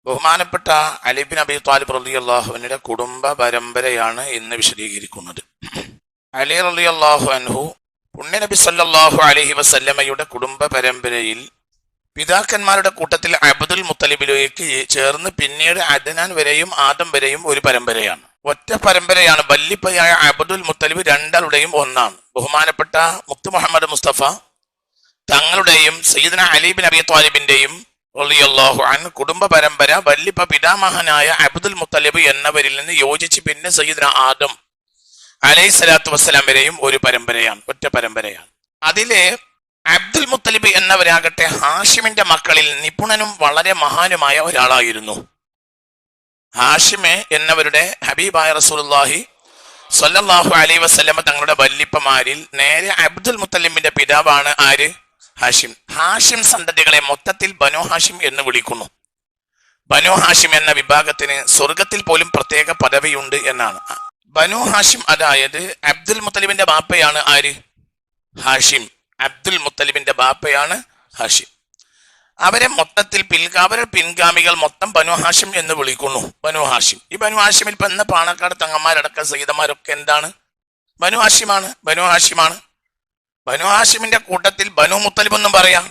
ബഹുമാനപ്പെട്ട Ali bin Abi Talib റളിയല്ലാഹു അൻഹുവിന്റെ കുടുംബ പരമ്പരയാണ് ഇന്ന് വിശദീകരിക്കുന്നത്. അലി റളിയല്ലാഹു അൻഹു പുണ്യനബി സല്ലല്ലാഹു അലൈഹി വസല്ലമയുടെ കുടുംബ പരമ്പരയിൽ പിതാക്കന്മാരുടെ കൂട്ടത്തിൽ അബ്ദുൽ മുത്തലിബിലേക്ക് ചേർന്ന് പിന്നീട് അദ്നാൻ വരെയും ആദം വരെയും ഒരു പരമ്പരയാണ്. ഒറ്റ പരമ്പരയാണ്. വല്ലിപ്പയായ അബ്ദുൽ മുത്തലിബ് രണ്ടാളുടെയും ഒന്നാണ്. ബഹുമാനപ്പെട്ട മുത്തു മുഹമ്മദ് മുസ്തഫ തങ്ങളുടെയും സയ്യിദന അലി ബിൻ അബി ത്വാലിബിന്റെയും റളിയല്ലാഹു അൻഹു കുടുംബ പരമ്പര വല്ലിപ്പ പിതാമഹനായ അബ്ദുൽ മുത്തലിബ് എന്നവരിൽ നിന്ന് യോജിച്ച് പിന്നെ സയ്യിദന ആദം അലൈഹിസ്സലാത്തു വസ്സലാം വരെയും ഒരു പരമ്പരയാണ്, ഒറ്റ പരമ്പരയാണ്. അതിലെ അബ്ദുൽ മുത്തലിബ് എന്നവരാകട്ടെ ഹാഷിമിന്റെ മക്കളിൽ നിപുണനും വളരെ മഹാനുമായ ഒരാളായിരുന്നു. ഹാഷിമെ എന്നവരുടെ ഹബീബായ റസൂലുള്ളാഹി സ്വല്ലല്ലാഹു അലൈഹി വസല്ലമ തങ്ങളുടെ വല്ലിപ്പമാരിൽ നേരെ അബ്ദുൽ മുത്തലിബിന്റെ പിതാവാണ് ആര്? ഹാഷിം. ഹാഷിം സന്തതികളെ മൊത്തത്തിൽ ബനു ഹാഷിം എന്ന് വിളിക്കുന്നു. ബനു ഹാഷിം എന്ന വിഭാഗത്തിന് സ്വർഗത്തിൽ പോലും പ്രത്യേക പദവിയുണ്ട് എന്നാണ്. ബനു ഹാഷിം അതായത് അബ്ദുൽ മുത്തലിബിന്റെ ബാപ്പയാണ് ആര്? ഹാഷിം. അബ്ദുൽ മുത്തലിബിന്റെ ബാപ്പയാണ് ഹാഷിം. അവരെ മൊത്തത്തിൽ അവരുടെ പിൻഗാമികൾ മൊത്തം ബനു ഹാഷിം എന്ന് വിളിക്കുന്നു. ബനു ഹാഷിം. ഈ ബനു ഹാഷിമിൽ ഇപ്പൊ ഇന്ന് പാണക്കാട് തങ്ങന്മാരടക്കം സയ്യിദന്മാരൊക്കെ എന്താണ്? ബനു ഹാഷിമാണ്. ബനു ഹാഷിമാണ്. ബനു ഹാഷിമിന്റെ കൂട്ടത്തിൽ ബനു മുത്തലിബ് എന്നും പറയാം.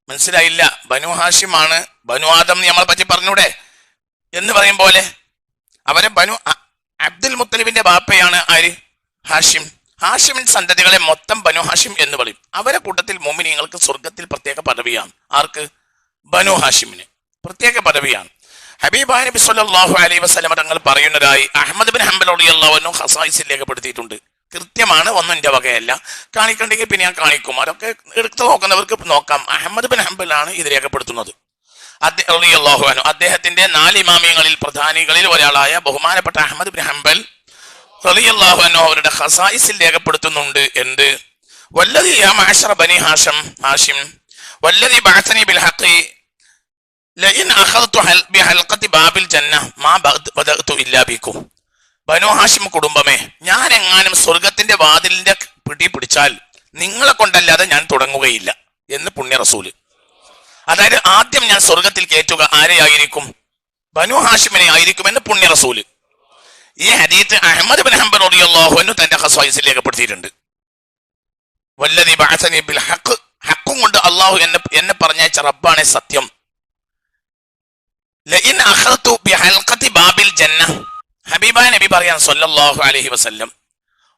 മനസ്സിലായില്ല? ബനു ഹാഷിമാണ്. ബനു ആദം നമ്മളെ പറ്റി പറഞ്ഞൂടെ എന്ന് പറയും പോലെ അവരെ അബ്ദുൽ മുത്തലിബിന്റെ ബാപ്പയാണ് ആര്? ഹാഷിം. ഹാഷിമിൻ സന്തതികളെ മൊത്തം ബനു ഹാഷിം എന്ന് പറയും. അവരെ കൂട്ടത്തിൽ മുഅ്മിനീങ്ങൾക്ക് സ്വർഗത്തിൽ പ്രത്യേക പദവിയാണ്. ആർക്ക്? ബനു ഹാഷിമിന് പ്രത്യേക പദവിയാണ്. ഹബീബായ നബി സല്ലല്ലാഹു അലൈഹി വസല്ലം തങ്ങൾ പറയുന്നതായി അഹ്മദ് ബിൻ ഹംബൽ റളിയല്ലാഹു അൻഹു ഖസായിസിൽ രേഖപ്പെടുത്തിയിട്ടുണ്ട്. കൃത്യമാണ്, ഒന്നും എൻ്റെ വകയല്ല. കാണിക്കണ്ടെങ്കിൽ പിന്നെ ഞാൻ കാണിക്കും. അതൊക്കെ എടുത്തു നോക്കുന്നവർക്ക് നോക്കാം. അഹ്മദ് ബിൻ ഹംബലാണ് ഇത് രേഖപ്പെടുത്തുന്നത്. റളിയല്ലാഹു അൻഹു അദ്ദേഹത്തിന്റെ 4 ഇമാമിയങ്ങളിൽ പ്രധാനികളിൽ ഒരാളായ ബഹുമാനപ്പെട്ട അഹ്മദ് ബിൻ ഹംബൽ റളിയല്ലാഹു അൻഹു അവരുടെ ഖസായിസിൽ രേഖപ്പെടുത്തുന്നുണ്ട്. എന്ത്? വല്ലദി യാ മഅശറ ബനി ഹാഷിം വല്ലദി ബഅസനി ബിൽ ഹഖി ലഇൻ അഖദതു ബിഹൽഖതി ബാബിൽ ജന്ന മാ ബദഅതു ഇല്ലാ ബികും. ബനു ഹാഷിം കുടുംബമേ, ഞാൻ എങ്ങാനും സ്വർഗത്തിന്റെ വാതിലിന്റെ പിടി പിടിച്ചാൽ നിങ്ങളെ കൊണ്ടല്ലാതെ ഞാൻ തുടങ്ങുകയില്ല എന്ന് പുണ്യ റസൂല്. അതായത് ആദ്യം ഞാൻ സ്വർഗത്തിൽ കയറ്റുക ആരെയായിരിക്കും? ബനു ഹാഷിമിനെ ആയിരിക്കുമെന്ന് പുണ്യ റസൂല്. ഈ ഹദീത്ത് അഹ്മദ് ബിൻ ഹംബൽ റളിയല്ലാഹു അൻഹു തന്റെ ഖസായിസിൽ രേഖപ്പെടുത്തിയിട്ടുണ്ട്. വല്ലദി ബഅസനി ബിൽ ഹഖ്, ഹഖും കൊണ്ട് അല്ലാഹു എന്നെ പറഞ്ഞയച്ച റബ്ബാണ് സത്യം. ലഇൻ അഖദതു ബിഹൽഖതി ബാബിൽ ജന്ന, ഹബീബായ നബി പറയാൻ സല്ലല്ലാഹു അലൈഹി വസല്ലം,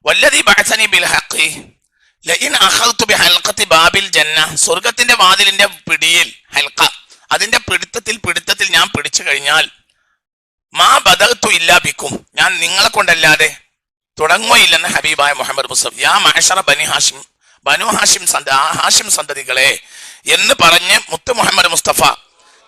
വല്ലദി ബഅസനി ബിൽ ഹഖ് ലഇൻ അഖദതു ബിഹൽഖതി ബാബിൽ ജന്ന, സ്വർഗത്തിന്റെ വാതിലിന്റെ പിടിയിൽ ഹൽഖ, അതിന്റെ പിടുത്തത്തിൽ ഞാൻ പിടിച്ചു കഴിഞ്ഞാൽ മാ ബദഅതു ഇല്ലാ ബികും, ഞാൻ നിങ്ങളെ കൊണ്ടല്ലാതെ തുടങ്ങുകയില്ലെന്ന് ഹബീബായ മുഹമ്മദ് മുസ്തഫ. യാ മഅശറ ബനി ഹാഷിം, ബനു ഹാഷിം ഹാഷിം സന്തതികളെ എന്ന് പറഞ്ഞ് മുത്ത് മുഹമ്മദ് മുസ്തഫ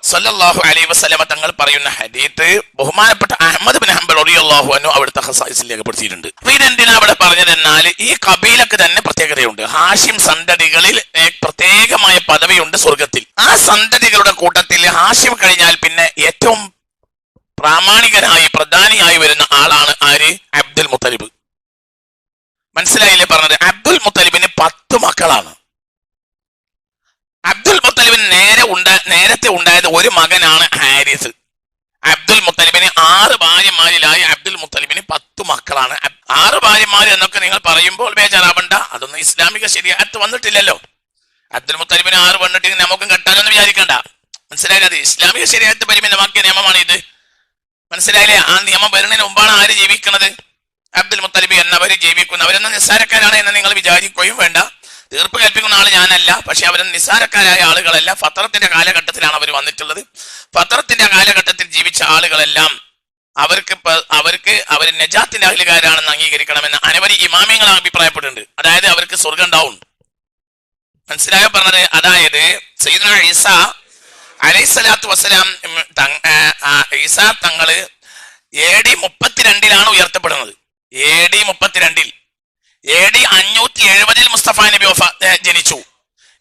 സല്ലല്ലാഹു അലൈഹി വസല്ലമ തങ്ങൾ പറയുന്ന ഹദീത്ത് ബഹുമാനപ്പെട്ട അഹ്മദ് ബിൻ ഹംബൽ റളിയല്ലാഹു അൻഹു അവിടുത്തെ ഖസായിസിൽ രേഖപ്പെടുത്തിയിട്ടുണ്ട്. അപ്പൊ ഇതെന്തിനാ അവിടെ പറഞ്ഞതെന്നാൽ ഈ കബീലക്ക് തന്നെ പ്രത്യേകതയുണ്ട്. ഹാഷിം സന്തതികളിൽ പ്രത്യേകമായ പദവിയുണ്ട് സ്വർഗത്തിൽ. ആ സന്തതികളുടെ കൂട്ടത്തിൽ ഹാഷിം കഴിഞ്ഞാൽ പിന്നെ ഏറ്റവും പ്രാമാണികനായി പ്രധാനിയായി വരുന്ന ആളാണ് ആര്? അബ്ദുൽ മുത്തലിബ്. മനസ്സിലായില്ലേ പറഞ്ഞത്? അബ്ദുൽ മുത്തലിബിന് 10 മക്കളാണ്. അബ്ദുൽ മുത്തലിബിന് നേരത്തെ ഉണ്ടായത് ഒരു മകനാണ് ഹാരിസ്. അബ്ദുൽ മുത്തലിബിന് 6 ഭാര്യമാരിലായി അബ്ദുൽ മുത്തലിബിന് 10 മക്കളാണ്. 6 ഭാര്യമാർ എന്നൊക്കെ നിങ്ങൾ പറയുമ്പോൾ ബേജാറാവണ്ട, അതൊന്നും ഇസ്ലാമിക ശരീഅത്ത് വന്നിട്ടില്ലല്ലോ. അബ്ദുൽ മുത്തലിബിന് 6 വന്നിട്ട് നമുക്കും കെട്ടാനൊന്നും വിചാരിക്കണ്ട. മനസ്സിലായില്ലേ? അത് ഇസ്ലാമിക ശരീഅത്ത് പരിമിതമാക്കിയ നിയമമാണ് ഇത്. മനസ്സിലായില്ലേ? ആ നിയമം വരുന്നതിന് മുമ്പാണ് ആര് ജീവിക്കുന്നത്? അബ്ദുൽ മുത്തലിബ് എന്നവര് ജീവിക്കുന്നു. അവരൊന്നും നിസ്സാരക്കാരാണ് എന്ന് നിങ്ങൾ വിചാരിക്കുകയും വേണ്ട. തീർപ്പ് കൽപ്പിക്കുന്ന ആൾ ഞാനല്ല, പക്ഷെ അവരൊന്നും നിസ്സാരക്കാരായ ആളുകളല്ല. ഫത്രത്തിന്റെ കാലഘട്ടത്തിലാണ് അവർ വന്നിട്ടുള്ളത്. ഫത്രത്തിന്റെ കാലഘട്ടത്തിൽ ജീവിച്ച ആളുകളെല്ലാം അവർ നജാത്തിന്റെ അഹ്ലുകാരാണെന്ന് അംഗീകരിക്കണമെന്ന് അനവധി ഇമാമിയങ്ങൾ അഭിപ്രായപ്പെട്ടിട്ടുണ്ട്. അതായത് അവർക്ക് സ്വർഗം ഉണ്ടാവും. മനസ്സിലായോ പറഞ്ഞത്? അതായത് സയ്യിദുനാ ഈസ അലൈഹിസ്സലാത്തു വസ്സലാം ഈസാ തങ്ങള് AD 32 ഉയർത്തപ്പെടുന്നത്. AD 32. AD 570 മുസ്തഫ നബി ജനിച്ചു.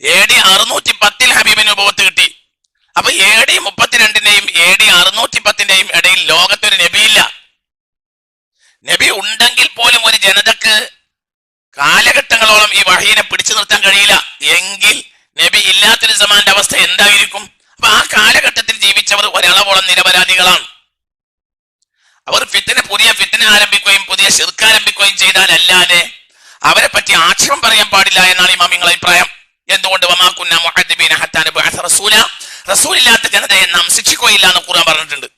AD 610 ഹബീബിന് നബുവത്ത് കിട്ടി. അപ്പൊ AD 32ന്റെയും AD 610ന്റെയും ഇടയിൽ ലോകത്തൊരു നബിയില്ല. നബി ഉണ്ടെങ്കിൽ പോലും ഒരു ജനതക്ക് കാലഘട്ടങ്ങളോളം ഈ വഹീനെ പിടിച്ചു നിർത്താൻ കഴിയില്ല. എങ്കിൽ നബി ഇല്ലാത്തൊരു സമാന്റെ അവസ്ഥ എന്തായിരിക്കും? അപ്പൊ ആ കാലഘട്ടത്തിൽ ജീവിച്ചവർ മൊത്തം നിരപരാധികളാണ്. അവർ പുതിയ ഫിത്ന ആരംഭിക്കുകയും പുതിയ ശിർക്ക് ആരംഭിക്കുകയും ചെയ്താലല്ലാതെ അവരെ പറ്റി ആക്ഷേപം പറയാൻ പാടില്ല എന്നാണ് ഇമാമിങ്ങളുടെ അഭിപ്രായം. എന്തുകൊണ്ട്? റസൂലില്ലാത്ത ജനതയെ നാം ശിക്ഷിക്കുകയില്ല എന്ന് ഖുർആൻ പറഞ്ഞിട്ടുണ്ട്.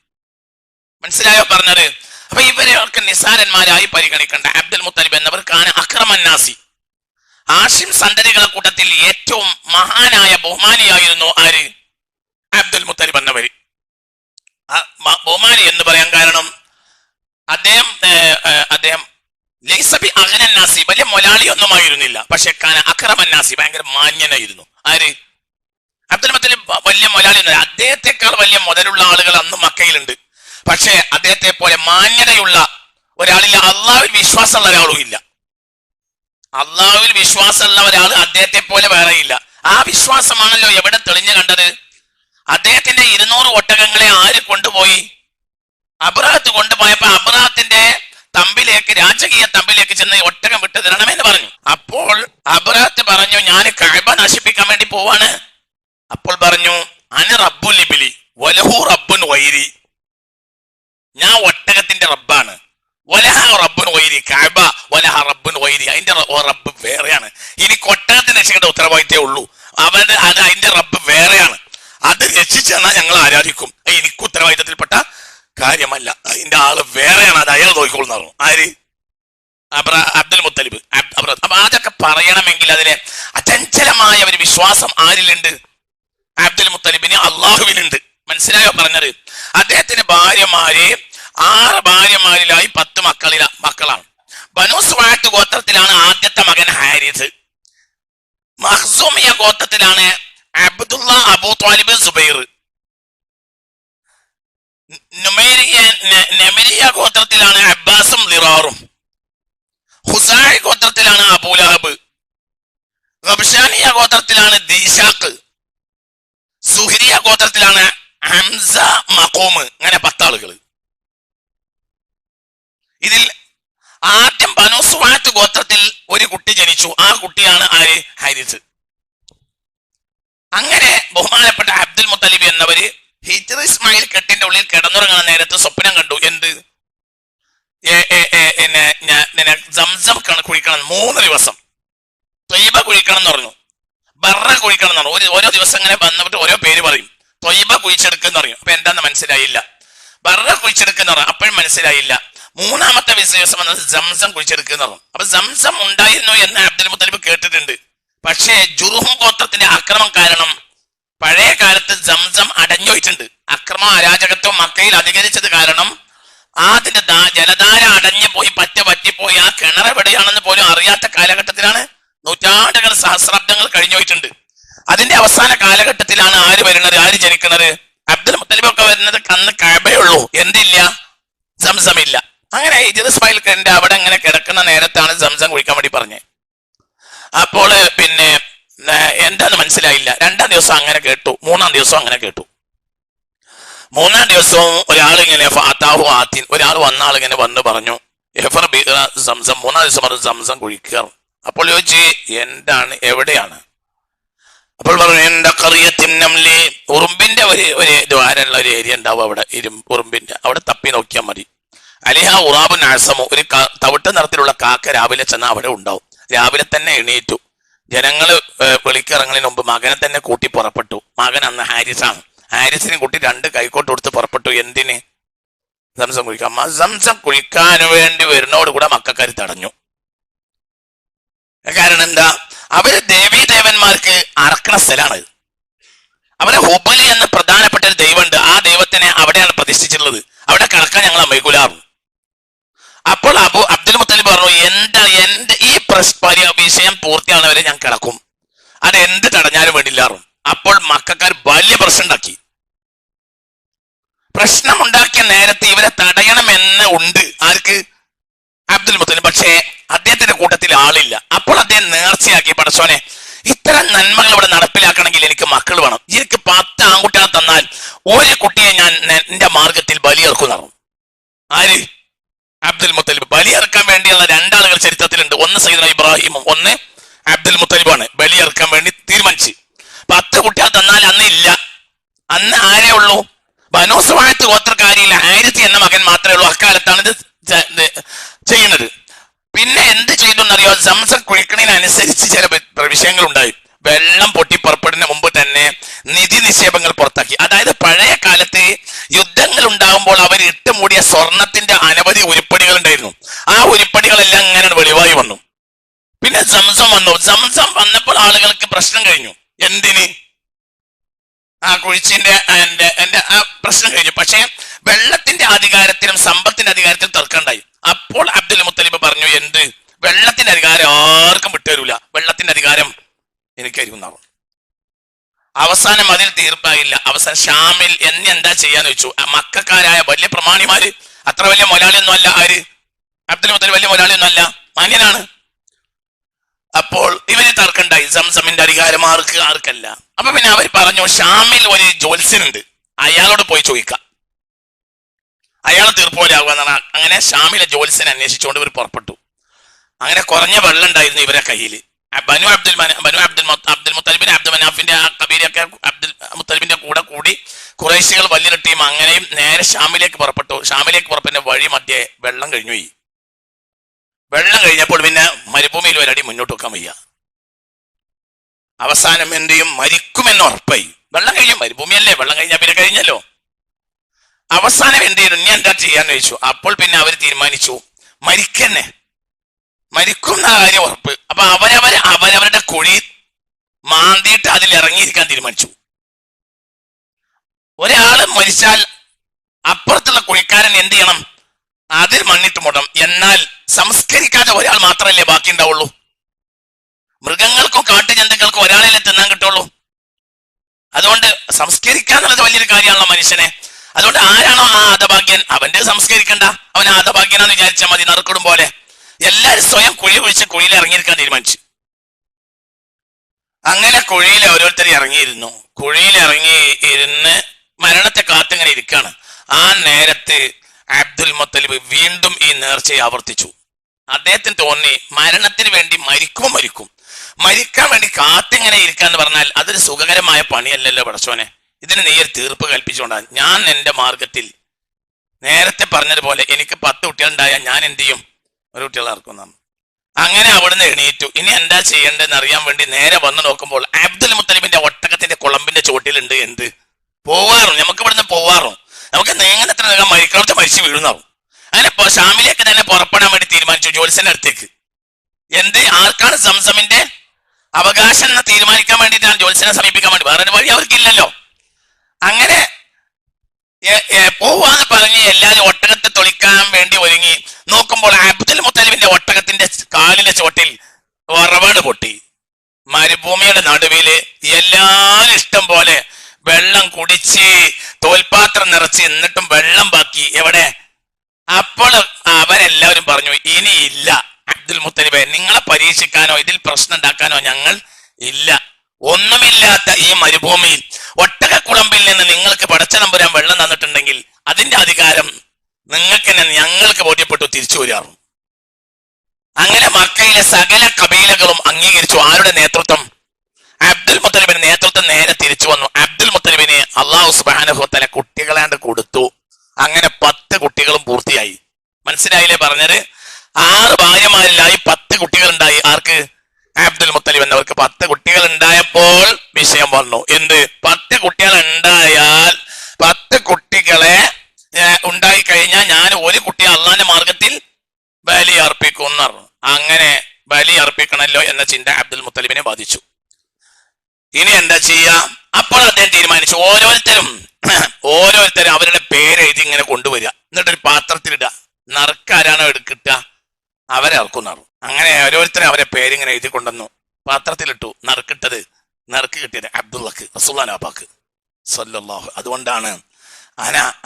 മനസ്സിലായോ പറഞ്ഞത്? അപ്പൊ ഇവരെയൊക്കെ നിസാരന്മാരായി പരിഗണിക്കേണ്ട. അബ്ദുൽ മുത്തലിബ് എന്നവർക്കാണ് അക്രമന്നാസി, ഹാഷിം സന്തതികളെ കൂട്ടത്തിൽ ഏറ്റവും മഹാനായ ബഹുമാനിയായിരുന്നു ആര്? അബ്ദുൽ മുത്തലിബ് എന്നവര്. ബഹുമാനി എന്ന് പറയാൻ കാരണം അദ്ദേഹം ലൈസബി അഗ്നന്നാസി, വലിയ മൊലാളിയൊന്നുമായിരുന്നില്ല. പക്ഷെ അക്രമന്നാസി, ഭയങ്കര മാന്യനായിരുന്നു. ആര്? അബ്ദുൽ മുത്തലിബ് വലിയ മൊലാളിയൊന്നുമില്ല. അദ്ദേഹത്തെക്കാൾ വലിയ മുതലുള്ള ആളുകൾ അന്ന് മക്കയിലുണ്ട്. പക്ഷെ അദ്ദേഹത്തെ പോലെ മാന്യതയുള്ള ഒരാളില്ല. അള്ളാഹുവിൽ വിശ്വാസമുള്ള ഒരാളും ഇല്ല. അള്ളാഹുവിൽ വിശ്വാസമുള്ള ഒരാൾ അദ്ദേഹത്തെ പോലെ വേറെയില്ല. ആ വിശ്വാസമാണല്ലോ എവിടെ തെളിഞ്ഞു കണ്ടത്? അദ്ദേഹത്തിന്റെ 200 ഒട്ടകങ്ങളെ ആര് കൊണ്ടുപോയി? അബ്രഹത്ത് കൊണ്ടുപോയപ്പോ അബ്രഹത്തിന്റെ തമ്പിലേക്ക്, രാജകീയ തമ്പിലേക്ക് ചെന്ന് ഒട്ടകം വിട്ടു തരണമെന്ന് പറഞ്ഞു. അപ്പോൾ അബ്രഹത്ത് പറഞ്ഞു, ഞാൻ കഅബ നശിപ്പിക്കാൻ വേണ്ടി പോവാണ്. അപ്പോൾ പറഞ്ഞു, അന റബ്ബുൽ ഇബ്ലി വലഹു റബ്ബുൻ വൈരി, ഞാൻ ഒട്ടകത്തിന്റെ റബ്ബാണ്. വലഹ റബ്ബുൻ വൈരി, കഅബ വലഹ റബ്ബുൻ വൈരി, അതിന്റെ റബ്ബ് വേറെയാണ്. എനിക്ക് ഒട്ടകത്തിന് രക്ഷിക്കേണ്ട ഉത്തരവാദിത്തേ ഉള്ളൂ. അതിന്റെ റബ്ബ് വേറെയാണ്. അത് രക്ഷിച്ചെന്നാൽ ഞങ്ങൾ ആരാധിക്കും. എനിക്ക് ഉത്തരവാദിത്തത്തിൽപ്പെട്ട കാര്യമല്ല. അതിന്റെ ആള് വേറെയാണ്. അത് അയാൾ നോക്കിക്കൊള്ളുന്നു. ആര്? അബ്ദുൽ മുത്തലിബ്. അപ്പൊ അതൊക്കെ പറയണമെങ്കിൽ അതിലെ അചഞ്ചലമായ ഒരു വിശ്വാസം ആരിലുണ്ട്? അബ്ദുൽ മുത്തലിബിന് അള്ളാഹുവിനുണ്ട്. മനസ്സിലായോ പറഞ്ഞത്? അദ്ദേഹത്തിന് ഭാര്യമാര് 6 ഭാര്യമാരിലായി 10 മക്കളാണ്. ബനൂ സുആത്ത് ഗോത്രത്തിലാണ് ആദ്യത്തെ മകൻ ഹാരിസ്. മഖ്സൂമിയ ഗോത്രത്തിലാണ് അബ്ദുള്ള, അബൂ ത്വാലിബ്, സുബൈർ. നെമരിയ ഗോത്രത്തിലാണ് അബ്ബാസും ലിറാറും. ഖുസാഇ ഗോത്രത്തിലാണ് അബൂലഹബ്. ഗബ്ഷാനിയ ഗോത്രത്തിലാണ് ദീശാഖ്. സുഹരിയ ഗോത്രത്തിലാണ് ഹംസ, മഖൂം. അങ്ങനെ 10 ആളുകൾ. ഇതിൽ ആദ്യം ബനൂ സുആത്ത് ഗോത്രത്തിൽ ഒരു കുട്ടി ജനിച്ചു. ആ കുട്ടിയാണ് ആര്? ഹാരിസ്. അങ്ങനെ ബഹുമാനപ്പെട്ട അബ്ദുൽ മുത്തലിബ് എന്നവര് ഹിജ്ർ ഇസ്മായിൽ കെട്ടിന്റെ ഉള്ളിൽ കിടന്നുറങ്ങുന്ന നേരത്ത് സ്വപ്നം കണ്ടു. എന്ത്? സംസം കുഴിക്കണം 3 ദിവസം. ത്വയ്ബ കുഴിക്കണം എന്ന് പറഞ്ഞു, ബറ കുഴിക്കണം എന്ന് പറഞ്ഞു. ഓരോ ദിവസം ഇങ്ങനെ വന്നിട്ട് ഓരോ പേര് പറയും. ത്വയ്ബ കുഴിച്ചെടുക്കുന്ന പറയും. അപ്പൊ എന്താന്ന് മനസ്സിലായില്ല. ബറ കുഴിച്ചെടുക്കുന്ന പറഞ്ഞു, അപ്പോഴും മനസ്സിലായില്ല. 3ാമത്തെ ദിവസം വന്നത് സംസം കുഴിച്ചെടുക്കുന്ന പറഞ്ഞു. അപ്പൊ സംസം ഉണ്ടായിരുന്നു എന്ന് അബ്ദുൽ മുത്തലിബ് കേട്ടിട്ടുണ്ട്. പക്ഷേ ജുർഹും ഗോത്രത്തിന്റെ അക്രമം കാരണം പഴയ കാലത്ത് സംസം അടഞ്ഞുപോയിട്ടുണ്ട്. അക്രമം, അരാജകത്വം മക്കയിൽ അധികരിച്ചത് കാരണം അതിന്റെ ജലധാര അടഞ്ഞു പോയി, പറ്റിപ്പോയി. ആ കിണർ എവിടെയാണെന്ന് പോലും അറിയാത്ത കാലഘട്ടത്തിലാണ്. നൂറ്റാണ്ടുകൾ, സഹസ്രാബ്ദങ്ങൾ കഴിഞ്ഞുപോയിട്ടുണ്ട്. അതിന്റെ അവസാന കാലഘട്ടത്തിലാണ് ആര് വരുന്നത്? ആര് ജനിക്കുന്നത്? അബ്ദുൽ മുത്തലിബ് ഒക്കെ വരുന്നത് അന്ന് കഅബയേ ഉള്ളൂ. എന്തില്ല? സംസമില്ല. അങ്ങനെ ഹിജ്ർ ഇസ്മായിൽ കെട്ടിന്റെ അവിടെ ഇങ്ങനെ കിടക്കുന്ന നേരത്താണ് സംസം കുഴിക്കാൻ വേണ്ടി പറഞ്ഞത്. അപ്പോൾ പിന്നെ എന്താന്ന് മനസ്സിലായില്ല. 2ാം ദിവസം അങ്ങനെ കേട്ടു, 3ാം ദിവസം അങ്ങനെ കേട്ടു. 3ാം ദിവസവും ഒരാളിങ്ങനെ ഫാത്താഹു ആത്തിൻ, ഒരാൾ വന്ന ആളിങ്ങനെ വന്ന് പറഞ്ഞു സംസം. 3ാം ദിവസം പറഞ്ഞു സംസം കുഴിക്കാറും. അപ്പോൾ ചോദിച്ചു, എന്താണ്, എവിടെയാണ്? അപ്പോൾ പറഞ്ഞു, എന്റെ കറിയത്തിന്നംലി, ഉറുമ്പിന്റെ ഒരു ദ്വാരമുള്ള ഒരു ഏരിയ ഉണ്ടാവും അവിടെ, ഉറുമ്പിന്റെ അവിടെ തപ്പി നോക്കിയാൽ മതി. അലിഹ ഉറാബുൻ അസമു, ഒരു തവിട്ട് നിറത്തിലുള്ള കാക്ക രാവിലെ ചെന്നാൽ അവിടെ ഉണ്ടാവും. രാവിലെ തന്നെ എണീറ്റു. ജനങ്ങള് വെളിക്കിറങ്ങുന്നതിന് മുമ്പ് മകനെ തന്നെ കൂട്ടി പുറപ്പെട്ടു. മകൻ അന്ന് ഹാരിസാണ്. ഹാരിസിനെ കൂട്ടി 2 കൈക്കോട്ട് കൊടുത്ത് പുറപ്പെട്ടു. എന്തിന്? സംസം കുഴിക്കാൻ. സംസം കുഴിക്കാൻ വേണ്ടി വരുന്നോട് കൂടെ മക്കാര് തടഞ്ഞു. കാരണം എന്താ? അവര് ദേവീദേവന്മാർക്ക് അറക്കണ സ്ഥലമാണ്. അവരെ ഹുബലി എന്ന പ്രധാനപ്പെട്ട ഒരു ദൈവമുണ്ട്. ആ ദൈവത്തിനെ അവിടെയാണ് പ്രതിഷ്ഠിച്ചിട്ടുള്ളത്. അവിടെ കടക്കാൻ ഞങ്ങൾ അമ്മയ്ക്കുലാറും. അപ്പോൾ അബ്ദുൽ മുത്തലിബ് പറഞ്ഞു, എന്റെ ഈ വിഷയം പൂർത്തിയാണവരെ ഞാൻ കിടക്കും. അത് എന്ത് തടഞ്ഞാലും വേണ്ടില്ലാറും. അപ്പോൾ മക്കാർ വലിയ പ്രശ്നമുണ്ടാക്കിയ നേരത്തെ ഇവരെ തടയണമെന്ന് ഉണ്ട്. ആർക്ക്? അബ്ദുൽ മുത്തലിബ്. പക്ഷേ അദ്ദേഹത്തിന്റെ കൂട്ടത്തിൽ ആളില്ല. അപ്പോൾ അദ്ദേഹം നേർച്ചയാക്കി, പടച്ചോനെ, ഇത്തരം നന്മകൾ ഇവിടെ നടപ്പിലാക്കണമെങ്കിൽ എനിക്ക് മക്കൾ വേണം. എനിക്ക് 10 ആൺകുട്ടികളെ തന്നാൽ ഒരു കുട്ടിയെ ഞാൻ എന്റെ മാർഗത്തിൽ ബലിയിറക്കും. ആര്? അബ്ദുൽ മുത്തലിബ്. ബലിയിറക്കാൻ വേണ്ടിയുള്ള 2 ആളുകൾ ചരിത്രത്തിലുണ്ട്. ഒന്ന് സയ്യിദുനാ ഇബ്രാഹിമും ഒന്ന് അബ്ദുൽ മുത്തലിബാണ്. ബലിയിറക്കാൻ വേണ്ടി തീരുമാനിച്ച് 10 കുട്ടികൾ തന്നാൽ അന്ന് ഇല്ല. അന്ന് ആരേ ഉള്ളൂ? ബനൂ സുവാത്ത് ഗോത്രക്കാരിയിൽ ഹാരിസ് എന്ന മകൻ മാത്രമേ ഉള്ളൂ അക്കാലത്താണ് ഇത് ചെയ്യുന്നത്. പിന്നെ എന്ത് ചെയ്തു എന്നറിയോ? സംസം കുഴിക്കണതിനനുസരിച്ച് ചില വിഷയങ്ങൾ ഉണ്ടായി. വെള്ളം പൊട്ടിപ്പുറപ്പെടുന്ന മുമ്പ് തന്നെ നിധി നിക്ഷേപങ്ങൾ പുറത്താക്കി. അതായത് പഴയ കാലത്ത് യുദ്ധങ്ങൾ ഉണ്ടാകുമ്പോൾ അവർ ഇട്ടുമൂടിയ സ്വർണത്തിന്റെ അനവധി ഉരുപ്പടികൾ ഉണ്ടായിരുന്നു. ആ ഉരുപ്പടികളെല്ലാം ഇങ്ങനെ വെളിവായി വന്നു. പിന്നെ സംസം വന്നു. സംസം വന്നപ്പോൾ ആളുകൾക്ക് പ്രശ്നം കഴിഞ്ഞു. എന്തിന്? ആ കുഴിച്ചിന്റെ എന്റെ ആ പ്രശ്നം കഴിഞ്ഞു. പക്ഷേ വെള്ളത്തിന്റെ അധികാരത്തിലും സമ്പത്തിന്റെ അധികാരത്തിലും തർക്കമുണ്ടായി. അപ്പോൾ അബ്ദുൽ മുത്തലിബ് പറഞ്ഞു, എന്ത്? വെള്ളത്തിന്റെ അധികാരം ആർക്കും വിട്ടുതരൂല, വെള്ളത്തിന്റെ അധികാരം എനിക്കായിരിക്കും. അവസാനം അതിൽ തീർപ്പായില്ല. അവസാനം ഷാമിൽ എന്നെ എന്താ ചെയ്യാന്ന് വെച്ചു. മക്കാരായ വലിയ പ്രമാണിമാര്, അത്ര വലിയ മൊലാളിയൊന്നും അല്ല. ആര്? അബ്ദുൽ മുത്തലിബ് വലിയ മൊലാളിയൊന്നും അല്ല, മാന്യനാണ്. അപ്പോൾ ഇവര് തർക്കമുണ്ടായി, സംസമിന്റെ അധികാരം ആർക്കല്ല. അപ്പൊ പിന്നെ അവർ പറഞ്ഞു, ഷാമിൽ ഒരു ജ്യോത്സ്യനുണ്ട്, അയാളോട് പോയി ചോദിക്കാം, അയാൾ തീർപ്പ് പോലെ ആവുക എന്നാണ്. അങ്ങനെ ഷാമിലെ ജ്യോത്സ്യനെ അന്വേഷിച്ചുകൊണ്ട് ഇവർ പുറപ്പെട്ടു. അങ്ങനെ കുറഞ്ഞ വെള്ളം ഉണ്ടായിരുന്നു ഇവരെ കയ്യിൽ. അബ്ദുൽ മുത്തലിബിന്റെ അബ്ദുൽ മനാഫിന്റെ ആ കബീലൊക്കെ അബ്ദുൽ മുത്തലിബിന്റെ കൂടെ കൂടി ഖുറൈശികൾ വലിയൊരു ടീം അങ്ങനെയും നേരെ ഷാമിലേക്ക് പുറപ്പെട്ടു. ഷാമിലേക്ക് പുറപ്പെട്ട വഴി മധ്യേ വെള്ളം കഴിഞ്ഞുപോയി. വെള്ളം കഴിഞ്ഞപ്പോൾ പിന്നെ മരുഭൂമിയിൽ ഒരടി മുന്നോട്ട് വെക്കാൻ വയ്യ. അവസാനം എന്ത് ചെയ്യും? മരിക്കുമെന്ന് ഉറപ്പായി. വെള്ളം കഴിയും, മരുഭൂമിയല്ലേ, വെള്ളം കഴിഞ്ഞാൽ പിന്നെ കഴിഞ്ഞല്ലോ. അവസാനം എന്ത് ചെയ്തു? ഇനി എന്താ ചെയ്യാന്ന് ചോദിച്ചു. അപ്പോൾ പിന്നെ അവർ തീരുമാനിച്ചു മരിക്കന്നെ, മരിക്കും എന്ന കാര്യം ഉറപ്പ്. അപ്പൊ അവരവരുടെ കുഴി മാന്തിയിട്ട് അതിൽ ഇറങ്ങിയിരിക്കാൻ തീരുമാനിച്ചു. ഒരാൾ മരിച്ചാൽ അപ്പുറത്തുള്ള കുഴിക്കാരൻ എന്ത് ചെയ്യണം? അതിൽ മണ്ണിട്ട് മുടണം. എന്നാൽ സംസ്കരിക്കാതെ ഒരാൾ മാത്രമല്ലേ ബാക്കി ഉണ്ടാവുള്ളൂ. മൃഗങ്ങൾക്കും കാട്ടുജന്തുക്കൾക്കും ഒരാളെ തിന്നാൻ കിട്ടുള്ളൂ. അതുകൊണ്ട് സംസ്കരിക്കാന്നുള്ളത് വലിയൊരു കാര്യമാണല്ലോ മനുഷ്യനെ. അതുകൊണ്ട് ആരാണോ ആ ഹതഭാഗ്യൻ, അവന്റെ സംസ്കരിക്കണ്ട, അവൻ ഹതഭാഗ്യനാന്ന് വിചാരിച്ചാൽ മതി. നറുക്കിടും പോലെ എല്ലാവരും സ്വയം കുഴി കുഴിച്ച് കുഴിയിൽ ഇറങ്ങിയിരിക്കാൻ തീരുമാനിച്ചു. അങ്ങനെ കുഴിയിൽ ഓരോരുത്തരും ഇറങ്ങിയിരുന്നു. കുഴിയിൽ ഇറങ്ങി ഇരുന്ന് മരണത്തെ കാത്തിങ്ങനെ ഇരിക്കാണ്. ആ നേരത്ത് അബ്ദുൽ മുത്തലിബ് വീണ്ടും ഈ നേർച്ചയെ ആവർത്തിച്ചു. അദ്ദേഹത്തിന് തോന്നി മരണത്തിന് വേണ്ടി മരിക്കും, മരിക്കാൻ വേണ്ടി കാത്തിങ്ങനെ ഇരിക്കാന്ന് പറഞ്ഞാൽ അതൊരു സുഖകരമായ പണിയല്ലല്ലോ പടച്ചോനെ. ഇതിന് നീ ഒരു തീർപ്പ് കൽപ്പിച്ചുകൊണ്ടാണ്. ഞാൻ എൻ്റെ മാർഗത്തിൽ നേരത്തെ പറഞ്ഞതുപോലെ എനിക്ക് 10 കുട്ടികളുണ്ടായാൽ ഞാൻ എന്ത് ചെയ്യും? ഒരു കുട്ടികളെ ഇറക്കുന്നതാണ്. അങ്ങനെ അവിടുന്ന് എണീറ്റു. ഇനി എന്താ ചെയ്യേണ്ടതെന്ന് അറിയാൻ വേണ്ടി നേരെ വന്നു നോക്കുമ്പോൾ അബ്ദുൽ മുത്തലിബിന്റെ ഒട്ടകത്തിന്റെ കുളമ്പിന്റെ ചോട്ടിലുണ്ട്. എന്ത്? പോവാറും, നമുക്ക് ഇവിടുന്ന് പോവാറും, നമുക്ക് നീങ്ങുന്നത്ര നേരം മരിക്കണത്തെ മരിച്ചു വീഴുന്നാവും. അങ്ങനെ ഷാമിലേക്ക് തന്നെ പുറപ്പെടാൻ വേണ്ടി തീരുമാനിച്ചു, ജ്യോത്സ്യന്റെ അടുത്തേക്ക്. എന്ത്? ആർക്കാണ് സംസമിന്റെ അവകാശം എന്ന് തീരുമാനിക്കാൻ വേണ്ടിയിട്ടാണ് ജ്യോത്സ്യനെ സമീപിക്കാൻ വേണ്ടി. വേറൊരു വഴി അവർക്കില്ലല്ലോ. അങ്ങനെ പോവാന്ന് പറഞ്ഞ് എല്ലാവരും ഒട്ടകത്തെ തൊളിക്കാൻ വേണ്ടി ഒരുങ്ങി നോക്കുമ്പോൾ അബ്ദുൽ മുത്തലിബിന്റെ ഒട്ടകത്തിന്റെ കാലിന്റെ ചോട്ടിൽ ഉറവാട് പൊട്ടി. മരുഭൂമിയുടെ നടുവില് എല്ലാരും ഇഷ്ടം പോലെ വെള്ളം കുടിച്ച് തോൽപാത്രം നിറച്ച് എന്നിട്ടും വെള്ളം ബാക്കി. എവിടെ? അപ്പോൾ അവരെല്ലാവരും പറഞ്ഞു, ഇനിയില്ല അബ്ദുൽ മുത്തലിബെ, നിങ്ങളെ പരീക്ഷിക്കാനോ ഇതിൽ പ്രശ്നം ഉണ്ടാക്കാനോ ഞങ്ങൾ ഇല്ല. ഒന്നുമില്ലാത്ത ഈ മരുഭൂമിയിൽ ഒട്ടകക്കുളമ്പിൽ നിന്ന് നിങ്ങൾക്ക് പടച്ച നമ്പുരാൻ വെള്ളം തന്നിട്ടുണ്ടെങ്കിൽ അതിന്റെ അധികാരം നിങ്ങൾക്ക് തന്നെ ഞങ്ങൾക്ക് ബോധ്യപ്പെട്ടു തിരിച്ചു വരാറും. അങ്ങനെ മക്കയിലെ സകല കബീലകളും അംഗീകരിച്ചു. ആരുടെ നേതൃത്വം? അബ്ദുൽ മുത്തലിബിന്റെ നേതൃത്വം നേരെ തിരിച്ചു വന്നു. അബ്ദുൽ മുത്തലിബിന് അല്ലാഹു സുബ്ഹാനഹു വ തആല കുട്ടികളാണ്ട് കൊടുത്തു. അങ്ങനെ 10 കുട്ടികളും പൂർത്തിയായി. മനസ്സിലായില്ലേ പറഞ്ഞത്? 6 ഭാര്യമാരിലായി 10 കുട്ടികൾ ഉണ്ടായി. ആർക്ക്? അബ്ദുൽ മുത്തലിബ് എന്നവർക്ക് 10 കുട്ടികൾ ഉണ്ടായപ്പോൾ വിഷയം വന്നു. എന്ത്? 10 കുട്ടികൾ ഉണ്ടായാൽ 10 കുട്ടികളെ ഉണ്ടായി കഴിഞ്ഞാൽ ഞാൻ ഒരു കുട്ടിയെ അള്ളാന്റെ മാർഗത്തിൽ ബലി അർപ്പിക്കും എന്ന് പറഞ്ഞു. അങ്ങനെ ബലി അർപ്പിക്കണല്ലോ എന്ന ചിന്ത അബ്ദുൽ മുത്തലിബിനെ ബാധിച്ചു. ഇനി എന്താ ചെയ്യാം? അപ്പോൾ അദ്ദേഹം തീരുമാനിച്ചു, ഓരോരുത്തരും അവരുടെ പേര് എഴുതി ഇങ്ങനെ കൊണ്ടുവരിക, എന്നിട്ടൊരു പാത്രത്തിലിടുക. നറുക്കാരാണോ എടുക്കിട്ട അവരെ ഇറക്കുന്നു. അങ്ങനെ ഓരോരുത്തരും അവരെ പേരിങ്ങനെ എഴുതി കൊണ്ടുവന്നു, പാത്രത്തിലിട്ടു. നറുക്ക് കിട്ടിയത് അബ്ദുള്ളക്ക്, റസൂലുള്ളാഹിന്റെ വാപ്പാക്ക് സല്ലല്ലാഹു. അതുകൊണ്ടാണ്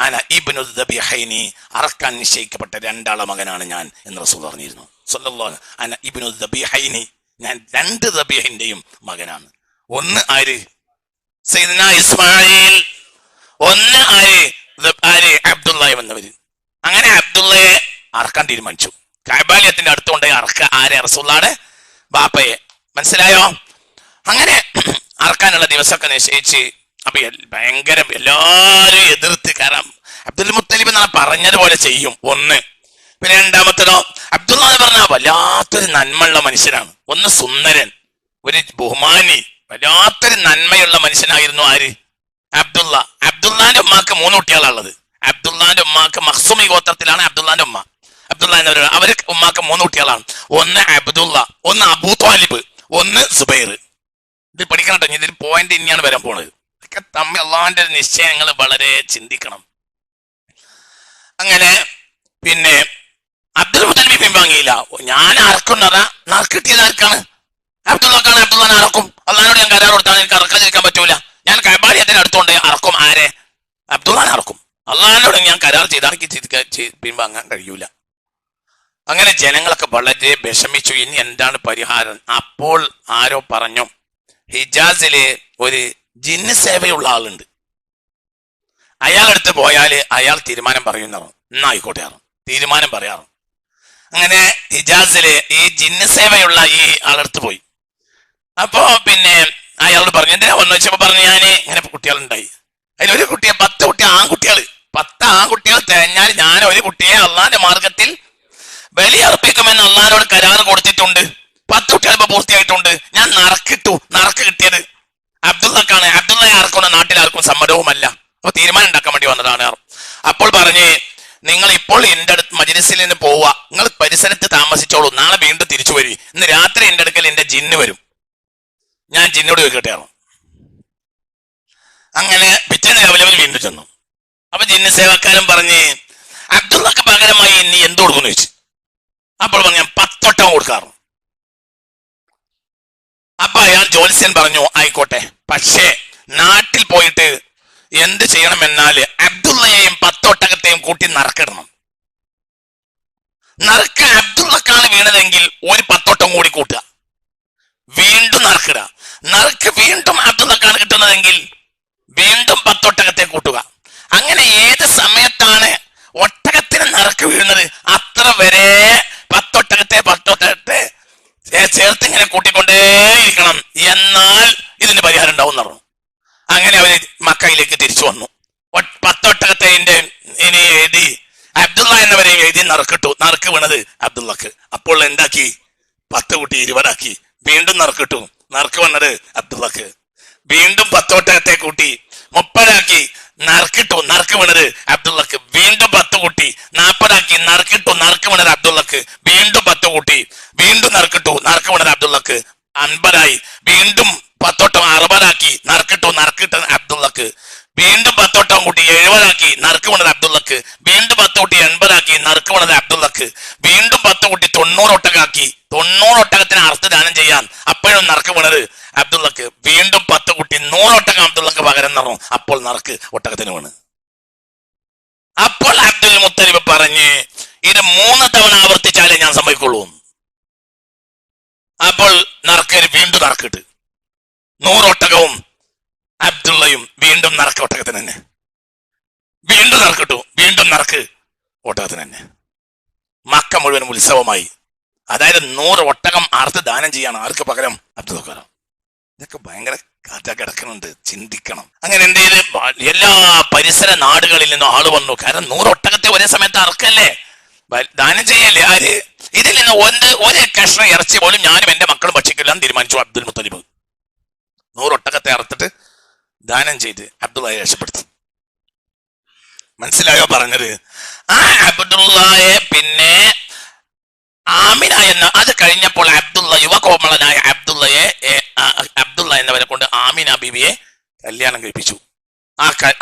അന ഇബ്നു ദബീഹൈനി, അറക്കാൻ നിശ്ചയിക്കപ്പെട്ട 2 മകനാണ് ഞാൻ എന്ന് റസൂൽ പറഞ്ഞിരുന്നു സല്ലല്ലാഹു. അന ഇബ്നു ദബീഹൈനി, ഞാൻ 2 ദബീഹിന്റെയും മകനാണ്. ഒന്ന് ആര്? സയ്യിദുനാ ഇസ്മായിൽ. ഒന്ന് ആര്? അബ്ദുള്ള എന്നവര്. അങ്ങനെ അബ്ദുള്ളയെ അറക്കാൻ തീരുമാനിച്ചു. കഅബാലയത്തിന്റെ അടുത്തുകൊണ്ടേ അറക്ക. ആരെ? റസൂലുള്ളാഹിയുടെ ബാപ്പയെ. മനസ്സിലായോ? അങ്ങനെ അറക്കാനുള്ള ദിവസമൊക്കെ നിശ്ചയിച്ച് അപ്പൊ ഭയങ്കര എല്ലാരും എതിർത്ത്, കാരണം അബ്ദുൽ മുത്തലിബ് എന്നാണ് പറഞ്ഞതുപോലെ ചെയ്യും ഒന്ന്. പിന്നെ രണ്ടാമത്തേതോ അബ്ദുള്ള എന്ന് പറഞ്ഞാൽ വല്ലാത്തൊരു നന്മയുള്ള മനുഷ്യനാണ്. ഒന്ന് സുന്ദരൻ, ഒരു ബഹുമാനി, വല്ലാത്തൊരു നന്മയുള്ള മനുഷ്യനായിരുന്നു ആര്? അബ്ദുള്ള. അബ്ദുള്ളാന്റെ ഉമ്മാക്ക് 3 കുട്ടികളാണുള്ളത്. അബ്ദുള്ളാന്റെ ഉമ്മാക്ക് മഖ്സൂമി ഗോത്രത്തിലാണ് അബ്ദുള്ളാന്റെ ഉമ്മ. അബ്ദുള്ള എന്നവർ അവര് ഉമ്മാക്ക് 3 കുട്ടികളാണ്. ഒന്ന് അബ്ദുള്ള, ഒന്ന് അബൂ ത്വാലിബ്, ഒന്ന് സുബൈർ. ഇത് പഠിക്കണം കേട്ടോ. ഇതിൽ പോയിന്റ് ഇനിയാണ് വരാൻ പോണത്. ഇതൊക്കെ തമ്മിൽ അള്ളാന്റെ നിശ്ചയങ്ങൾ വളരെ ചിന്തിക്കണം. അങ്ങനെ പിന്നെ അബ്ദുൽ മുത്തലിബ് പിൻവാങ്ങിയില്ല. ഞാൻ അറക്കുന്നതാ, നറുക്കിട്ടിയത് ആർക്കാണ്? അബ്ദുള്ളക്കാണ്. അബ്ദുള്ള അറക്കും. അള്ളഹാനോട് ഞാൻ കരാർ കൊടുത്താൽ എനിക്ക് അറക്കാതിരിക്കാൻ പറ്റൂല. ഞാൻ കൈബാലിയത്തിന് അടുത്തോണ്ട് അറക്കും. ആരെ? അബ്ദുള്ള അറക്കും. അള്ളഹാനോട് ഞാൻ കരാർ ചെയ്താൽ എനിക്ക് പിൻവാങ്ങാൻ കഴിയൂല. അങ്ങനെ ജനങ്ങളൊക്കെ വളരെ വിഷമിച്ചു. ഇനി എന്താണ് പരിഹാരം? അപ്പോൾ ആരോ പറഞ്ഞു, ഹിജാസിലെ ഒരു ജിന്ന് സേവയുള്ള ആളുണ്ട്, അയാളടുത്ത് പോയാൽ അയാൾ തീരുമാനം പറയുന്നതാണ്. എന്നായിക്കോട്ടെ തീരുമാനം പറയാറ്. അങ്ങനെ ഹിജാസിലെ ഈ ജിന്ന് സേവയുള്ള ഈ ആളടുത്ത് പോയി. അപ്പോ പിന്നെ അയാളോട് പറഞ്ഞു, എന്തിനാ വന്നു വെച്ചപ്പോ പറഞ്ഞു, ഞാൻ ഇങ്ങനെ കുട്ടികളുണ്ടായി, അതിലൊരു കുട്ടിയെ 10 കുട്ടി ആൺകുട്ടികള്, 10 ആൺകുട്ടികൾ തിരഞ്ഞാൽ ഞാൻ ഒരു കുട്ടിയെ അള്ളാന്റെ മാർഗത്തിൽ ബലിയർപ്പിക്കുമെന്ന് അള്ളഹാനോട് കരാർ കൊടുത്തിട്ടുണ്ട്. 10 കുട്ടികൾ ഇപ്പൊ പൂർത്തിയായിട്ടുണ്ട്. ഞാൻ നറുക്ക് കിട്ടിയത് അബ്ദുള്ളക്കാണ്. അബ്ദുള്ള ആർക്കും നാട്ടിൽ ആർക്കും സമ്മതവുമല്ല. അപ്പൊ തീരുമാനം ഉണ്ടാക്കാൻ വേണ്ടി വന്നതാണ്. അപ്പോൾ പറഞ്ഞ്, നിങ്ങൾ ഇപ്പോൾ എന്റെ അടുത്ത് മജ്‌ലിസിൽ നിന്ന് പോവുക, നിങ്ങൾ പരിസരത്ത് താമസിച്ചോളൂ, നാളെ വീണ്ടും തിരിച്ചു വരും. ഇന്ന് രാത്രി എന്റെ അടുക്കൽ എന്റെ ജിന്ന് വരും, ഞാൻ ജിന്നോട് ചോദിക്കട്ടെ. അങ്ങനെ പിറ്റേന്ന് രാവിലെ അവർ വീണ്ടും ചെന്നു. അപ്പൊ ജിന്ന് സേവക്കാരൻ പറഞ്ഞ്, അബ്ദുള്ളക്ക് പകരമായി നീ എന്ത് കൊടുക്കുന്നു ചോദിച്ചു. അപ്പോൾ പറഞ്ഞു, ഞാൻ 10 ഒട്ടകം കൊടുക്കാറുണ്ട്. അപ്പൊ അയാൾ ജ്യോത്സ്യൻ പറഞ്ഞു, ആയിക്കോട്ടെ, പക്ഷേ നാട്ടിൽ പോയിട്ട് എന്ത് ചെയ്യണമെന്നാല് അബ്ദുള്ളയെയും 10 ഒട്ടകത്തെയും കൂട്ടി നറുക്കിടണം. നറുക്ക് അബ്ദുള്ളക്കാണ് വീണതെങ്കിൽ ഒരു 10 ഒട്ടകം കൂടി കൂട്ടുക, വീണ്ടും നറുക്കിടുക. നറുക്ക് വീണ്ടും അബ്ദുള്ളക്കാണ് കിട്ടുന്നതെങ്കിൽ വീണ്ടും 10 ഒട്ടകത്തെ കൂട്ടുക. അങ്ങനെ ഏത് സമയത്താണ് ഒട്ടകത്തിന് നറുക്ക് വീഴുന്നത് അത്ര വരെ 10 ഒട്ടകത്തെ ചേർത്ത് ഇങ്ങനെ കൂട്ടിക്കൊണ്ടേയിരിക്കണം. എന്നാൽ ഇതിന് പരിഹാരം ഉണ്ടാവും എന്ന് പറഞ്ഞു. അങ്ങനെ അവര് മക്കയിലേക്ക് തിരിച്ചു വന്നു. 10 ഒട്ടകത്തെ ഇനി എഴുതി അബ്ദുള്ള എന്നവരെ എഴുതി നറുക്കിട്ടു. നറുക്ക് വീണത് അബ്ദുള്ളക്ക്. അപ്പോൾ എന്താക്കി? 10 കൂട്ടി 20 ആക്കി. വീണ്ടും നറുക്കിട്ടു. നറുക്ക് വന്നത് അബ്ദുള്ളക്ക്. വീണ്ടും 10 ഒട്ടകത്തെ കൂട്ടി 30 ആക്കി. നറുക്കിട്ടു. നറുക്ക് വീണത് അബ്ദുള്ളക്ക്. വീണ്ടും 10 കൂട്ടി 40 ആക്കി. നറുക്കിട്ടു. നറുക്ക് വീണത് അബ്ദുള്ളക്ക്. വീണ്ടും 10 കൂട്ടി വീണ്ടും നറുക്കിട്ടു. നറുക്ക് വീണത് അബ്ദുള്ളക്ക്. 50 ആയി. വീണ്ടും 10 ഒട്ടകം 60 ആക്കി. നറുക്കിട്ടു. നറുക്കിട്ട അബ്ദുള്ളക്ക്. വീണ്ടും 10 ഒട്ടകം കൂട്ടി 70 ആക്കി. നറുക്ക് വീണത് അബ്ദുള്ളക്ക്. വീണ്ടും 10 കൂട്ടി 80 ആക്കി. നറുക്ക് വീണത് അബ്ദുള്ളക്ക്. വീണ്ടും 10 കൂട്ടി 90 ഒട്ടകാക്കി. 90 ഒട്ടകത്തിന് അർത്ഥ ദാനം ചെയ്യാൻ. അപ്പോഴും നറുക്ക് വീണത് അബ്ദുള്ളക്ക്. വീണ്ടും 10 കൂട്ടി 100 ഒട്ടകം അബ്ദുള്ളക്ക് പകരം നടന്നു. അപ്പോൾ നറുക്ക് ഒട്ടകത്തിന് വീണ്. അപ്പോൾ അബ്ദുൽ മുത്തലിബ് പറഞ്ഞ്, ഇത് 3 തവണ ആവർത്തിച്ചാലേ ഞാൻ സമ്മതിക്കുള്ളൂ. അപ്പോൾ നറുക്കര് വീണ്ടും നറുക്കിട്ട് 100 ഒട്ടകവും അബ്ദുള്ളയും വീണ്ടും നറുക്ക് ഒട്ടകത്തിന് തന്നെ. വീണ്ടും നറുക്കിട്ടു. വീണ്ടും നറുക്ക് ഒട്ടകത്തിന് തന്നെ. മക്ക മുഴുവൻ ഉത്സവമായി. അതായത് 100 ഒട്ടകം അർത്ഥ ദാനം ചെയ്യാണ്. ആർക്ക് പകരം? അബ്ദുള്ളക്കാരൻ. ഇതൊക്കെ ഭയങ്കര കഥ കിടക്കുന്നുണ്ട്, ചിന്തിക്കണം. അങ്ങനെ എന്ത് ചെയ്ത് എല്ലാ പരിസര നാടുകളിൽ നിന്നും ആള് വന്നു. കാരണം 100 ഒട്ടകത്തെ ഒരേ സമയത്ത് അറക്കല്ലേ, ദാനം ചെയ്യല്ലേ. ആര്? ഇതിൽ നിന്ന് ഒരേ കഷ്ണം ഇറച്ചി പോലും ഞാനും എന്റെ മക്കളും ഭക്ഷിക്കില്ല എന്ന് തീരുമാനിച്ചു അബ്ദുൽ മുത്തലിബ്. 100 ഒട്ടകത്തെ അറുത്തിട്ട് ദാനം ചെയ്ത് അബ്ദുള്ളയെ രക്ഷപ്പെടുത്തി. മനസ്സിലായോ പറഞ്ഞത്? ആ അബ്ദുള്ളയെ പിന്നെ ആമിന എന്ന അത് കഴിഞ്ഞപ്പോൾ അബ്ദുള്ള യുവകോമളനായ അബ്ദുള്ള എന്നവരെ കൊണ്ട് ആമിന ബീവിയെ കല്യാണം കഴിപ്പിച്ചു.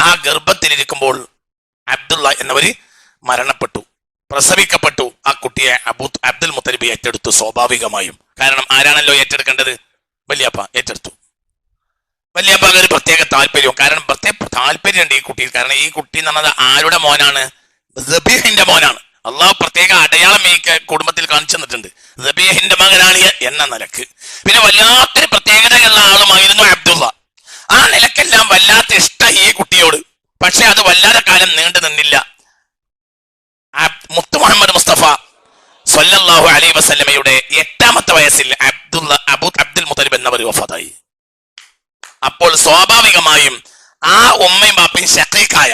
ആ ഗർഭത്തിലിരിക്കുമ്പോൾ അബ്ദുള്ള എന്നവര് മരണപ്പെട്ടു, പ്രസവിക്കപ്പെട്ടു. ആ കുട്ടിയെ അബ്ദുൽ മുത്തലിബ് ഏറ്റെടുത്തു സ്വാഭാവികമായും. കാരണം ആരാണല്ലോ ഏറ്റെടുക്കേണ്ടത്? വല്യപ്പ ഏറ്റെടുത്തു. വല്യപ്പക്ക് ഒരു പ്രത്യേക താല്പര്യവും, കാരണം പ്രത്യേക താല്പര്യമുണ്ട് ഈ കുട്ടിയിൽ. കാരണം ഈ കുട്ടി എന്ന് പറഞ്ഞത് ആരുടെ മോനാണ്? റബീഹിന്റെ മോനാണ്. അള്ളാഹു പ്രത്യേക അടയാളം ഈ കുടുംബത്തിൽ കാണിച്ചു തന്നിട്ടുണ്ട്. റബീഹിന്റെ മകനാണ് എന്ന നിലക്ക്. പിന്നെ വല്ലാത്തൊരു പ്രത്യേകതയുള്ള ആളുമായിരുന്നു അബ്ദുള്ള. ആ നിലക്കെല്ലാം വല്ലാത്ത ഇഷ്ടം ഈ കുട്ടിയോട്. പക്ഷെ അത് വല്ലാതെ കാലം നീണ്ടു നിന്നില്ല. മുത്തു മുഹമ്മദ് മുസ്തഫ സ്വല്ലല്ലാഹു അലൈഹി വസല്ലമയുടെ 8ാമത്തെ വയസ്സിൽ അബ്ദുൽ മുത്തലിബ് എന്നവർ വഫാത്തായി. അപ്പോൾ സ്വാഭാവികമായും ആ ഉമ്മയും ബാപ്പയും ഷഖീഖായ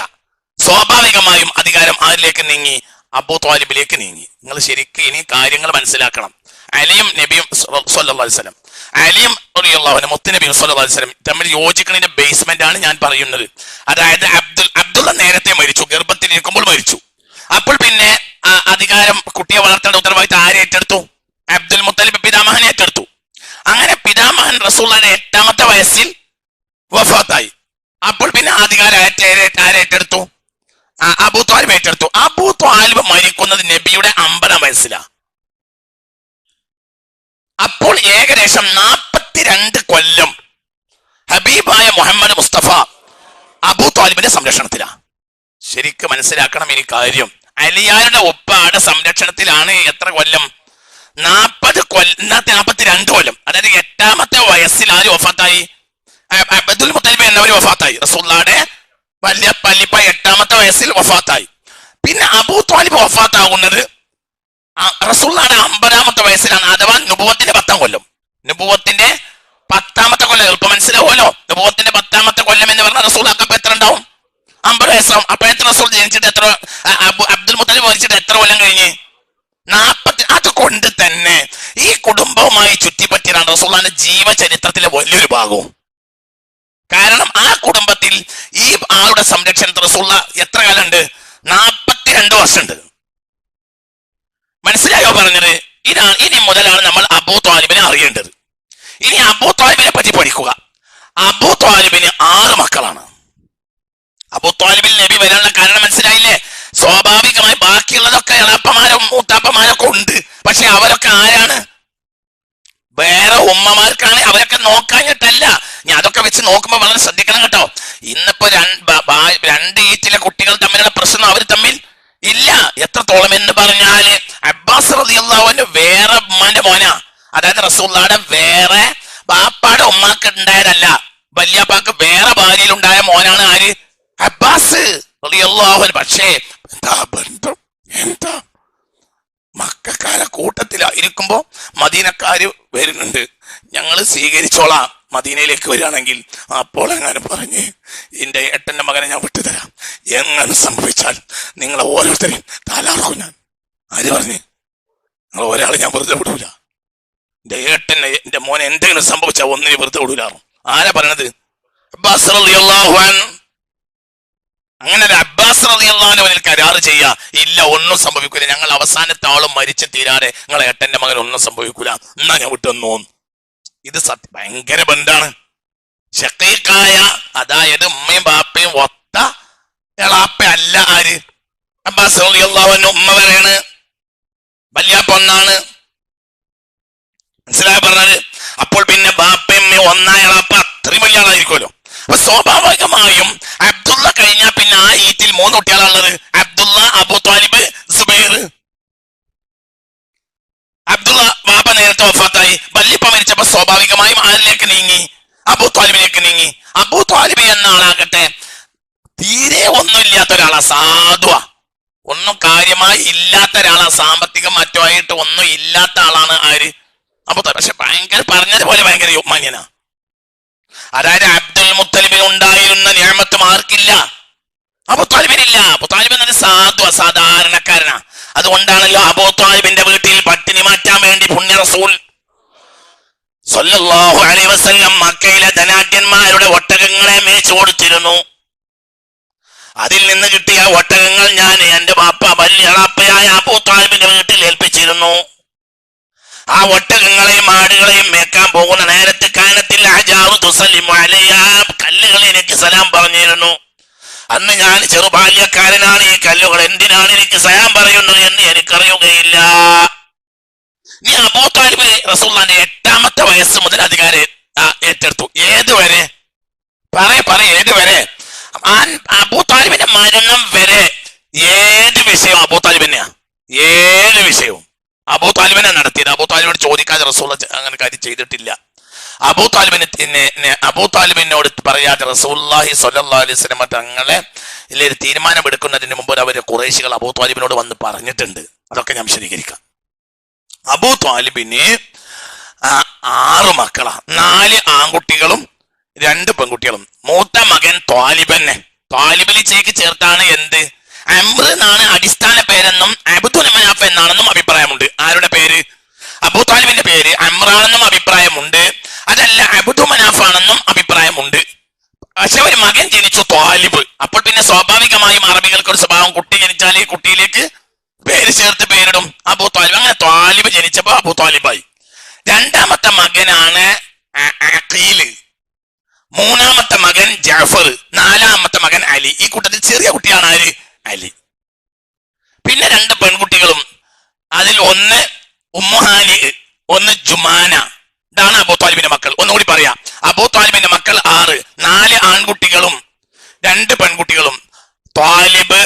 സ്വാഭാവികമായും അധികാരം ആരിലേക്ക് നീങ്ങി? അബൂ ത്വാലിബിലേക്ക് നീങ്ങി. നിങ്ങൾ ശരിക്കും ഇനി കാര്യങ്ങൾ മനസ്സിലാക്കണം. അലിയും നബിയും സല്ലല്ലാഹു അലൈഹി വസല്ലം, അലിയും റളിയല്ലാഹു അൻഹു മുത്തുനബി സല്ലല്ലാഹു അലൈഹി വസല്ലം തമ്മിൽ യോജിക്കുന്നതിന്റെ ബേസ്മെന്റ് ആണ് ഞാൻ പറയുന്നത്. അതായത് അബ്ദുള്ള നേരത്തെ മരിച്ചു, ഗർഭത്തിൽ ഇരിക്കുമ്പോൾ മരിച്ചു. അപ്പോൾ പിന്നെ അധികാരം കുട്ടിയെ വളർത്തേണ്ട ഉത്തരവാദിത്തം ആരെ ഏറ്റെടുത്തു? അബ്ദുൽ മുത്തലിബ് പിതാമഹനെ ഏറ്റെടുത്തു. അങ്ങനെ പിതാമഹൻ റസൂലുള്ളാഹിയുടെ 8ാമത്തെ വയസ്സിൽ വഫാത്തായി. അപ്പോൾ പിന്നെ അധികാരം ആരെ ഏറ്റെടുത്തു? അബൂ ത്വാലിബ് ഏറ്റെടുത്തു. അബൂ ത്വാലിബ് മരിക്കുന്നത് നബിയുടെ 50ാം വയസ്സിലാണ്. അപ്പോൾ ഏകദേശം 42 കൊല്ലം ഹബീബായ മുഹമ്മദ് മുസ്തഫ അബൂ ത്വാലിബിന്റെ സംരക്ഷണത്തിലാണ്. ശരിക്കും മനസ്സിലാക്കണം ഇനി കാര്യം. അലിയാരുടെ ഉപ്പയുടെ സംരക്ഷണത്തിലാണ് എത്ര കൊല്ലം? 42 കൊല്ലം. അതായത് 8ാമത്തെ വയസ്സിൽ ആര് വഫാത്തായി? അബ്ദുൽ മുത്തലിബ് എന്നവർ വഫാത്തായി. റസൂലുള്ളാഹിയുടെ വലിയ പല്ലിപ്പ 8ാമത്തെ വയസ്സിൽ വഫാത്തായി. പിന്നെ അബൂ ത്വാലിബ് വഫാത്താകുന്നത് റസൂലുള്ളാഹിയുടെ 50ാമത്തെ വയസ്സിലാണ്. അഥവാ നുബുവത്തിന്റെ 10ാം കൊല്ലം. നുബുവത്തിന്റെ 10ാമത്തെ കൊല്ലം എളുപ്പം മനസ്സിലാവുമല്ലോ. നുബുവത്തിന്റെ 10ാമത്തെ കൊല്ലം എന്ന് പറഞ്ഞാൽ റസൂലുള്ളാഹിക്ക് അപ്പൊ എത്ര ഉണ്ടാവും? 50 വയസ്സാവും. അപ്പൊ എത്ര റസൂൽ ജനിച്ചിട്ട് എത്ര, അബ്ദുൽ മുത്തലിബ് മരിച്ചിട്ട് എത്ര കൊല്ലം കഴിഞ്ഞ്? 40. അതുകൊണ്ട് തന്നെ ഈ കുടുംബവുമായി ചുറ്റിപ്പറ്റിയാണ് റസൂലുള്ളാഹിന്റെ ജീവചരിത്രത്തിലെ വലിയൊരു ഭാഗവും. കാരണം ആ കുടുംബത്തിൽ ഈ ആളുടെ സംരക്ഷണത്തിൽ റസൂലുള്ളാഹി എത്ര കാലം ഉണ്ട്? 42 വർഷമുണ്ട്. മനസ്സിലായോ പറഞ്ഞത്? ഇനി മുതലാണ് നമ്മൾ അബൂ ത്വാലിബിനെ അറിയേണ്ടത്. ഇനി അബൂ ത്വാലിബിനെ പറ്റി പഠിക്കുക. അബൂ ത്വാലിബിന് 6 മക്കളാണ്. അബൂ ത്വാലിബിൽ നബി വരാനുള്ള കാരണം മനസ്സിലായില്ലേ? സ്വാഭാവികമായി ബാക്കിയുള്ളതൊക്കെ ഇളപ്പമാരും മൂത്താപ്പമാരൊക്കെ ഉണ്ട്. പക്ഷെ അവരൊക്കെ ആരാണ്? വേറെ ഉമ്മമാർക്കാണ്. അവരൊക്കെ നോക്കാഞ്ഞിട്ടല്ല. ഞാൻ അതൊക്കെ വെച്ച് നോക്കുമ്പോൾ വളരെ ശ്രദ്ധിക്കണം കേട്ടോ. ഇന്നിപ്പോ 2 ഈറ്റിലെ കുട്ടികൾ തമ്മിലുള്ള പ്രശ്നം അവർ തമ്മിൽ ഇല്ല. എത്രത്തോളം എന്ന് പറഞ്ഞാല് അബ്ബാസ് റളിയല്ലാഹു അൻഹു വേറെ ഉമ്മാന്റെ മോനാ. അതായത് റസൂലുള്ളാഹിയുടെ വേറെ ബാപ്പാടെ ഉമ്മാക്ക് ഉണ്ടായതല്ല, വല്യാപ്പാക്ക് വേറെ ഭാര്യയിൽ ഉണ്ടായ മോനാണ് ആര്? അബ്ബാസ് റളിയല്ലാഹു അൻഹു. പക്ഷേ എന്താ ബന്ധം? എന്താ മക്കാരെ കൂട്ടത്തിലായിരിക്കുമ്പോ മദീനക്കാര് വരുന്നുണ്ട്, ഞങ്ങൾ സ്വീകരിച്ചോളാം മദീനയിലേക്ക് വരികയാണെങ്കിൽ. അപ്പോൾ എങ്ങനെ പറഞ്ഞ് എന്റെ ഏട്ടന്റെ മകനെ ഞാൻ വിട്ടുതരാം, എങ്ങനെ സംഭവിച്ചാൽ നിങ്ങളെ ഓരോരുത്തരെയും താലാർക്കും ഞാൻ. ആര് പറഞ്ഞ്? നിങ്ങൾ ഒരാളെ ഞാൻ വെറുതെ വിടൂല. എന്റെ ഏട്ടനെ എന്റെ മോനെ എന്തെങ്കിലും സംഭവിച്ചാൽ ഒന്നിനെ വെറുതെ വിടൂലാറും. ആരാ പറഞ്ഞത്? അബ്ബാസ് റളിയല്ലാഹു അൻഹു. അങ്ങനെ അബ്ബാസ് റളിയല്ലാഹു അൻഹു കരാറ് ചെയ്യാ, ഇല്ല ഒന്നും സംഭവിക്കൂല, ഞങ്ങൾ അവസാനത്തെ ആളും മരിച്ചു തീരാതെ നിങ്ങളെ ഏട്ടന്റെ മകൻ ഒന്നും സംഭവിക്കൂല, എന്നാ ഞാൻ വിട്ടുവന്നു. ഇത് ഭയങ്കര ബന്ധാണ്. ഷഖീഖായ, അതായത് ഉമ്മയും ബാപ്പയും ഒത്ത എളാപ്പ അല്ല ആര്? അബ്ബാസ് റളിയല്ലാഹു അൻഹു. ഉമ്മ വരെയാണ്, വല്യാപ്പ ഒന്നാണ്. മനസ്സിലായി പറഞ്ഞത്? അപ്പോൾ പിന്നെ ബാപ്പയും ഒന്നായ എളാപ്പ അത്രയും വലിയ ആളായിരിക്കുമല്ലോ. അപ്പൊ സ്വാഭാവികമായും അബ്ദുള്ള കഴിഞ്ഞാൽ പിന്നെ ആ ഈറ്റിൽ 3 കുട്ടികളാണുള്ളത്. അബ്ദുള്ള, അബൂ ത്വാലിബ്, സുബൈർ. അബ്ദുള്ള ബാബ നേരത്തെ വഫാത്തായി. വല്യപ്പ മരിച്ചപ്പോ സ്വാഭാവികമായും ആരിലേക്ക് നീങ്ങി? അബൂ ത്വാലിബിലേക്ക് നീങ്ങി. അബൂ ത്വാലിബ് എന്ന ആളാകട്ടെ തീരെ ഒന്നുമില്ലാത്ത ഒരാളാ, സാധുവാ, ഒന്നും കാര്യമായി ഇല്ലാത്ത ഒരാളാ, സാമ്പത്തികം മറ്റുമായിട്ട് ഒന്നും ഇല്ലാത്ത ആളാണ് ആര്? അബൂ ത്വാലിബ്. പക്ഷെ ഭയങ്കര പറഞ്ഞതുപോലെ ഭയങ്കര മാന്യനാ. അതായത് അബ്ദുൽ മുത്തലിബിന് ഉണ്ടായിരുന്ന നിഅമത്ത് ആർക്കില്ല? അബൂ ത്വാലിബിനില്ല. അബൂ ത്വാലിബ് എന്നൊരു സാധു അസാധാരണക്കാരനാ. അതുകൊണ്ടാണല്ലോ അബൂ ത്വാലിബിന്റെ വീട്ടിൽ പട്ടിണി മാറ്റാൻ വേണ്ടി പുണ്യ റസൂൽ സ്വല്ലല്ലാഹു അലൈഹി വസല്ലം മക്കയിലെ ധനാഢ്യന്മാരുടെ ഒട്ടകങ്ങളെ മേച്ചു കൊടുത്തിരുന്നു. അതിൽ നിന്ന് കിട്ടിയ ഒട്ടകങ്ങൾ ഞാൻ എന്റെ ബാപ്പ വലിയ എളാപ്പയായ അബൂ ത്വാലിബിന്റെ വീട്ടിൽ ഏൽപ്പിച്ചിരുന്നു. ആ ഒട്ടകങ്ങളെയും ആടുകളെയും മേക്കാൻ പോകുന്ന നേരത്ത് കാനത്തിൽ ഹജാറു തുസല്ലിമു അലൈഹാ, കല്ലുകൾ എനിക്ക് സലാം പറഞ്ഞിരുന്നു. അന്ന് ഞാൻ ചെറുബാല്യക്കാരനാണ്. ഈ കല്ലുകൾ എന്തിനാണ് എനിക്ക് സലാം പറയുന്നത് എന്ന് എനിക്കറിയുകയില്ല. നീ അബൂ ത്വാലിബ് റസൂലുള്ളാഹിന്റെ 8ാമത്തെ വയസ്സ് മുതൽ അധികാരം ഏറ്റെടുത്തു. ഏതുവരെ? ഏതുവരെ? അബൂ ത്വാലിബിന്റെ മരണം വരെ ഏത് വിഷയവും അബൂ ത്വാലിബിനെയാ. ഏത് വിഷയവും അബൂ ത്വാലിബിനെ നടത്തിയത്. അബൂ ത്വാലിബിനോട് ചോദിക്കാതെ റസൂൽ അങ്ങനെ കാര്യം ചെയ്തിട്ടില്ല. അബൂ ത്വാലിബിനോട് പറയാതെ റസൂലുള്ളാഹി സ്വല്ലല്ലാഹു അലൈഹി വസല്ലം തങ്ങളെ ഒരു തീരുമാനം എടുക്കുന്നതിന് മുമ്പ് അവര് ഖുറൈശികൾ അബൂ ത്വാലിബിനോട് വന്ന് പറഞ്ഞിട്ടുണ്ട്. അതൊക്കെ ഞാൻ വിശദീകരിക്കാം. അബൂ ത്വാലിബിന് 6 മക്കളാ. 4 ആൺകുട്ടികളും 2 പെൺകുട്ടികളും. മൂത്ത മകൻ ത്വാലിബന്നെ. ത്വാലിബിലേക്ക് ചേർത്താണ് എന്ത് അംർ എന്നാണ് അടിസ്ഥാന പേരെന്നും അബ്ദുൽ മനാഫ് എന്നാണെന്നും അഭിപ്രായമുണ്ട്. ആരുടെ പേര്? അബൂ താലിബിന്റെ പേര് അംറാണെന്നും അഭിപ്രായമുണ്ട്. അതല്ല അബ്ദു മനാഫ് ആണെന്നും അഭിപ്രായമുണ്ട്. പക്ഷെ ഒരു മകൻ ജനിച്ചു ത്വാലിബ്. അപ്പോൾ പിന്നെ സ്വാഭാവികമായും അറബികൾക്ക് ഒരു സ്വഭാവം, കുട്ടി ജനിച്ചാൽ കുട്ടിയിലേക്ക് പേര് ചേർത്ത് പേരിടും അബൂ താലിബ്. അങ്ങനെ ത്വാലിബ് ജനിച്ചപ്പോ അബൂ താലിബായി. 2ാമത്തെ മകനാണ് അഖീല്. 3ാമത്തെ മകൻ ജഅഫർ. 4ാമത്തെ മകൻ അലി. ഈ കൂട്ടത്തിൽ ചെറിയ കുട്ടിയാണ് ആര്? അലി. പിന്നെ 2 പെൺകുട്ടികളും. അതിൽ ഒന്ന് ഉമ്മുഹാനി, ഒന്ന് ജുമാന. ഇതാണ് അബൂ താലിബിന്റെ മക്കൾ. ഒന്നുകൂടി പറയാം. അബൂ താലിബിന്റെ മക്കൾ 6, 4 ആൺകുട്ടികളും 2 പെൺകുട്ടികളും. ത്വാലിബ്,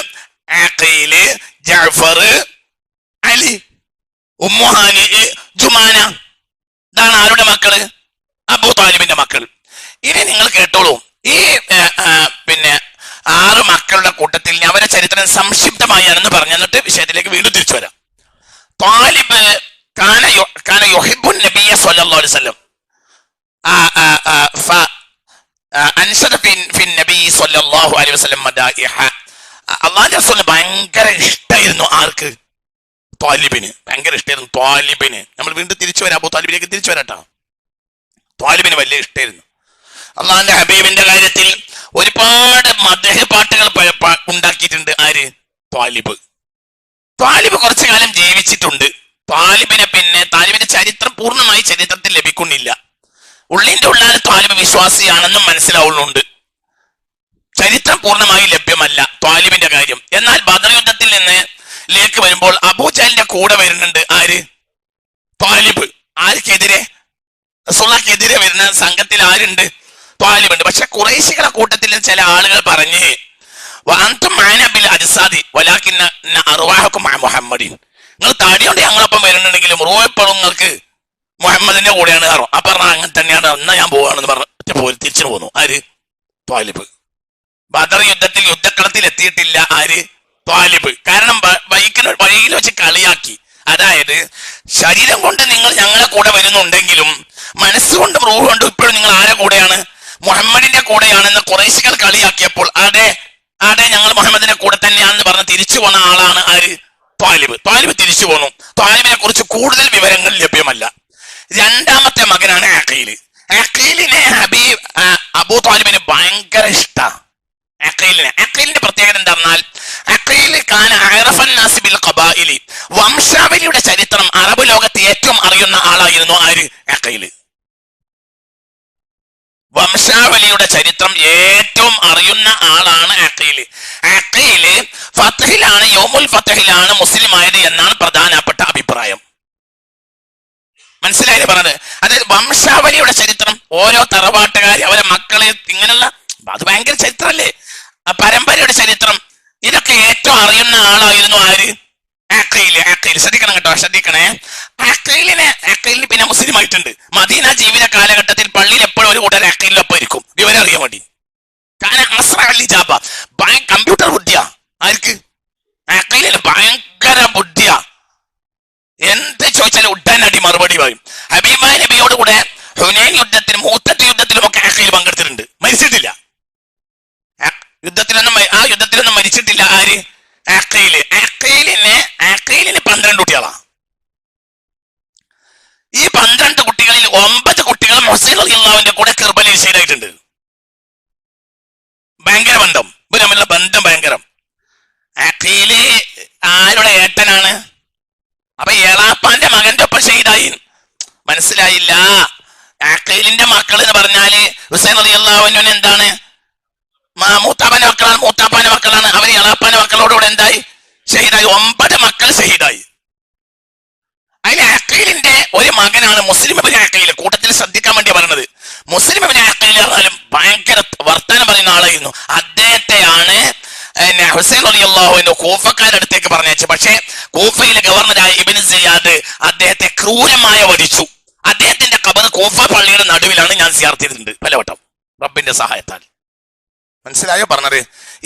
അഖീല്, ജഅഫർ, അലി, ഉമ്മുഹാനി, ജുമാന. ഇതാണ് ആരുടെ മക്കള്? അബൂ താലിബിന്റെ മക്കൾ. ഇനി നിങ്ങൾ കേട്ടോളൂ. ഈ പിന്നെ 6 മക്കളുടെ കൂട്ടത്തിൽ അവരെ ചരിത്രം സംക്ഷിപ്തമായാണെന്ന് പറഞ്ഞു എന്നിട്ട് വിഷയത്തിലേക്ക് വീണ്ടും തിരിച്ചു വരാം. ത്വാലിബ് കാന യുഹിബ്ബുൻ നബിയ സ്വല്ലല്ലാഹു അലൈഹി വസല്ലം അൻശദ ഫി നബി സ്വല്ലല്ലാഹു അലൈഹി വസല്ലം മദാഇഹ. അല്ലാഹുവിന്റെ റസൂലിന് ഭയങ്കര ഇഷ്ടമായിരുന്നു. ആർക്ക്? ത്വാലിബിന് ഭയങ്കര ഇഷ്ടമായിരുന്നു. ത്വാലിബിന് നമ്മൾ വീണ്ടും തിരിച്ചു വരാം. അബൂ താലിബിലേക്ക് തിരിച്ചു വരാട്ടോ. ത്വാലിബിന് വലിയ ഇഷ്ടമായിരുന്നു. അള്ളാഹുവിന്റെ ഹബീബിന്റെ കാര്യത്തിൽ ഒരുപാട് മദ്ഹ് പാട്ടുകൾ ഉണ്ടാക്കിയിട്ടുണ്ട്. ആര്? ത്വാലിബ്. ത്വാലിബ് കുറച്ചു കാലം ജീവിച്ചിട്ടുണ്ട്. താലിബിന്റെ ചരിത്രം പൂർണ്ണമായി ചരിത്രത്തിൽ ലഭിക്കുന്നില്ല. ഉള്ളിന്റെ ഉള്ളിൽ ത്വാലിബ് വിശ്വാസിയാണെന്നും മനസ്സിലാവുന്നുണ്ട്. ചരിത്രം പൂർണ്ണമായി ലഭ്യമല്ല ത്വാലിബിന്റെ കാര്യം. എന്നാൽ ബദർ യുദ്ധത്തിൽ ലേക്ക് വരുമ്പോൾ അബൂജഹലിന്റെ കൂടെ വരുന്നുണ്ട്. ആര്? ത്വാലിബ്. ആർക്കെതിരെ? റസൂലുള്ളാഹിക്കെതിരെ വരുന്ന സംഘത്തിൽ ആരുണ്ട്? ത്വാലിബുണ്ട്. പക്ഷെ ഖുറൈശികളുടെ കൂട്ടത്തിൽ ചില ആളുകൾ പറഞ്ഞ് നിങ്ങൾ താടിയോണ്ട് ഞങ്ങളൊപ്പം വരുന്നുണ്ടെങ്കിലും റൂഹെപ്പോഴും നിങ്ങൾക്ക് മുഹമ്മദിന്റെ കൂടെയാണ് കയറും. അപ്പൊ അങ്ങനെ തന്നെയാണ്. എന്നാ ഞാൻ പോവാണെന്ന് പറഞ്ഞിട്ട് പോയി തിരിച്ചു പോന്നു. ആര്? ത്വാലിബ്. ബദർ യുദ്ധത്തിൽ യുദ്ധക്കളത്തിൽ എത്തിയിട്ടില്ല. ആര്? ത്വാലിബ്. കാരണം വഴിയിൽ വെച്ച് കളിയാക്കി. അതായത് ശരീരം കൊണ്ട് നിങ്ങൾ ഞങ്ങളെ കൂടെ വരുന്നുണ്ടെങ്കിലും മനസ്സുകൊണ്ടും റൂഹ് കൊണ്ടും ഇപ്പോഴും നിങ്ങൾ ആരെ കൂടെയാണ്? മുഹമ്മദിന്റെ കൂടെയാണെന്ന് ഖുറൈശികൾ കളിയാക്കിയപ്പോൾ അതെ ഞങ്ങൾ മുഹമ്മദിന്റെ കൂടെ തന്നെയാണെന്ന് പറഞ്ഞ് തിരിച്ചു പോന്ന ആളാണ് ആര്? ത്വാലിബ്. ത്വാലിബ് തിരിച്ചു പോന്നു. ത്വാലിബിനെ കുറിച്ച് കൂടുതൽ വിവരങ്ങൾ ലഭ്യമല്ല. 2ാമത്തെ മകനാണ് അഖീല്. അഖീലിനെ അബൂ താലിബിന് ഭയങ്കര ഇഷ്ടമാണ്. അഖീലിന്റെ പ്രത്യേകത എന്താണെന്നാൽ അഖീല് കാന അഅറഫൻ നാസി ബിൽ ഖബായിലി. വംശാവലിയുടെ ചരിത്രം അറബ് ലോകത്ത് ഏറ്റവും അറിയുന്ന ആളായിരുന്നു ആര്? അഖീല്. വംശാവലിയുടെ ചരിത്രം ഏറ്റവും അറിയുന്ന ആളാണ് അഖീല്. അഖീല് ഫത്ഹിലാണ്, യൗമുൽ ഫത്ഹിലാണ് മുസ്ലിം ആയത് എന്നാണ് പ്രധാനപ്പെട്ട അഭിപ്രായം. മനസ്സിലായില്ലേ പറഞ്ഞത്? അതായത് വംശാവലിയുടെ ചരിത്രം, ഓരോ തറവാട്ടുകാർ അവരെ മക്കളെ ഇങ്ങനെയുള്ള, അത് ഭയങ്കര ചരിത്രമല്ലേ. പരമ്പരയുടെ ചരിത്രം ഇതൊക്കെ ഏറ്റവും അറിയുന്ന ആളായിരുന്നു ആര്? അഖീല്. ശ്രദ്ധിക്കണം കേട്ടോ, ശ്രദ്ധിക്കണേ. അഖീലിന് പിന്നെ മുസ്ലിം ആയിട്ടുണ്ട്. മദീന ജീവിത കാലഘട്ടത്തിൽ പള്ളിയിൽ എപ്പോഴും ഒരു കൂട്ടർ അഖീലിനൊപ്പം ഇരിക്കും, വിവരം അറിയാൻ വേണ്ടി. കാരണം അസ്രഅലിജാബ കമ്പ്യൂട്ടർ ബുദ്ധിയാ. ആർക്ക്? അഖീലിന് ഭയങ്കര ബുദ്ധിയാ. എന്ത് ചോദിച്ചാലും ഉടനടി മറുപടി പറയും. ഹബീബായ നബിയോട് കൂടെ ഹുനൈൻ യുദ്ധത്തിലും മൂത്തത്ത് യുദ്ധത്തിലും ഒക്കെ അഖീൽ പങ്കെടുത്തിട്ടുണ്ട്. മരിച്ചിട്ടില്ല. ആ യുദ്ധത്തിലൊന്നും മരിച്ചിട്ടില്ല. ആര്? അഖീല്. അഖീലിന് 12 കുട്ടികളാ. ഈ 12 കുട്ടികളിൽ 9 കുട്ടികൾ ഹുസൈൻ റളിയല്ലാഹുവിന്റെ കൂടെ കർബലയിൽ ഷഹീദായിട്ടുണ്ട്. ഭയങ്കര ബന്ധം, ഇവർ തമ്മിലുള്ള ബന്ധം ഭയങ്കരം. അഖീല് ആരുടെ ഏട്ടനാണ്? അപ്പൊ എളാപ്പാന്റെ മകന്റെ ഒപ്പം ഷഹീദായി. മനസ്സിലായില്ല? അഖീലിന്റെ മക്കൾ എന്ന് പറഞ്ഞാല് ഹുസൈൻ റളിയല്ലാഹു അൻഹു എന്താണ്? മൂത്താപ്പാന്റെ മക്കളാണ്, മൂത്താപ്പാന്റെ മക്കളാണ്. അവർ എളാപ്പാന്റെ മക്കളോടുകൂടെ എന്തായി? ഷഹീദായി. 9 മക്കൾ ഷഹീദായി. അതിൽ അഖീലിന്റെ ഒരു മകനാണ് മുസ്ലിം ഇബ്നു അഖീൽ. കൂട്ടത്തിൽ ശ്രദ്ധിക്കാൻ വേണ്ടി പറയുന്നത്, മുസ്ലിം ഇബ്നു അഖീൽ പറഞ്ഞാലും ഭയങ്കര വർത്താനം പറയുന്ന ആളായിരുന്നു. അദ്ദേഹത്തെയാണ് ഹുസൈൻ റളിയല്ലാഹു അൻഹു കൂഫക്കാരുടെ അടുത്തേക്ക് പറഞ്ഞയച്ചു. പക്ഷേ കൂഫയിലെ ഗവർണറായ ഇബ്നു സിയാദ് അദ്ദേഹത്തെ ക്രൂരമായ വധിച്ചു. അദ്ദേഹത്തിന്റെ ഖബർ കൂഫ പള്ളിയുടെ നടുവിലാണ്. ഞാൻ സിയാറത്ത് ചെയ്തിട്ടുണ്ട് പലവട്ടം റബ്ബിന്റെ സഹായത്താൽ. മനസ്സിലായോ പറഞ്ഞത്?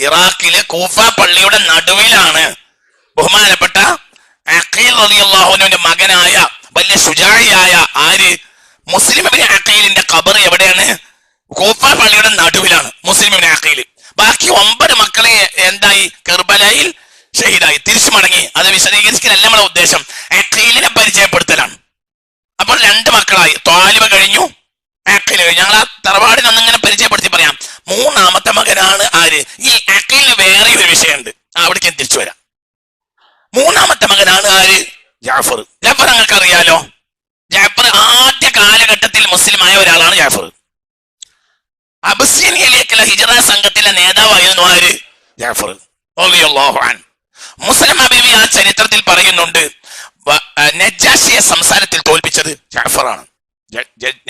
ഇറാഖിലെ കൂഫ പള്ളിയുടെ നടുവിലാണ് ബഹുമാനപ്പെട്ട അഖീൽ റളിയല്ലാഹു അൻഹുവിന്റെ മകനായ വലിയ ശുജാഇയായ ആര്? മുസ്ലിം ഇബ്നു അഖീലിന്റെ ഖബർ എവിടെയാണ്? കൂഫ പള്ളിയുടെ നടുവിലാണ് മുസ്ലിം ഇബ്നു അഖീൽ. ബാക്കി 9 മക്കളെ എന്തായി? കർബലയിൽ ഷഹീദായി, തിരിച്ചു മടങ്ങി. അത് വിശദീകരിക്കലല്ല നമ്മളെ ഉദ്ദേശം, അഖീലിനെ പരിചയപ്പെടുത്തലാണ്. അപ്പോൾ 2 മക്കളായി, ത്വാലിബ് കഴിഞ്ഞു, അഖീൽ കഴിഞ്ഞു. ഞങ്ങൾ ആ തറവാടിനൊന്നും ഇങ്ങനെ പരിചയപ്പെടുത്തി പറയാം. 3ാമത്തെ മകനാണ് ആര്? ഈ അഖീലിന് വേറെ ഒരു വിഷയമുണ്ട്, അവിടേക്ക് തിരിച്ചു വരാം. 3ാമത്തെ മകനാണ് ആര്? ജാഫർ. ജാഫർ നിങ്ങൾക്ക് അറിയാലോ, ജാഫർ ആദ്യ കാലഘട്ടത്തിൽ മുസ്ലിമായ ഒരാളാണ് ജാഫർ. അബസീനിയയിലേക്കുള്ള ഹിജറ സംഘത്തിലെ നേതാവായിരുന്നു ആര്? ജാഫർ റളിയല്ലാഹു അൻഹു. മുസ്ലിം ഹബീബി ആ ചരിത്രത്തിൽ പറയുന്നുണ്ട്, നജ്ജാഷിയെ സംസാരത്തിൽ തോൽപ്പിച്ചത് ജാഫറാണ്.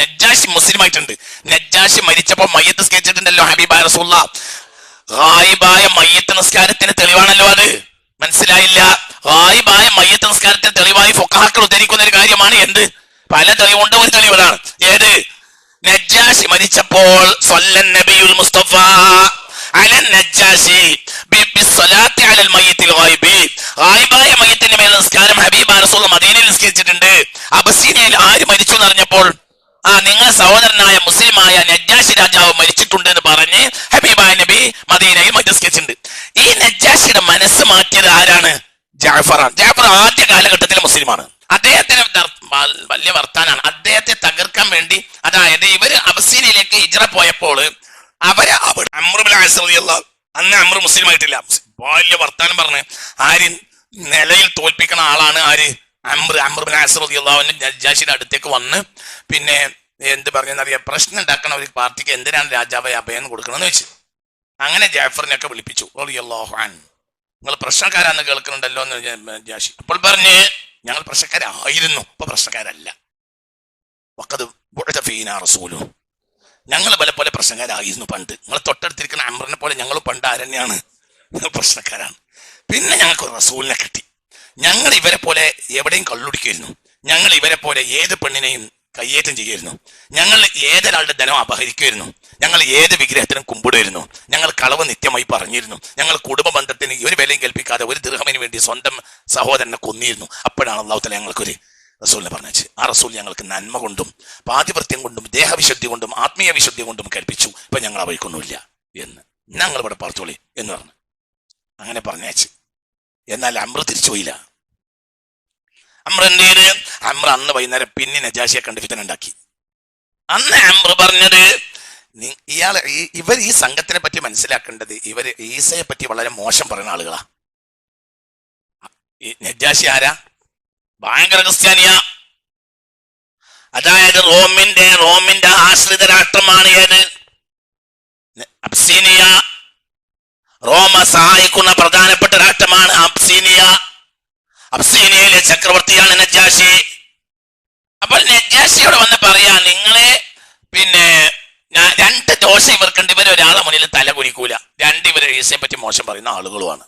നജ്ജാഷി മുസ്ലിം ആയിട്ടുണ്ട്. നജ്ജാഷി മരിച്ചപ്പോൾ മയ്യത്ത് നിസ്കരിച്ചിട്ടുണ്ടല്ലോ ഹബീബായ റസൂലുള്ളാഹ്. ഗായിബായ മയ്യത്ത് നിസ്കാരത്തിന് തെളിവാണല്ലോ അത്. മനസ്സിലായില്ല? ഗായിബായ മയ്യത്ത് നിസ്കാരത്തിന് തെളിവായി ഫുഖഹാക്കൾ ഉദ്ധരിക്കുന്ന ഒരു കാര്യമാണ് എന്ത്? പല തെളിവുണ്ട്, ഒരു തെളിവാണ് ഏത്? നജ്ജാഷി മരിച്ചപ്പോൾ സ്വല്ലൻ നബിയുൽ മുസ്തഫ അലൻ നജ്ജാഷി ബിസ്സലാത്തി അലൽ മയ്യിത്തിൽ ഗായിബി. ഗായിബായ മയ്യത്തിന്റെ മേൽ നിസ്കാരം ഹബീബായ റസൂൽ മദീനയിൽ നിസ്കരിച്ചിട്ടുണ്ട്. അബസീനിയയിൽ ആര് മരിച്ചു എന്നറിഞ്ഞപ്പോൾ നിങ്ങളെ സഹോദരനായ മുസ്ലിമായ നജ്ജാഷി രാജാവ് മരിച്ചിട്ടുണ്ട് എന്ന് പറഞ്ഞ് ഹബീബായ നബി മദീനയിൽ നിസ്കരിച്ചിട്ടുണ്ട്. ഈ നജ്ജാഷിയുടെ മനസ്സ് മാറ്റിയത് ആരാണ്? ജാഫറാണ്. ജാഫർ ആദ്യ കാലഘട്ടത്തിലെ മുസ്ലിമാണ്. അദ്ദേഹത്തിന് വലിയ വർത്താനാണ്. അദ്ദേഹത്തെ തകർക്കാൻ വേണ്ടി, അതായത് ഇവര് അബസീനിയയിലേക്ക് ഹിജ്റ പോയപ്പോൾ അവര് അംർ ഇബ്നു ആസ് റളിയല്ലാഹു അന്ന് അംർ മുസ്ലിം ആയിട്ടില്ല, വലിയ വർത്താനം പറഞ്ഞ് ആര് നിലയിൽ തോൽപ്പിക്കുന്ന ആളാണ് ആര്? അംർ ഇബ്നു ആസ് റളിയല്ലാഹു അൻഹു നജ്ജാഷിയുടെ അടുത്തേക്ക് വന്ന് പിന്നെ എന്ത് പറഞ്ഞെന്നറിയാം, പ്രശ്നം ഉണ്ടാക്കണ ഒരു പാർട്ടിക്ക് എന്തിനാണ് രാജാവായി അഭയം കൊടുക്കണമെന്ന് വെച്ച് അങ്ങനെ ജാഫറിനെയൊക്കെ വിളിപ്പിച്ചു റളിയല്ലാഹു അൻഹു. നിങ്ങൾ പ്രശ്നക്കാരാന്ന് കേൾക്കുന്നുണ്ടല്ലോ എന്ന് നജ്ജാഷി. അപ്പോൾ പറഞ്ഞ് ഞങ്ങൾ പ്രശ്നക്കാരായിരുന്നു, ഇപ്പൊ പ്രശ്നക്കാരല്ല. വഖദ് ബുഅത ഫീനാ റസൂലു, ഞങ്ങൾ പല പ്രശ്നക്കാരായിരുന്നു പണ്ട്. നിങ്ങൾ തൊട്ടടുത്തിരിക്കുന്ന അംറിനെ പോലെ ഞങ്ങൾ പണ്ട് ആരെന്നെയാണ്, പ്രശ്നക്കാരാണ്. പിന്നെ ഞങ്ങൾക്ക് ഒരു റസൂലിനെ കിട്ടി. ഞങ്ങൾ ഇവരെ പോലെ എവിടെയും കള്ളുടിക്കായിരുന്നു. ഞങ്ങൾ ഇവരെ പോലെ ഏത് പെണ്ണിനെയും കയ്യേറ്റം ചെയ്യായിരുന്നു. ഞങ്ങൾ ഏതൊരാളുടെ ധനം അപഹരിക്കുമായിരുന്നു. ഞങ്ങൾ ഏത് വിഗ്രഹത്തിനും കുമ്പിടുമായിരുന്നു. ഞങ്ങൾ കളവ് നിത്യമായി പറഞ്ഞിരുന്നു. ഞങ്ങൾ കുടുംബ ബന്ധത്തിന് ഒരു വിലയും കൽപ്പിക്കാതെ ഒരു ദിർഹമിന് വേണ്ടി സ്വന്തം സഹോദരനെ കൊന്നിരുന്നു. അപ്പോഴാണ് അല്ലാഹു തആല ഞങ്ങൾക്കൊരു റസൂലിനെ പറഞ്ഞു. ആ റസൂൽ ഞങ്ങൾക്ക് നന്മ കൊണ്ടും പാതിവൃത്യം കൊണ്ടും ദേഹവിശുദ്ധി കൊണ്ടും ആത്മീയ വിശുദ്ധി കൊണ്ടും കൽപ്പിച്ചു. ഇപ്പൊ ഞങ്ങൾ അവയ്ക്കൊന്നുമില്ല എന്ന് ഞങ്ങൾ ഇവിടെ പറത്തോളി എന്ന് പറഞ്ഞു. അങ്ങനെ പറഞ്ഞേച്ച്. എന്നാൽ അമ്ര തിരിച്ചു പോയില്ല. അമ്ര എന്ത് ചെയ്ത്? അമ്ര അന്ന് വൈകുന്നേരം പിന്നെ നജാഷിയെ കണ്ട് ഫിത്ന ഉണ്ടാക്കി. അന്ന് അമ്ര പറഞ്ഞത്, ഇവർ ഈ സംഘത്തിനെ പറ്റി മനസ്സിലാക്കേണ്ടത്, ഇവര് ഈസയെ പറ്റി വളരെ മോശം പറയുന്ന ആളുകളാ. നജാഷി ആരാ? ഭയങ്കര ക്രിസ്ത്യാനിയ. അതായത് റോമിന്റെ ആശ്രിത രാഷ്ട്രമാണ് ഏത്? അബ്സീനിയ. റോമ സഹായിക്കുന്ന പ്രധാനപ്പെട്ട രാഷ്ട്രമാണ് അബ്സീനിയ. അബ്സീനിയയിലെ ചക്രവർത്തിയാണ് നജ്ജാഷി. അപ്പോൾ നജ്ജാഷിയോട് വന്ന് പറയാ, നിങ്ങളെ പിന്നെ 2 ദോഷം ഇവർക്കുണ്ട്. ഇവർ ഒരാളെ മുന്നിൽ തല കുനിക്കൂല. 2 ഇവരെ ഈസയെ പറ്റി മോശം പറയുന്ന ആളുകളുമാണ്.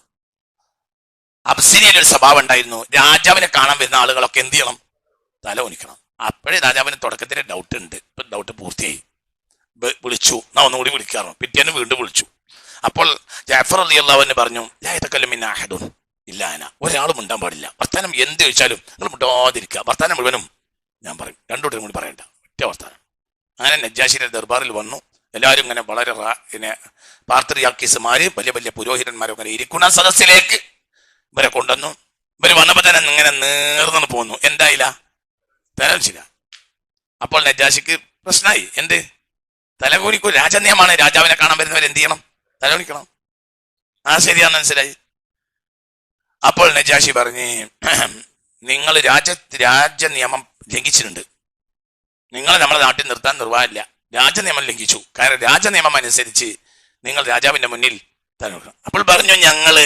അബ്സീനിയയിൽ ഒരു സ്വഭാവം ഉണ്ടായിരുന്നു. രാജാവിനെ കാണാൻ വരുന്ന ആളുകളൊക്കെ എന്ത് ചെയ്യണം? തല കുനിക്കണം. അപ്പോഴേ രാജാവിന് തുടക്കത്തിൽ ഡൗട്ട് ഉണ്ട്. ഇപ്പൊ ഡൗട്ട് പൂർത്തിയായി. വിളിച്ചു, ഒന്നുകൂടി വിളിക്കാറോ, പിറ്റേന്ന് വീണ്ടും വിളിച്ചു. അപ്പോൾ ജാഫർ റളിയല്ലാഹു അൻഹു പറഞ്ഞു, ലാ യതകല്ലമു മിന്നാ അഹദുൻ ഇല്ലാ അനാ. ഒരാളും മിണ്ടാൻ പാടില്ല. വർത്താനം എന്ത് ചോദിച്ചാലും നിങ്ങൾ മിണ്ടാതിരിക്കുക. വർത്താനം മുഴുവനും ഞാൻ പറയും, 2 കൂട്ടരും കൂടി പറയണ്ട, ഒറ്റ വർത്താനം. അങ്ങനെ നജ്ജാഷിയുടെ ദർബാറിൽ വന്നു. എല്ലാവരും ഇങ്ങനെ വളരെ പിന്നെ പാത്രിയാക്കീസുമാര് വലിയ വലിയ പുരോഹിതന്മാരും അങ്ങനെ ഇരിക്കുന്ന സദസ്സിലേക്ക് ഇവരെ കൊണ്ടുവന്നു. ഇവര് വന്നപ്പോ തന്നെ ഇങ്ങനെ നേർന്നു പോന്നു. എന്തായില്ല? തലവെച്ചില്ല. അപ്പോൾ നജ്ജാഷിക്ക് പ്രശ്നമായി. എന്ത്? തലകുനിക്കൂ. രാജനിയമമാണ്. രാജാവിനെ കാണാൻ വരുന്നവർ എന്ത് ചെയ്യണം? തലകുനിക്കണം. ശരിയാന്ന് മനസ്സിലായി. അപ്പോൾ നജ്ജാഷി പറഞ്ഞ്, നിങ്ങൾ രാജനിയമം ലംഘിച്ചിട്ടുണ്ട്. നിങ്ങളെ നമ്മുടെ നാട്ടിൽ നിർത്താൻ നിർവാഹമില്ല. രാജനിയമം ലംഘിച്ചു. കാരണം രാജനിയമം അനുസരിച്ച് നിങ്ങൾ രാജാവിന്റെ മുന്നിൽ തല കുനിക്കണം. അപ്പോൾ പറഞ്ഞു, ഞങ്ങള്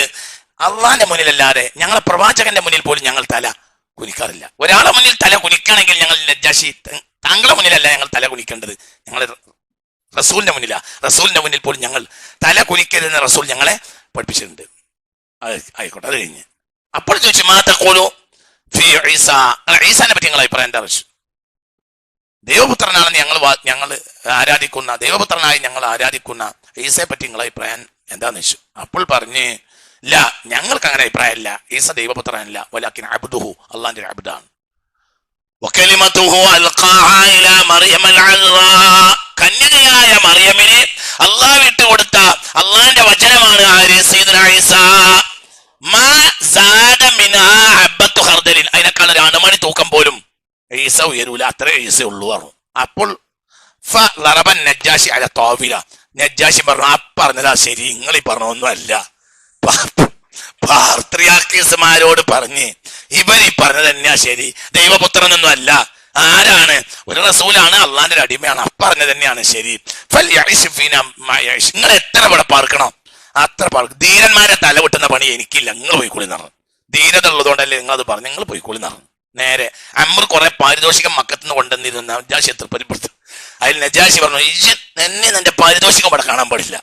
അള്ളാന്റെ മുന്നിലല്ലാതെ ഞങ്ങളെ പ്രവാചകന്റെ മുന്നിൽ പോലും ഞങ്ങൾ തല കുനിക്കാറില്ല. ഒരാളെ മുന്നിൽ തല കുനിക്കണമെങ്കിൽ ഞങ്ങൾ നജ്ജാഷി താങ്കളുടെ മുന്നിലല്ല ഞങ്ങൾ തല കുനിക്കേണ്ടത്, ഞങ്ങൾ റസൂലിന്റെ മുന്നിലാ. റസൂലിന്റെ മുന്നിൽ പോലും ഞങ്ങൾ തല കുനിക്കരുതെന്ന് റസൂൽ ഞങ്ങളെ പഠിപ്പിച്ചിട്ടുണ്ട്. ആയിക്കോട്ടെ. അത് കഴിഞ്ഞ് അപ്പോൾ ചോദിച്ചു, മാ തഖൂലു ഫീ ഈസ, ഈസാനെ പറ്റി നിങ്ങൾ അഭിപ്രായം എന്താ വെച്ചു? ദൈവപുത്രനാണെന്ന് ഞങ്ങൾ ആരാധിക്കുന്ന, ദൈവപുത്രനായി ഞങ്ങൾ ആരാധിക്കുന്ന ഈസയെ പറ്റി നിങ്ങളെ അഭിപ്രായം എന്താന്ന് വെച്ചു. അപ്പോൾ പറഞ്ഞ്, ഇല്ല, ഞങ്ങൾക്ക് അങ്ങനെ അഭിപ്രായമില്ല. ഈസ ദൈവപുത്രനല്ല, വലാകിൻ അബ്ദുഹു, അള്ളാന്റെ അബ്ദാണ്. വകലിമതുഹു അൽഖാഹാ ഇലാ മറിയം അൽഅസ്റാ, കന്യകയായ മറിയമിന് അള്ളാഹ് വിട്ടുകൊടുത്ത അള്ളാഹിന്റെ വചനമാണ് ആര്? സയ്യിദുനാ ഈസാ. മാ സാദ മിൻഹാ ഹബ്ബത്തു ഖർദലിൻ, അതിനേക്കാൾ ഒരു അണുമണി തൂക്കം പോലും ഈസ ഉയരൂല, അത്രേ ഈസ ഉള്ളൂ പറഞ്ഞു. അപ്പോൾ നജ്ജാശി അല തോവില, നജ്ജാശി പറഞ്ഞു ആ പറഞ്ഞതാ ശരി, നിങ്ങൾ ഈ പറഞ്ഞൊന്നും അല്ല. പാത്രിയാർക്കീസുമാരോട് പറഞ്ഞ് ഇവർ ഈ പറഞ്ഞത് തന്നെയാ ശരി, ദൈവപുത്രനൊന്നും അല്ല. ആരാണ്? ഒരു റസൂലാണ്, അള്ളാന്റെ ഒരു അടിമയാണ്, പറഞ്ഞത് തന്നെയാണ് ശരി. നിങ്ങൾ എത്ര ഇവിടെ പാർക്കണം അത്ര പാർക്ക്. ധീരന്മാരെ തലവിട്ടുന്ന പണി എനിക്കില്ല, നിങ്ങൾ പോയിക്കോളി പറഞ്ഞു. ധീരത ഉള്ളതുകൊണ്ടല്ലേ നിങ്ങൾ അത് പറഞ്ഞു, നിങ്ങൾ പോയിക്കോളി പറഞ്ഞു. നേരെ അമ്മർ കുറെ പാരിതോഷികം മക്കത്തുനിന്ന് കൊണ്ടുവന്നിരുന്ന നജാശി തൃപ്പതിപ്പെടുത്തു. അതിൽ നജാശി പറഞ്ഞു, ഇജ്ജ് എന്നെ നിന്റെ പാരിതോഷികം ഇവിടെ കാണാൻ പാടില്ല,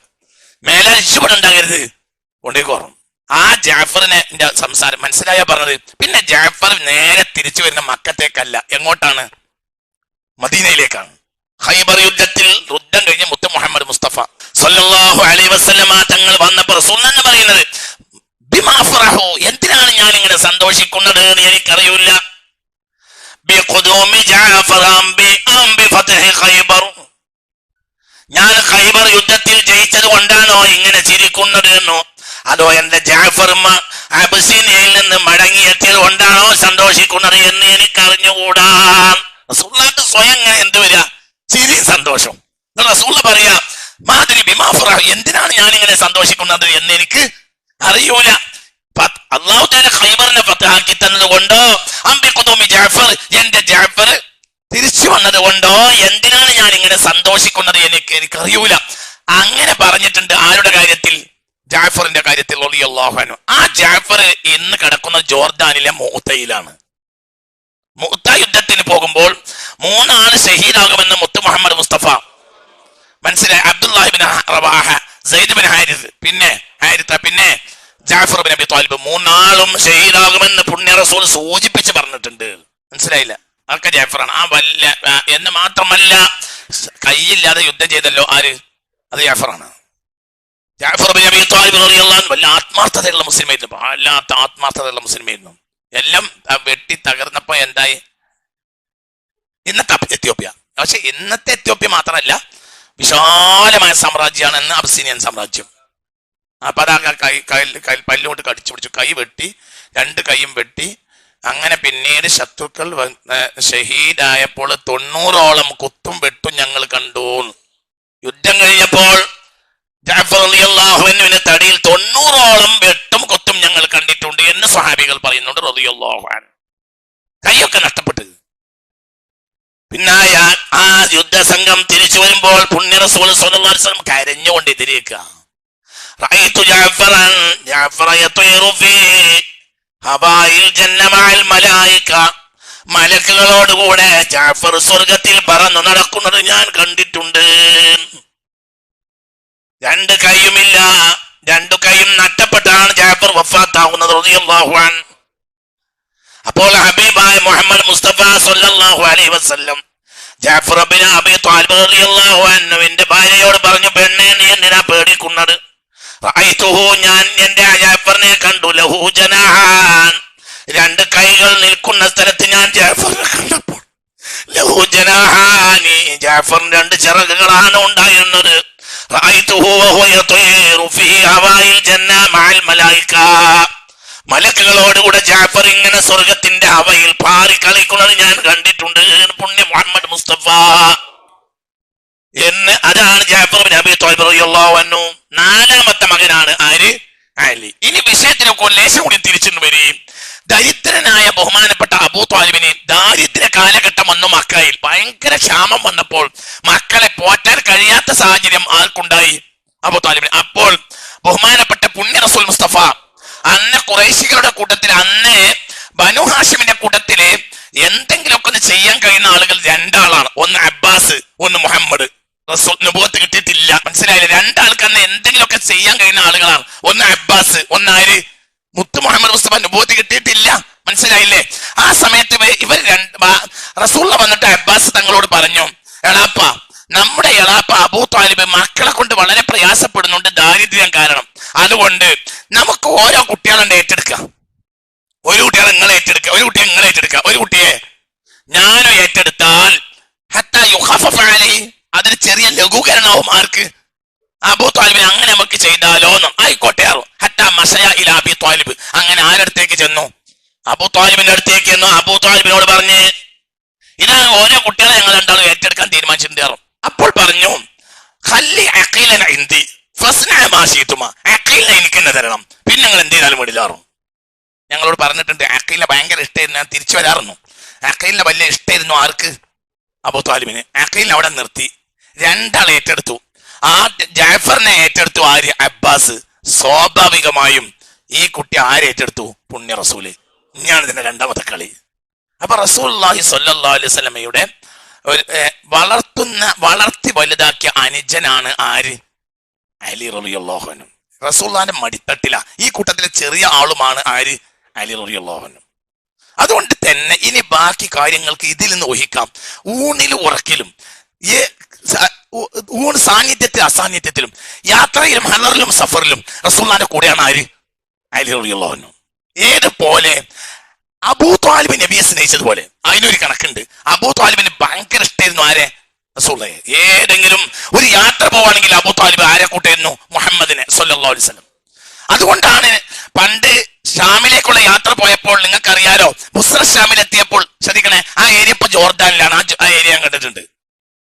മേലെ ഇജ്ജ് ഇവിടെ ഉണ്ടാകരുത്, കൊണ്ടേക്കോറും. ആ ജാഫറിനെ സംസാരം മനസ്സിലായ പറഞ്ഞത്. പിന്നെ ജാഫർ നേരെ തിരിച്ചു വരുന്ന മക്കത്തേക്കല്ല, എങ്ങോട്ടാണ്? മദീനയിലേക്കാണ്. ഖൈബർ യുദ്ധത്തിൽ യുദ്ധം കഴിഞ്ഞ് മുത്ത് മുഹമ്മദ് മുസ്തഫ സല്ലല്ലാഹു അലൈഹി വസല്ലമ തങ്ങൾ വന്നപ്പോൾ റസൂൽ എന്ന് പറയുന്നത് ബിമാ ഫറഹു, എന്തിനാണ് ഞാൻ ഇങ്ങനെ സന്തോഷിക്കുന്നത് എന്ന് എനിക്കറിയില്ല. ബിഖുദൂമി ജാഫർ ബിഫത്ഹി ഖൈബർ, ഞാൻ ഖൈബർ യുദ്ധത്തിൽ ജയിച്ചത് കൊണ്ടാണോ ഇങ്ങനെ ചിരിക്കുന്നത് എന്നോ, അതോ എന്റെ ജാഫർ അബ്സീനിയയിൽ നിന്ന് മടങ്ങിയെത്തിയത് കൊണ്ടാണോ സന്തോഷിക്കുന്നത് എന്ന് എനിക്കറിഞ്ഞുകൂടാ. റസൂലുള്ളാഹിക്ക് സ്വയം എന്ത് വരിക? ചിരി, സന്തോഷം. റസൂൽ പറയാ മാതിരി ബിമാഫറ, എന്തിനാണ് ഞാൻ ഇങ്ങനെ സന്തോഷിക്കുന്നത് എന്ന് എനിക്ക് അറിയൂല. അള്ളാഹു തആല ഖൈബറിനെ ഫതഹാക്കി തന്നത് കൊണ്ടോ, അംബിഖുദൂമി ജാഫർ, എന്റെ ജാഫർ തിരിച്ചു വന്നത് കൊണ്ടോ എന്തിനാണ് ഞാൻ ഇങ്ങനെ സന്തോഷിക്കുന്നത് എനിക്കറിയൂല. അങ്ങനെ പറഞ്ഞിട്ടുണ്ട്. ആരുടെ കാര്യത്തിൽ? ജാഫറിന്റെ കാര്യത്തിൽ റളിയല്ലാഹു അൻഹു. ആ ജാഫർ ഇന്ന് കിടക്കുന്ന ജോർദാനിലെ മുഅ്തയിലാണ്. മുഅ്ത യുദ്ധത്തിന് പോകുമ്പോൾ 3 ആള് ഷഹീദാകുമെന്ന് മുത്ത് മുഹമ്മദ് മുസ്തഫ മനസ്സിലായി. അബ്ദുല്ലാഹി ബിൻ റവാഹ, സയ്യിദ് ബിൻ ഹാരിസ്, പിന്നെ ജാഫർ ബിൻ അബി ത്വാലിബ്, 3 ആളും ഷഹീദാകുമെന്ന് പുണ്യ റസൂൽ സൂചിപ്പിച്ച് പറഞ്ഞിട്ടുണ്ട്. മനസ്സിലായില്ല? ആർക്ക ജാഫറാണ്. ആ വല്ല എന്ന് മാത്രമല്ല, കൈയില്ലാതെ യുദ്ധം ചെയ്തല്ലോ ആര്? അത് ജാഫറാണ്. ജാഫർ ബിൻ അബി ത്വാലിബ് റളിയല്ലാഹു അൻഹു വല്ല ആത്മാർത്ഥതയുള്ള മുസ്ലിമായിരുന്നു, വല്ലാത്ത ആത്മാർത്ഥതയുള്ള മുസ്ലിമായിരുന്നു. എല്ലാം വെട്ടി തകർന്നപ്പോ എന്തായി? ഇന്നത്തെ എത്യോപ്യ. പക്ഷെ ഇന്നത്തെ എത്യോപ്യ മാത്രമല്ല, വിശാലമായ സാമ്രാജ്യമാണ് അബ്സീനിയൻ സാമ്രാജ്യം. അപ്പൊ അതാ പല്ലുകൊണ്ട് കടിച്ചു പിടിച്ചു, കൈ വെട്ടി, 2 കൈയും വെട്ടി. അങ്ങനെ പിന്നീട് ശത്രുക്കൾ ഷഹീദായപ്പോൾ 90ഓളം കുത്തും വെട്ടും ഞങ്ങൾ കണ്ടു. യുദ്ധം കഴിഞ്ഞപ്പോൾ ജാഫർ റളിയല്ലാഹു അൻഹുവിന്റെ തടിയിൽ 90ഓളം വെട്ടും കുത്തും ഞങ്ങൾ കണ്ടിട്ടുണ്ട് എന്ന് സ്വഹാബികൾ പറയുന്നുണ്ട് റളിയല്ലാഹു അൻഹു. കൈയൊക്കെ നഷ്ടപ്പെട്ടു. പിന്നെ ആ യുദ്ധസംഘം തിരിച്ചു വരുമ്പോൾ പുണ്യ റസൂൽ സ്വല്ലല്ലാഹു അലൈഹി വസല്ലം കരഞ്ഞുകൊണ്ട് എതിരേക്കുക. റഅയ്തു ജാഫറൻ ജാഫറ യതീറു ഫീ ഹവായിൽ ജന്ന മഅൽ മലായിക, മലക്കുകളോടുകൂടെ ജാഫർ സ്വർഗത്തിൽ പറന്നു നടക്കുന്നത് ഞാൻ കണ്ടിട്ടുണ്ട്. 2 കൈയുമില്ല, 2 കൈയും നഷ്ടപ്പെട്ടാണ് ജാഫർ വഫാത്താകുന്നത് റളിയല്ലാഹു അൻഹു. അപ്പോൾ ഹബീബായ മുഹമ്മദ് മുസ്തഫ സല്ലല്ലാഹു അലൈഹി വസല്ലം ജാഫർ ബിൻ അബി ത്വാലിബ് റളിയല്ലാഹു അൻഹുവിന്റെ ഭാര്യയോട് പറഞ്ഞു, പെണ്ണേ നീ എന്തിനാ പേടിക്കുന്നത്? റഅയ്തുഹു, ഞാൻ എന്റെ ജാഫറിനെ കണ്ടു, ലഹു ജനാഹാൻ, 2 കൈകൾ നിൽക്കുന്ന സ്ഥലത്ത് ഞാൻ ജാഫറിനെ കണ്ടപ്പോൾ, ലഹു ജനാഹാനി, ജാഫറിന് 2 ചിറകുകളാണ് ഉണ്ടായിരുന്നത്. റഅയ്തുഹു വഹുവ യതീറു ഫീ ഹവായിൽ ജന്ന മഅൽ മലായിക, മലക്കുകളോടുകൂടെ ജാഫർ ഇങ്ങനെ സ്വർഗത്തിന്റെ ഹവയിൽ പാറി കളിക്കുന്നത് ഞാൻ കണ്ടിട്ടുണ്ട് പുണ്യ മുഹമ്മദ് മുസ്തഫ എന്ന്. അതാണ് ജാഫർ ബിൻ അബി ത്വാലിബ് റളിയല്ലാഹു അൻഹു. 4ാമത്തെ മകനാണ് ആര്? അലി. ഇനി വിഷയത്തിനൊക്കെ ലേശം കൂടി തിരിച്ചു വരികയും, ദരിദ്രനായ ബഹുമാനപ്പെട്ട അബൂ ത്വാലിബിന് ദാരിദ്ര്യ കാലഘട്ടം വന്നു. മക്കയിൽ ഭയങ്കര ക്ഷാമം വന്നപ്പോൾ മക്കളെ പോറ്റാൻ കഴിയാത്ത സാഹചര്യം ആർക്കുണ്ടായി? അബൂ ത്വാലിബിന്. അപ്പോൾ ബഹുമാനപ്പെട്ട പുണ്യ റസൂൽ മുസ്തഫ അന്ന് ഖുറൈശികളുടെ കൂട്ടത്തിൽ, അന്ന് ബനു ഹാഷിമിന്റെ കൂട്ടത്തില് എന്തെങ്കിലുമൊക്കെ ഒന്ന് ചെയ്യാൻ കഴിയുന്ന ആളുകൾ 2 ആളാണ്. ഒന്ന് അബ്ബാസ്, ഒന്ന് മുഹമ്മദ്. റസൂൽ നബുവത്ത് കിട്ടിയിട്ടില്ല, മനസ്സിലായില്ലേ? 2 ആൾക്ക് അന്ന് എന്തെങ്കിലുമൊക്കെ ചെയ്യാൻ കഴിയുന്ന ആളുകളാണ്. ഒന്ന് അബ്ബാസ്, ഒന്നാര്? മുത്ത് മുഹമ്മദ് മുസ്തഫ നബുവത്ത് കിട്ടിയിട്ടില്ല, മനസ്സിലായില്ലേ? ആ സമയത്ത് ഇവർ റസൂൽ വന്നിട്ട് അബ്ബാസ് തങ്ങളോട് പറഞ്ഞു, എളാപ്പ, നമ്മുടെ എളാപ്പ അബൂ ത്വാലിബ് മക്കളെ കൊണ്ട് വളരെ പ്രയാസപ്പെടുന്നുണ്ട്, ദാരിദ്ര്യം കാരണം. അതുകൊണ്ട് നമുക്ക് ഓരോ കുട്ടികളെ ഏറ്റെടുക്കാം. ഒരു കുട്ടികളെ നിങ്ങൾ ഏറ്റെടുക്കുക, ഒരു കുട്ടിയെ നിങ്ങൾ ഏറ്റെടുക്കുക, ഒരു കുട്ടിയെ ഞാനും ഏറ്റെടുത്താൽ അതിന് ചെറിയ ലഘൂകരണവും ആർക്ക്? അബൂ ത്വാലിബിന്. അങ്ങനെ നമുക്ക് ചെയ്താലോന്നും ആയിക്കോട്ടെ. ഹത്താ മശയ ഇലാ അബീ ത്വാലിബ്. അങ്ങനെ ആരടുത്തേക്ക് ചെന്നു? അബൂ ത്വാലിബിന്റെ അടുത്തേക്ക് ചെന്നു. അബൂ ത്വാലിബിനോട് പറഞ്ഞ് ഇതാണ് ഓരോ കുട്ടികളെ ഞങ്ങൾ രണ്ടാളും ഏറ്റെടുക്കാൻ തീരുമാനിച്ചിട്ടുണ്ട്. അപ്പോൾ പറഞ്ഞു ഖല്ലി അഖീലന ഇൻദി ഫസ്നഅ മാ ശിതുമ. അഖീലിനെ എനിക്ക് തന്നെ തരണം, പിന്നെ ഞങ്ങൾ എന്ത് ചെയ്താലും വേണ്ടില്ലാറും. ഞങ്ങളോട് പറഞ്ഞിട്ടുണ്ട് അഖീലിനെ ഭയങ്കര ഇഷ്ടമായിരുന്നു, ഞാൻ തിരിച്ചു വരാറുന്നു. അഖീലിനെ വലിയ ഇഷ്ടമായിരുന്നു ആർക്ക്? അബൂ ത്വാലിബിന്. അഖീലിനെ അവിടെ നിർത്തി, രണ്ടാളെ ഏറ്റെടുത്തു. ആ ജാഫറിനെ ഏറ്റെടുത്തു ആര്? അബ്ബാസ്. സ്വാഭാവികമായും ഈ കുട്ടി ആരേറ്റെടുത്തു? പുണ്യ റസൂല്. ഇനിയാണ് ഇതിന്റെ രണ്ടാമത്തെ കളി. അപ്പൊ റസൂലുള്ളാഹി സ്വല്ലല്ലാഹു അലൈഹി വസല്ലമയുടെ വളർത്തി വലുതാക്കിയ അനുജനാണ് ആര്? അലി റളിയല്ലാഹു അൻഹു. റസൂലുള്ളാഹിന്റെ മടിത്തട്ടില. ഈ കൂട്ടത്തിലെ ചെറിയ ആളുമാണ് ആര്? അലി റളിയല്ലാഹു അൻഹു. അതുകൊണ്ട് തന്നെ ഇനി ബാക്കി കാര്യങ്ങൾക്ക് ഇതിൽ നിന്ന് ഊഹിക്കാം. ഊണിലും ഉറക്കിലും, ഊണ് സാന്നിധ്യത്തിലും അസാന്നിധ്യത്തിലും, യാത്രയിലും ഹലറിലും സഫറിലും റസൂലുള്ളാഹിന്റെ കൂടെയാണ് ആര്? അലി റളിയല്ലാഹു അൻഹു. ഏതുപോലെ അബൂ ത്വാലിബ് നബിയെ സ്നേഹിച്ചതുപോലെ അതിനൊരു കണക്കുണ്ട്. അബൂ ത്വാലിബിന് ഭയങ്കര ഇഷ്ടമായിരുന്നു ആരെ? റസൂലുള്ളാഹി. ഏതെങ്കിലും ഒരു യാത്ര പോവാണെങ്കിൽ അബൂ ത്വാലിബ് ആരെ കൂട്ടായിരുന്നു? മുഹമ്മദിനെ സ്വല്ലല്ലാഹു അലൈഹി വസല്ലം. അതുകൊണ്ടാണ് പണ്ട് ഷാമിലേക്കുള്ള യാത്ര പോയപ്പോൾ നിങ്ങൾക്കറിയാലോ, ബുസ്ര ഷാമിലെത്തിയപ്പോൾ ശ്രദ്ധിക്കണേ, ആ ഏരിയ ഇപ്പൊ ജോർദാനിലാണ്. ആ ഏരിയ ഞാൻ കണ്ടിട്ടുണ്ട്.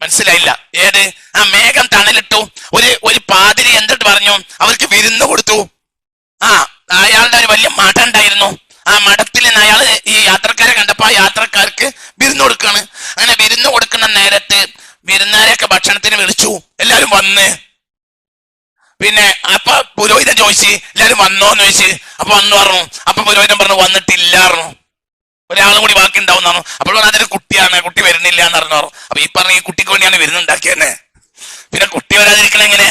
മനസ്സിലായില്ല? ഏത്? ആ മേഘം തണലിട്ടു. ഒരു പാതിരി എന്തിട്ട് പറഞ്ഞു? അവർക്ക് വിരുന്ന് കൊടുത്തു. അയാളുടെ ഒരു വലിയ മഠം ഉണ്ടായിരുന്നു. ആ മഠത്തിൽ നിന്ന് അയാൾ ഈ യാത്രക്കാരെ കണ്ടപ്പോ ആ യാത്രക്കാർക്ക് വിരുന്ന് കൊടുക്കാണ്. അങ്ങനെ വിരുന്ന് കൊടുക്കുന്ന നേരത്ത് വിരുന്നുകാരെയൊക്കെ ഭക്ഷണത്തിന് വിളിച്ചു. എല്ലാരും വന്ന് പിന്നെ അപ്പൊ പുരോഹിതൻ ചോദിച്ചു എല്ലാരും വന്നോന്ന് ചോദിച്ചു. അപ്പൊ വന്നു പറഞ്ഞു. അപ്പൊ പുരോഹിതൻ പറഞ്ഞു വന്നിട്ടില്ല പറഞ്ഞു. ഒരാളും കൂടി ബാക്കി ഉണ്ടാവും പറഞ്ഞു. അപ്പോൾ അതൊരു കുട്ടിയാണ്, കുട്ടി വരുന്നില്ല എന്ന് പറഞ്ഞു. അപ്പൊ ഈ പറഞ്ഞ ഈ കുട്ടിക്ക് വേണ്ടിയാണ് വിരുന്നുണ്ടാക്കിയെന്നെ. പിന്നെ കുട്ടി വരാതിരിക്കണ എങ്ങനെ?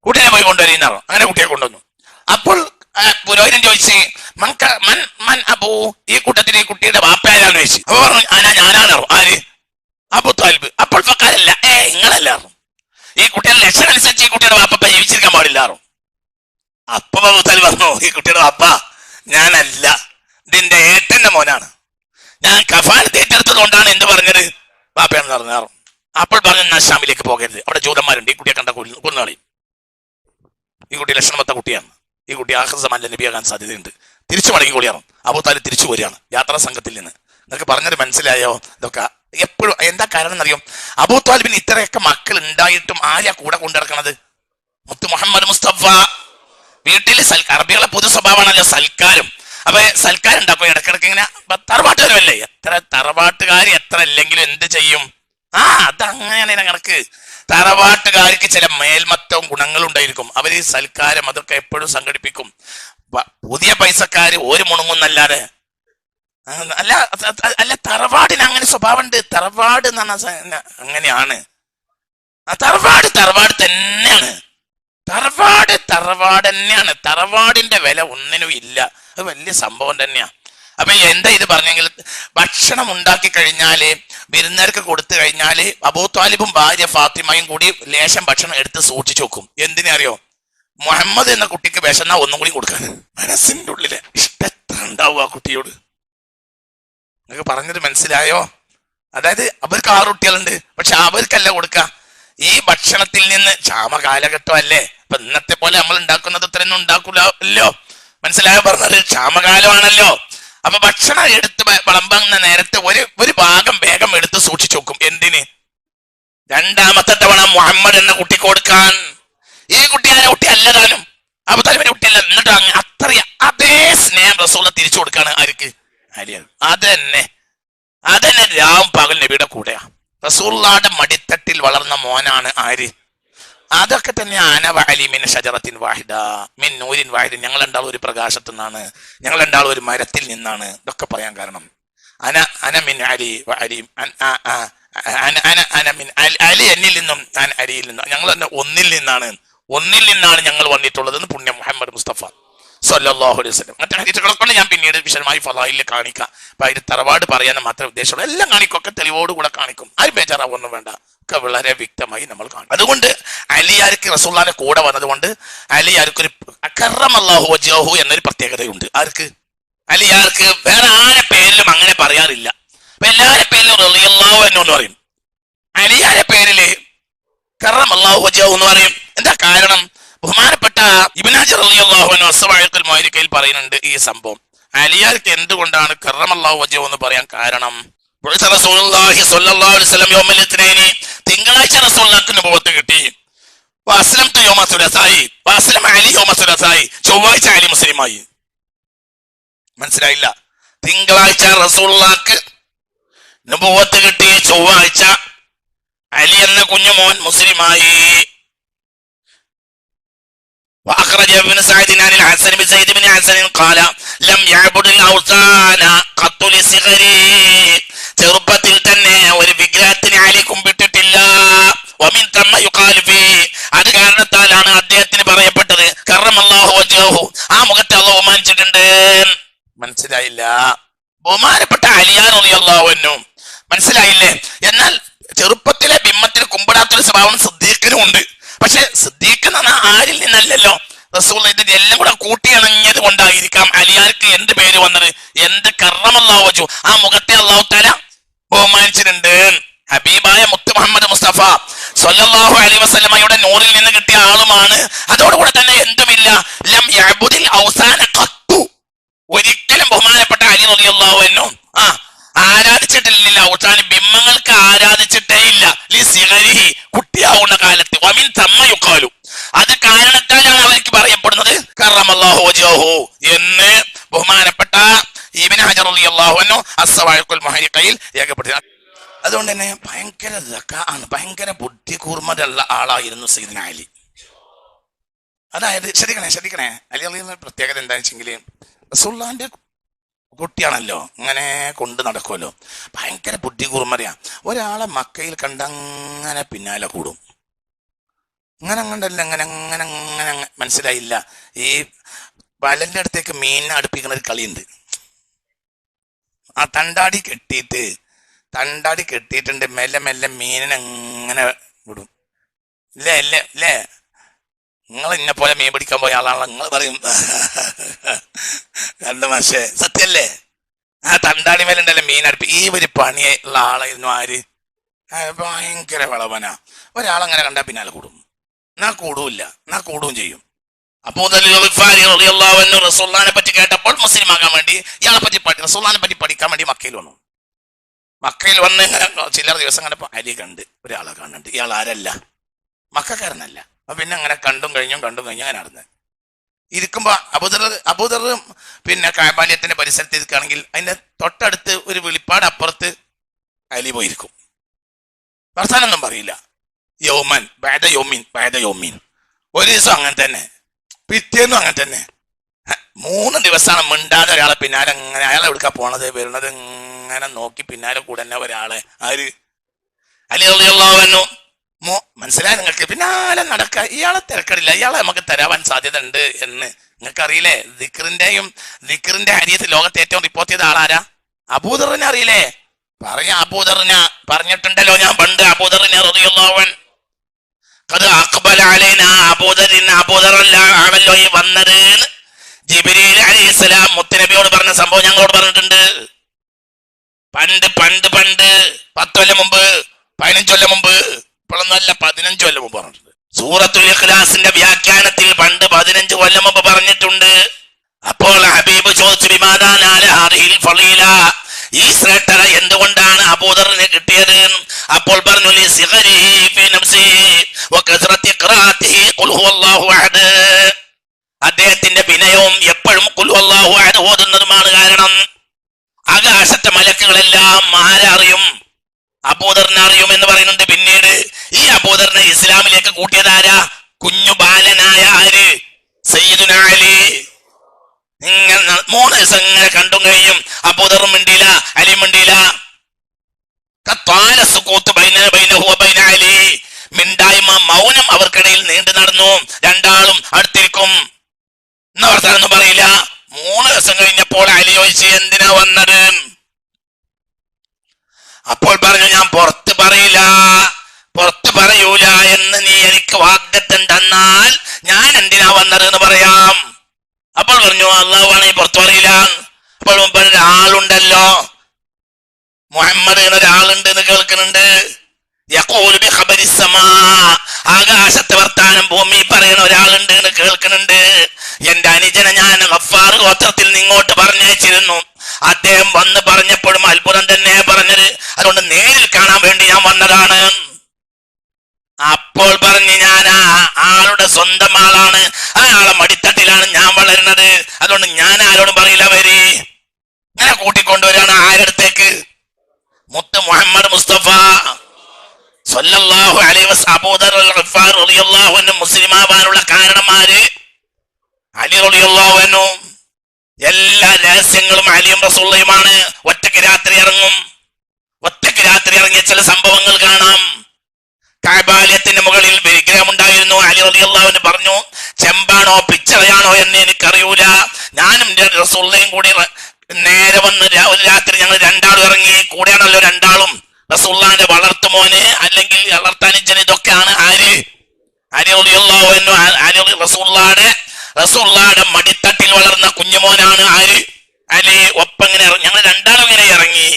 കുട്ടിനെ പോയി കൊണ്ടുവരുന്ന പറഞ്ഞു. അങ്ങനെ കുട്ടിയെ കൊണ്ടുവന്നു. അപ്പോൾ പുരോഹിതൻ ചോദിച്ച് മൻ അബൂ, ഈ കൂട്ടത്തിൽ ഈ കുട്ടിയുടെ വാപ്പയാരാന്ന് ചോദിച്ചു. അപ്പൊ പറഞ്ഞു ഞാനാണ്. ആര്? അബൂ ത്വാലിബ്. അപ്പോൾ ഫക്കാരല്ല, നിങ്ങളല്ല. ഈ കുട്ടിയുടെ ലക്ഷണം അനുസരിച്ച് ഈ കുട്ടിയുടെ വാപ്പ ജീവിച്ചിരിക്കാൻ പാടില്ലാറും. അപ്പൊ അബൂ ത്വാലിബ് പറഞ്ഞു ഈ കുട്ടിയുടെ വാപ്പ ഞാനല്ല, ഇതിന്റെ ഏട്ടന്റെ മോനാണ്. ഞാൻ കഫാലത്ത് ഏറ്റെടുത്തത് കൊണ്ടാണ് എന്ത് പറഞ്ഞത്? വാപ്പയാണെന്ന് പറഞ്ഞാറ്. അപ്പോൾ പറഞ്ഞു ഞാൻ ഷാമിലേക്ക് പോകരുത്, അവിടെ ജൂതന്മാരുണ്ട്, ഈ കുട്ടിയെ കണ്ട കൊന്നുകളി. ഈ കുട്ടി ലക്ഷണമൊത്ത കുട്ടിയാണ്. ഈ കുട്ടി ആഖിർ നബിയാകാൻ സാധ്യതയുണ്ട്. തിരിച്ചു മടങ്ങിക്കൊള്ളിയാണ്. അബൂ ത്വാലിബ് തിരിച്ചു വരികയാണ് യാത്രാ സംഘത്തിൽ നിന്ന്. നിങ്ങൾക്ക് പറഞ്ഞത് മനസ്സിലായോ? ഇതൊക്കെ എപ്പോഴും എന്താ കാരണം എന്നറിയാം? അബൂ ത്വാലിബിന് ഇത്രയൊക്കെ മക്കൾ ഉണ്ടായിട്ടും ആരെയാ കൂടെ കൊണ്ടിറക്കണത്? മുത്തു മുഹമ്മദ് മുസ്തഫ. വീട്ടിൽ അറബികളെ പൊതു സ്വഭാവമാണല്ലോ സൽക്കാരം. അപ്പൊ സൽക്കാരം ഉണ്ടാക്കും ഇടക്കിടക്ക്. ഇങ്ങനെ തറവാട്ടുകാരല്ലേ, എത്ര തറവാട്ടുകാർ എത്ര അല്ലെങ്കിലും എന്ത് ചെയ്യും? അതങ്ങനെയാണ് കണക്ക്. തറവാട്ടുകാർക്ക് ചില മേൽമത്തവും ഗുണങ്ങളും ഉണ്ടായിരിക്കും. അവർ ഈ സൽക്കാരം അതൊക്കെ എപ്പോഴും സംഘടിപ്പിക്കും. പുതിയ പൈസക്കാര് ഒരു മുണുങ്ങുന്നല്ലാതെ അല്ല തറവാടിന് അങ്ങനെ സ്വഭാവം ഉണ്ട്. തറവാട് എന്ന് പറഞ്ഞാൽ അങ്ങനെയാണ്. തറവാട് തന്നെയാണ്. തറവാട് തന്നെയാണ്. തറവാടിന്റെ വില ഒന്നിനും ഇല്ല. അത് വലിയ സംഭവം തന്നെയാ. അപ്പൊ എന്താ ഇത് പറഞ്ഞെങ്കിൽ, ഭക്ഷണം ഉണ്ടാക്കി കഴിഞ്ഞാല് വിരുന്നുകാർക്ക് കൊടുത്തു കഴിഞ്ഞാല് അബൂ ത്വാലിബും ഭാര്യ ഫാത്തിമയും കൂടി ലേശം ഭക്ഷണം എടുത്ത് സൂക്ഷിച്ചു വെക്കും. എന്തിനറിയോ? മുഹമ്മദ് എന്ന കുട്ടിക്ക് വിശന്നാ ഒന്നും കൂടി കൊടുക്കാൻ. മനസ്സിന്റെ ഉള്ളില് ഇഷ്ടം എത്ര ഉണ്ടാവും ആ കുട്ടിയോട്. നിങ്ങൾക്ക് പറഞ്ഞത് മനസ്സിലായോ? അതായത് അവർക്ക് 6 കുട്ടികളുണ്ട്, പക്ഷെ അവർക്കല്ല കൊടുക്കുക. ഈ ഭക്ഷണത്തിൽ നിന്ന് ക്ഷാമ കാലഘട്ടം അല്ലേ. അപ്പൊ ഇന്നത്തെ പോലെ നമ്മൾ ഉണ്ടാക്കുന്നത് ഇത്രയൊന്നും ഉണ്ടാക്കൂലല്ലോ. മനസ്സിലായോ പറഞ്ഞത്? ക്ഷാമകാലമാണല്ലോ. അപ്പൊ ഭക്ഷണം എടുത്ത് വിളമ്പുന്ന നേരത്തെ ഒരു ഭാഗം വേഗം എടുത്ത് സൂക്ഷിച്ചു വെക്കും. എന്തിന്? രണ്ടാമത്തെ തവണ മുഹമ്മദ് എന്ന കുട്ടി കൊടുക്കാൻ. ഈ കുട്ടി ആരെ കുട്ടി അല്ലതാനും, അബൂ ത്വാലിബിന്റെ കുട്ടിയല്ല. എന്നിട്ട് അത്രയും അതേ സ്നേഹം റസൂൽ തിരിച്ചു കൊടുക്കാണ്. ആർക്ക്? അലിയാണ്. അതന്നെ രാവും പകൽ നബിയുടെ കൂടെയാ. റസൂലുള്ളാഹിയുടെ മടിത്തട്ടിൽ വളർന്ന മോനാണ് ആര്? അതൊക്കെ തന്നെ അന വഅലി മിൻ ഷജറത്തിൻ വാഹിദ മിൻ നൂരിൻ വാഹിദിൻ. ഞങ്ങൾ രണ്ടാളും ഒരു പ്രകാശത്തു നിന്നാണ്, ഞങ്ങൾ രണ്ടാളും ഒരു മരത്തിൽ നിന്നാണ്. ഇതൊക്കെ പറയാൻ കാരണം അന മിൻ അലി വഅലി അന മിൻ അലി എന്നിൽ നിന്നും ഞാൻ അലിയിൽ നിന്നും, ഞങ്ങൾ തന്നെ ഒന്നിൽ നിന്നാണ് ഞങ്ങൾ വന്നിട്ടുള്ളത് എന്ന് പുണ്യ മുഹമ്മദ് മുസ്തഫ സ്വല്ലല്ലാഹു അലൈഹി വസല്ലം. മറ്റു ഹദീസുകളൊക്കെ ഞാൻ പിന്നീട് വിശദമായി ഫളായിലിൽ കാണിക്കാം. അപ്പൊ അതിന് തറവാട് പറയാനും മാത്രം ഉദ്ദേശമുള്ള എല്ലാം കാണിക്കും, ഒക്കെ തെളിവോടുകൂടെ കാണിക്കും. ആരും ബേജാറാവൊന്നും വേണ്ട, ഒക്കെ വളരെ വ്യക്തമായി നമ്മൾ കാണും. അതുകൊണ്ട് അലിയാർക്ക് റസൂലുള്ളാഹിന്റെ കൂടെ വന്നതുകൊണ്ട് അലിയാർക്കൊരു അകറമല്ലാഹു വജ്ഹഹു എന്നൊരു പ്രത്യേകതയുണ്ട്. ആർക്ക്? അലിയാർക്ക്. വേറെ ആരെ പേരിലും അങ്ങനെ പറയാറില്ല. അപ്പൊ എല്ലാവരുടെ പേരിലും റളിയല്ലാഹു അൻഹു എന്ന് പറയും. അലിയാരെ പേരില് കറമല്ലാഹു വജ്ഹഹു എന്ന് പറയും. എന്താ കാരണം? ബഹുമാനപ്പെട്ട ഇബ്നു ഹജർ റളിയല്ലാഹു അൻഹു അസ്സവാഇഖുൽ മുഅരിഖയിൽ പറയുന്നുണ്ട് ഈ സംഭവം. അലിയാർക്ക് എന്തുകൊണ്ടാണ് കറമല്ലാഹു വജ്ഹഹു എന്ന് പറയാൻ കാരണം? റസൂലുള്ളാഹി സ്വല്ലല്ലാഹു അലൈഹി വസല്ലം യൗമൽ ഇത്നൈനി, തിങ്കളാഴ്ച റസൂലുള്ളാഹിക്ക് നബുവത്ത് കിട്ടി. വഅസ്ലംതു യൗമ സുലസായി വഅസ്ലമ അലി യൗമ സുലസായി, ചൊവ്വാഴ്ച അലി മുസ്ലിമായി. മനസ്സിലായില്ല? തിങ്കളാഴ്ച റസൂലുള്ളാഹിക്ക് നബുവത്ത് കിട്ടി, ചൊവ്വാഴ്ച അലി എന്ന കുഞ്ഞുമോൻ മുസ്ലിമായി. وأخرج ابن سعد عن الحسن بن زيد بن حسن قال لم يعبد الأوثان قط لصغره, ചെറുപ്പത്തിൽ തന്നെ ഒരു വിഗ്രഹത്തിന് അലി കുമ്പിട്ടിട്ടില്ല. വമിൻ തമ്മ യുഖാലു ഫീ, അത് കാരണത്താലാണ് അദ്ദേഹത്തിന് പറയപ്പെട്ടത് കറമല്ലാഹു വജ്ഹഹു, ആ മുഖത്തെ അല്ലാഹു ബഹുമാനിച്ചിട്ടുണ്ട്. മനസ്സിലായില്ല? ബഹുമാനപ്പെട്ട അലിയാർ റളിയല്ലാഹു അൻഹു. മനസ്സിലായില്ലേ? എന്നാൽ ചെറുപ്പത്തിലെ ബിംബത്തിന് കുമ്പിടാത്തൊരു സ്വഭാവം സിദ്ദീഖിനും ഉണ്ട്. പക്ഷെ സിദ്ദീഖ് എന്ന് പറഞ്ഞാൽ ആരിൽ നിന്നല്ലല്ലോ, റസൂൽ ഇതിന്റെ എല്ലാം കൂടെ കൂട്ടിയിണങ്ങിയത് കൊണ്ടായിരിക്കാം അലിയാർക്ക് എന്ത് പേര് വന്നത്, എന്ത് കറമല്ലാഹു വജ്ഹു, ആ മുഖത്തെ അല്ലാഹു തആല ബഹുമാനിച്ചിട്ടുണ്ട്. ഹബീബായ മുത്ത് മുഹമ്മദ് മുസ്തഫ സ്വല്ലല്ലാഹു അലൈഹി വസല്ലമയുടെ നൂറിൽ നിന്ന് കിട്ടിയ ആളുമാണ്. അതോടുകൂടെ തന്നെ എന്തുമില്ല, ലം യഅബുദിൽ ഔസാന ഖത്തു, ഒരിക്കലും ബഹുമാനപ്പെട്ട അലി റളിയല്ലാഹു അൻഹു ആരാധിച്ചിട്ടില്ല. ഔസാന ബിംബങ്ങൾക്ക് ആരാധിച്ചിട്ടേ ഇല്ല. ലിസിഗരിഹി, കുട്ടിയാവുന്ന കാലത്ത്. വമിൻ തമ്മ യുഖാലു, അത് കാരണത്താലാണ് അവർക്ക് പറയപ്പെടുന്നത് കറമല്ലാഹു വജ്ഹഹു എന്ന് ബഹുമാനപ്പെട്ട ഇബ്നു ഹജർ റളിയല്ലാഹു അൻഹു അസ്സവാഇഖുൽ മുഅരിഖയിൽ രേഖപ്പെടുത്തി. അതുകൊണ്ട് തന്നെ ഭയങ്കര ദക്കാണ്, ഭയങ്കര ബുദ്ധി കൂർമ്മതയുള്ള ആളായിരുന്നു സയ്യിദുനാ അലി. അതായത് ശ്രദ്ധിക്കണേ, അലി റളിയല്ലാഹു പ്രത്യേകത എന്താ വെച്ചെങ്കിൽ റസൂലുള്ളാഹിന്റെ കുട്ടിയാണല്ലോ, ഇങ്ങനെ കൊണ്ട് നടക്കുമല്ലോ, ഭയങ്കര ബുദ്ധി കൂർമ്മതയാ. ഒരാളെ മക്കയിൽ കണ്ടങ്ങനെ പിന്നാലെ കൂടും, ഇങ്ങനെ കണ്ടല്ല അങ്ങനെ അങ്ങനെ അങ്ങനെ. മനസ്സിലായില്ല? ഈ വലന്റെ അടുത്തേക്ക് മീനിനെ അടുപ്പിക്കുന്ന ഒരു കളിയുണ്ട്. ആ തണ്ടാടി കെട്ടിയിട്ടുണ്ട്, മെല്ലെ മെല്ലെ മീനിനെ അങ്ങനെ വിടും. ഇല്ലേ നിങ്ങൾ ഇന്നെ പോലെ മീൻ പിടിക്കാൻ പോയ ആളാണല്ലോ, നിങ്ങൾ പറയും രണ്ട് മാഷേ, സത്യല്ലേ? ആ തണ്ടാടി മേലുണ്ടല്ലേ മീൻ അടുപ്പി. ഈ ഒരു പണിയുള്ള ആളായിരുന്നു ആര്? ഭയങ്കര വളവനാ. ഒരാളങ്ങനെ കണ്ടാൽ പിന്നാലെ കൂടും, എന്നാ കൂടുകയും ചെയ്യും. അബൂ ദർ റളിയല്ലാഹു അൻഹു റസൂലുള്ളാഹിനെ പറ്റി കേട്ടപ്പോൾ മുസ്ലിം ആകാൻ വേണ്ടി റസൂലുള്ളാഹിനെ പറ്റി പഠിക്കാൻ വേണ്ടി മക്കയിൽ വന്നു. മക്കയിൽ വന്ന് ഇങ്ങനെ ചില ദിവസം കണ്ടപ്പോൾ അലി കണ്ട് ഒരാളെ കാണുന്നുണ്ട്. ഇയാൾ ആരല്ല, മക്കക്കാരനല്ല. അപ്പൊ പിന്നെ അങ്ങനെ കണ്ടും കഴിഞ്ഞും അങ്ങനെ നടന്ന് ഇരിക്കുമ്പോ അബൂദർ പിന്നെ കഅബാലയത്തിന്റെ പരിസരത്ത് ഇരിക്കുകയാണെങ്കിൽ അതിന്റെ തൊട്ടടുത്ത് ഒരു വെളിപ്പാട് അപ്പുറത്ത് അലി പോയിരിക്കും. വർത്താനൊന്നും പറയില്ല. യൗമൻ ബഅദ യൗമിൻ, ഒരു ദിവസം അങ്ങനെ തന്നെ, പിറ്റേന്നും അങ്ങനെ തന്നെ. 3 ദിവസമാണ് മിണ്ടാതെ ഒരാളെ പിന്നാലെ അങ്ങനെ, അയാളെ എവിടുക്കാ പോണത് വരുന്നത് ഇങ്ങനെ നോക്കി പിന്നാലെ കൂടെ തന്നെ ഒരാളെ. ആര്? അലി റളിയല്ലാഹു അൻഹു. മനസ്സിലായി നിങ്ങൾക്ക്? പിന്നാലെ നടക്കുക. ഇയാളെ തിരക്കടില്ല, ഇയാളെ നമുക്ക് തരാവാൻ സാധ്യത ഉണ്ട് എന്ന് നിങ്ങൾക്കറിയില്ലേ? ദിക്റിന്റെ ഹദീസ് ലോകത്ത് ഏറ്റവും റിപ്പോർട്ട് ചെയ്ത ആളാരാ? അബൂദറിനെ അറിയില്ലേ? അബൂദറിനെ പറഞ്ഞിട്ടുണ്ടല്ലോ ഞാൻ പണ്ട്. അബൂദറിനെ റളിയല്ലാഹു അൻഹു ഖദ് അഖ്ബല അലൈനാ അബൂദറല്ലാണല്ലോ ഈ വന്നത്. ജിബ്രീൽ അലൈഹിസ്സലാം മുത്തുനബിയോട് പറഞ്ഞ സംഭവം ഞങ്ങളോട് പറഞ്ഞിട്ടുണ്ട്. പണ്ട് 10 കൊല്ലം മുമ്പ്, 15 കൊല്ലം മുമ്പ്, ഇപ്പോഴൊന്നല്ല 15 കൊല്ലം മുമ്പ് പറഞ്ഞിട്ടുണ്ട്. സൂറത്തുൽ ഇഖ്ലാസിന്റെ വ്യാഖ്യാനത്തിൽ പണ്ട് 15 കൊല്ലം മുമ്പ് പറഞ്ഞിട്ടുണ്ട്. അപ്പോൾ ഹബീബ് ചോദിച്ചു, ബിമാദാ നാല ഹാദിഹിൽ ഫളീല, ഈ ശ്രേഷ്ഠത എന്തുകൊണ്ടാണ് അബൂദറിന് കിട്ടിയത്? അപ്പോൾ പറഞ്ഞു, ലിസിഗരിഹി ഫീ നഫ്സിഹി വകസറത്തി ഖിറാഅത്തിഹി ഖുൽ ഹുവല്ലാഹു അഹദ്, അദ്ദേഹത്തിന്റെ വിനയവും എപ്പോഴും ഖുൽ ഹുവല്ലാഹു അഹദ് ഓതുന്നതുമാണ് കാരണം. ആകാശത്തെ മലക്കുകളെല്ലാം ആരറിയും? അബൂദറിനെ അറിയും എന്ന് പറയുന്നുണ്ട്. പിന്നീട് ഈ അബൂദറിനെ ഇസ്ലാമിലേക്ക് കൂട്ടിയതാരാ? കുഞ്ഞു ബാലനായ ആര്? സയ്യിദുനാ അലി. ഇങ്ങനെ 3 ദിവസം ഇങ്ങനെ കണ്ടും കഴിയും. അബൂദറും മിണ്ടിയില്ല, അലി മിണ്ടിയില്ല. മിണ്ടായ്മ, മൗനം അവർക്കിടയിൽ നീണ്ടു നടന്നു. രണ്ടാളും അടുത്തിരിക്കും, എന്നാ വർത്താനൊന്നും പറയില്ല. 3 ദിവസം കഴിഞ്ഞപ്പോൾ അലി ചോദിച്ചു, എന്തിനാ വന്നത്? അപ്പോൾ പറഞ്ഞു, ഞാൻ പുറത്ത് പറയൂല എന്ന് നീ എനിക്ക് വാഗ്ദത്തം തന്നാൽ ഞാൻ എന്തിനാ വന്നത് എന്ന് പറയാം. അപ്പോൾ പറഞ്ഞു, അള്ളാഹു ആണെങ്കിൽ പുറത്ത് പറയില്ല. അപ്പോൾ ഒരാളുണ്ടല്ലോ, മുഹമ്മദ് എന്നൊരാളുണ്ട് എന്ന് കേൾക്കുന്നുണ്ട്. യഖൂലു ബിഖബരി സമാ, ആകാശത്തെ വർത്താനം ഭൂമി പറയുന്ന ഒരാളുണ്ട് എന്ന് കേൾക്കുന്നുണ്ട്. എന്റെ അനുജനെ ഞാൻ ഗഫാർ ഗോത്രത്തിൽ നിന്ന് ഇങ്ങോട്ട് പറഞ്ഞയച്ചിരുന്നു. അദ്ദേഹം വന്ന് പറഞ്ഞപ്പോഴും അത്ഭുതം തന്നെ പറഞ്ഞത്. അതുകൊണ്ട് നേരിൽ കാണാൻ വേണ്ടി ഞാൻ വന്നതാണ്. അപ്പോൾ പറഞ്ഞ് ഞാൻ ആ ആളുടെ സ്വന്തം ആളാണ്, അയാളെ മടിത്തട്ടിലാണ് ഞാൻ വളരുന്നത്, അതുകൊണ്ട് ഞാൻ ആരോടും പറയില്ല വരി. അങ്ങനെ കൂട്ടിക്കൊണ്ടുവരാണ് ആരടുത്തേക്ക്? മുത്ത് മുഹമ്മദ് മുസ്തഫ സല്ലല്ലാഹു അലൈഹി വസല്ലം. അബൂദർ ഗഫാർ റളിയല്ലാഹു അൻഹു മുസ്ലിമാവാനുള്ള കാരണന്മാര് അലി റളിയല്ലാഹു അൻഹു. എല്ലാ രഹസ്യങ്ങളും അലിയും റസൂലുള്ളയുമാണ്. ഒറ്റയ്ക്ക് രാത്രി ഇറങ്ങും. ഒറ്റയ്ക്ക് രാത്രി ഇറങ്ങിയ ചില സംഭവങ്ങൾ കാണാം. കഅബാലയത്തിന്റെ മുകളിൽ വിഗ്രഹം ഉണ്ടായിരുന്നു. അലി റളിയല്ലാഹു അൻഹു പറഞ്ഞു, ചെമ്പാണോ പിച്ചളയാണോ എന്ന് എനിക്കറിയൂല. ഞാനും റസൂലുള്ളയും കൂടി നേരെ വന്ന് ഒരു രാത്രി ഞങ്ങൾ രണ്ടാളും ഇറങ്ങി. കൂടെയാണല്ലോ രണ്ടാളും. റസൂലുള്ളാഹിന്റെ വളർത്തുമോന് അല്ലെങ്കിൽ വളർത്താനുജൻ, ഇതൊക്കെയാണ് ആര്? അലി റളിയല്ലാഹു അൻഹു. അലി റസൂലുള്ളാഹിയുടെ മടിത്തട്ടിൽ വളർന്ന കുഞ്ഞുമോനാണ് ആര്? അലി. ഒപ്പം ഇങ്ങനെ ഞങ്ങൾ രണ്ടാളും ഇങ്ങനെ ഇറങ്ങി.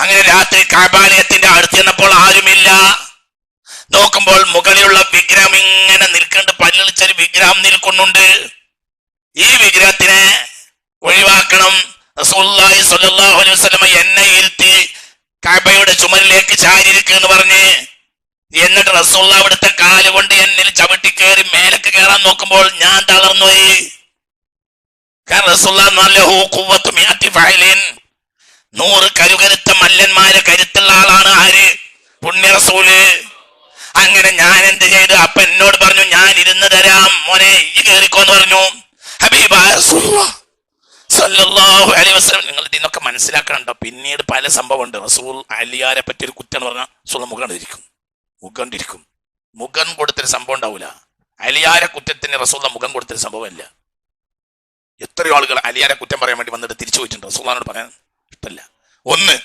അങ്ങനെ രാത്രി കഅബാലയത്തിന്റെ അടുത്ത് ചെന്നപ്പോൾ ആരുമില്ല. നോക്കുമ്പോൾ മുകളിലുള്ള വിഗ്രഹം ഇങ്ങനെ നിൽക്കുന്നുണ്ട്. പല്ലിളിച്ചൊരു വിഗ്രഹം നിൽക്കുന്നുണ്ട്. ഈ വിഗ്രഹത്തിനെ ഒഴിവാക്കണം. റസൂലുള്ളാഹി സ്വല്ലല്ലാഹു അലൈഹി വസല്ലം എന്നെ ഇരുത്തി കഅബയുടെ ചുമരിലേക്ക് ചാരിയിരിക്കുമെന്ന് പറഞ്ഞ്, എന്നിട്ട് റസൂലുള്ളാഹി അവിടുത്തെ കാല് കൊണ്ട് എന്നിൽ ചവിട്ടി കയറി മേലേക്ക് കയറാൻ നോക്കുമ്പോൾ ഞാൻ തളർന്നുപോയി. കാരണം റസൂലുള്ളാഹി 100 കരുകരുത്ത മല്ലന്മാരെ കരുത്തുള്ള ആളാണ് ആര്? പുണ്യ റസൂല്. അങ്ങനെ ഞാൻ എന്ത് ചെയ്തു? അപ്പൊ എന്നോട് പറഞ്ഞു, ഞാൻ ഇരുന്ന് തരാം മോനെ, ഈ കയറിക്കോന്ന് പറഞ്ഞു. ഹബീബായ റസൂലുള്ളാഹി സല്ലല്ലാഹു അലൈഹി വസല്ലം. നിങ്ങൾ ഇതിനൊക്കെ മനസ്സിലാക്കണുണ്ടോ? പിന്നീട് പല സംഭവം ഉണ്ട്. റസൂൽ അലിയാരെ പറ്റി ഒരു കുറ്റം പറഞ്ഞാൽ റസൂൽ മുഖം കൊടുത്തൊരു സംഭവം ഉണ്ടാവൂല. അലിയാരെ കുറ്റത്തിന് റസൂൽ മുഖം കൊടുത്തൊരു സംഭവമല്ല. എത്രയോ ആളുകൾ അലിയാരെ കുറ്റം പറയാൻ വേണ്ടി വന്നിട്ട് തിരിച്ചു പോയിട്ടുണ്ട്. റസൂലിനോട് പറയാൻ ഇഷ്ടമല്ല. ഒന്ന്.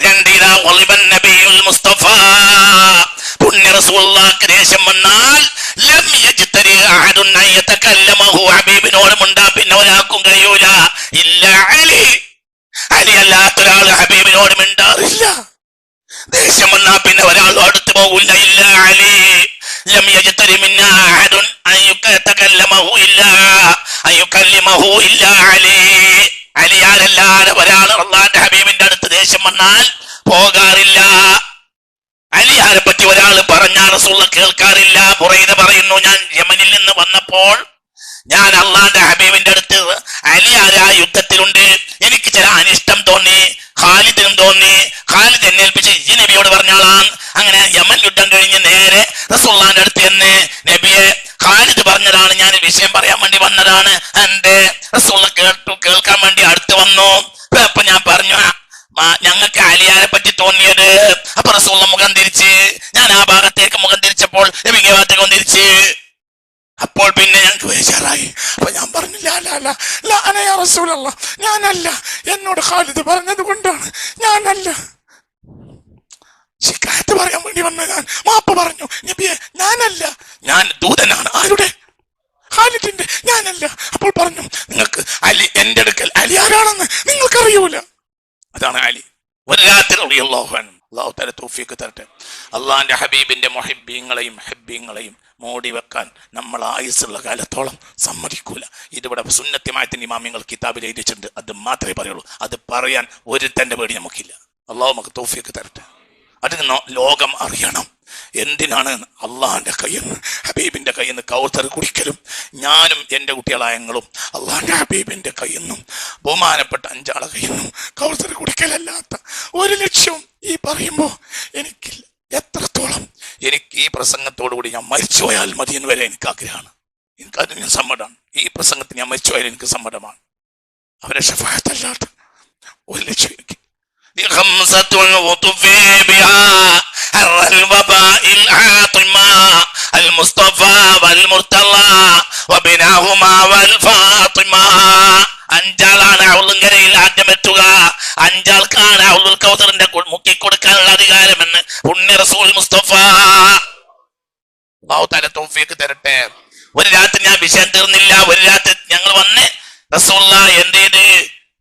രണ്ട്, പുണ്യ റസൂലുള്ളാഹിക്ക് ദേഷ്യം വന്നാൽ ഹബീബിനോട് മുണ്ടാ പിന്നെ ഒരാൾക്കും കഴിയൂല. ഇല്ല അലി. അലി അല്ലാത്തൊരാൾ ഹബീബിനോട് മിണ്ടാറില്ല. ദേഷ്യം വന്നാ പിന്നെ ഒരാളും അടുത്ത് പോകില്ല. ഇല്ല അലി. ലം യജ്തരി മിന്നാ അഹദുൻ അൻ യതകല്ലമഹു ഇല്ലാ അൻ യുകല്ലിമഹു ഇല്ലാ അലി. അലിയാരല്ലാതെ ഒരാൾ അല്ലാഹുവിന്റെ ഹബീബിന്റെ അടുത്ത് ദേഷ്യം വന്നാൽ പോകാറില്ല. അലിയാരെ പറ്റി ഒരാൾ പറഞ്ഞാൽ റസൂലുള്ളാഹി കേൾക്കാറില്ല. ബുറൈദ പറയുന്നു, ഞാൻ യമനിൽ നിന്ന് വന്നപ്പോൾ ഞാൻ അള്ളാന്റെ ഹബീബിന്റെ അടുത്ത് അലിയാരാ യുദ്ധത്തിലുണ്ട്, എനിക്ക് ചില അനിഷ്ടം തോന്നി. ഖാലിദിനും തോന്നി. ഖാലിദ് എന്നെ ഏൽപ്പിച്ച് ഈ നബിയോട് പറഞ്ഞാളാണ്. അങ്ങനെ യമൻ യുദ്ധം കഴിഞ്ഞ് നേരെ റസൂലുള്ളാഹിന്റെ അടുത്ത് എന്ന്, നബിയെ ഖാലിദ് പറഞ്ഞതാണ്, ഞാൻ വിഷയം പറയാൻ വേണ്ടി വന്നതാണ്. എന്റെ റസൂലുള്ളാഹി കേൾക്കാൻ വേണ്ടി അടുത്ത് വന്നു. അപ്പൊ ഞാൻ പറഞ്ഞു, ഞങ്ങൾക്ക് അലിയാരെ പറ്റി തോന്നിയത്. അപ്പൊ റസൂലുള്ളാഹി മുഖം തിരിച്ച്, ഞാൻ ആ ഭാഗത്തേക്ക് മുഖം തിരിച്ചപ്പോൾ നബി ഈ ഭാഗത്തേക്ക് തിരിച്ച്. അപ്പോൾ പിന്നെ ഞങ്ങൾക്ക് ബേജാറായി. അപ്പൊ ഞാൻ പറഞ്ഞു, ഞാനല്ല, എന്നോട് ഖാലിദ് പറഞ്ഞത് കൊണ്ടാണ്, ഞാനല്ല, ശിക്കായത്ത് പറയാൻ വേണ്ടി വന്ന ഞാൻ മാപ്പ് പറഞ്ഞു. നബിയെ ഞാനല്ല, ഞാൻ ദൂതനാണ്. ആരുടെ? ഖാലിദിന്റെ. ഞാനല്ല. അപ്പോൾ പറഞ്ഞു, നിങ്ങൾക്ക് അലി എന്റെ അടുക്കൽ അലി ആരാണെന്ന് നിങ്ങൾക്കറിയൂല. അതാണ് അലി. ഒരു രാത്രി അല്ലാഹു തആല തൗഫീഖ് തരട്ടെ. അള്ളാഹിന്റെ ഹബീബിന്റെ മുഹിബ്ബീങ്ങളെയും ഹബ്ബീങ്ങളെയും മോടി വെക്കാൻ നമ്മൾ ആയുസ്സുള്ള കാലത്തോളം സമ്മതിക്കൂല. ഇതിവിടെ സുന്നത്തിമായത്തിന്റെ ഇമാമിങ്ങൾ കിതാബിൽ എഴുതിയിട്ടുണ്ട്. അത് മാത്രമേ പറയുള്ളൂ. അത് പറയാൻ ഒരുത്തന്റെ പേടി നമുക്കില്ല. അള്ളാഹു നമുക്ക് തൗഫീഖ് തരട്ടെ. അത് ലോകം അറിയണം. എന്തിനാണ് അള്ളാഹിന്റെ കയ്യിൽ നിന്ന് ഹബീബിന്റെ കയ്യിൽ നിന്ന് കൗസർ കുടിക്കലും ഞാനും എൻ്റെ കുട്ടികളായങ്ങളും അള്ളാഹിന്റെ ഹബീബിന്റെ കയ്യിൽ നിന്നും ബഹുമാനപ്പെട്ട 5 ആളെ കയ്യിൽ നിന്നും കൗസർ കുടിക്കലല്ലാത്ത ഒരു ലക്ഷ്യവും ഈ പറയുമ്പോൾ എനിക്കില്ല. എത്രത്തോളം എനിക്ക് ഈ പ്രസംഗത്തോടുകൂടി ഞാൻ മരിച്ചുപോയാൽ മതി എന്ന് വരെ എനിക്ക് ആഗ്രഹമാണ്. എനിക്കതിന് ഞാൻ സമ്മതമാണ്. ഈ പ്രസംഗത്തിന് ഞാൻ മരിച്ചുപോയാൽ എനിക്ക് സമ്മതമാണ്. അവരെ ശഫാഅത്തല്ലാത്ത ഒരു ലക്ഷ്യം എനിക്ക്. അഞ്ചാളാണ് ഔലുങ്കരയിൽ ആദ്യം എത്തുക. 5 ആൾക്കാണ് ഔലുൽ കൗസറിന്റെ മുക്കിക്കൊടുക്കാനുള്ള അധികാരമെന്ന് പുണ്യ റസൂൽ മുസ്തഫ. അല്ലാഹു തആല തൗഫീഖ് തരട്ടെ. ഒരു രാത്രി ഞാൻ വിഷയം തീർന്നില്ല. ഒരു രാത്രി ഞങ്ങൾ വന്ന് റസൂലുള്ളാഹി എന്ത് ചെയ്ത്?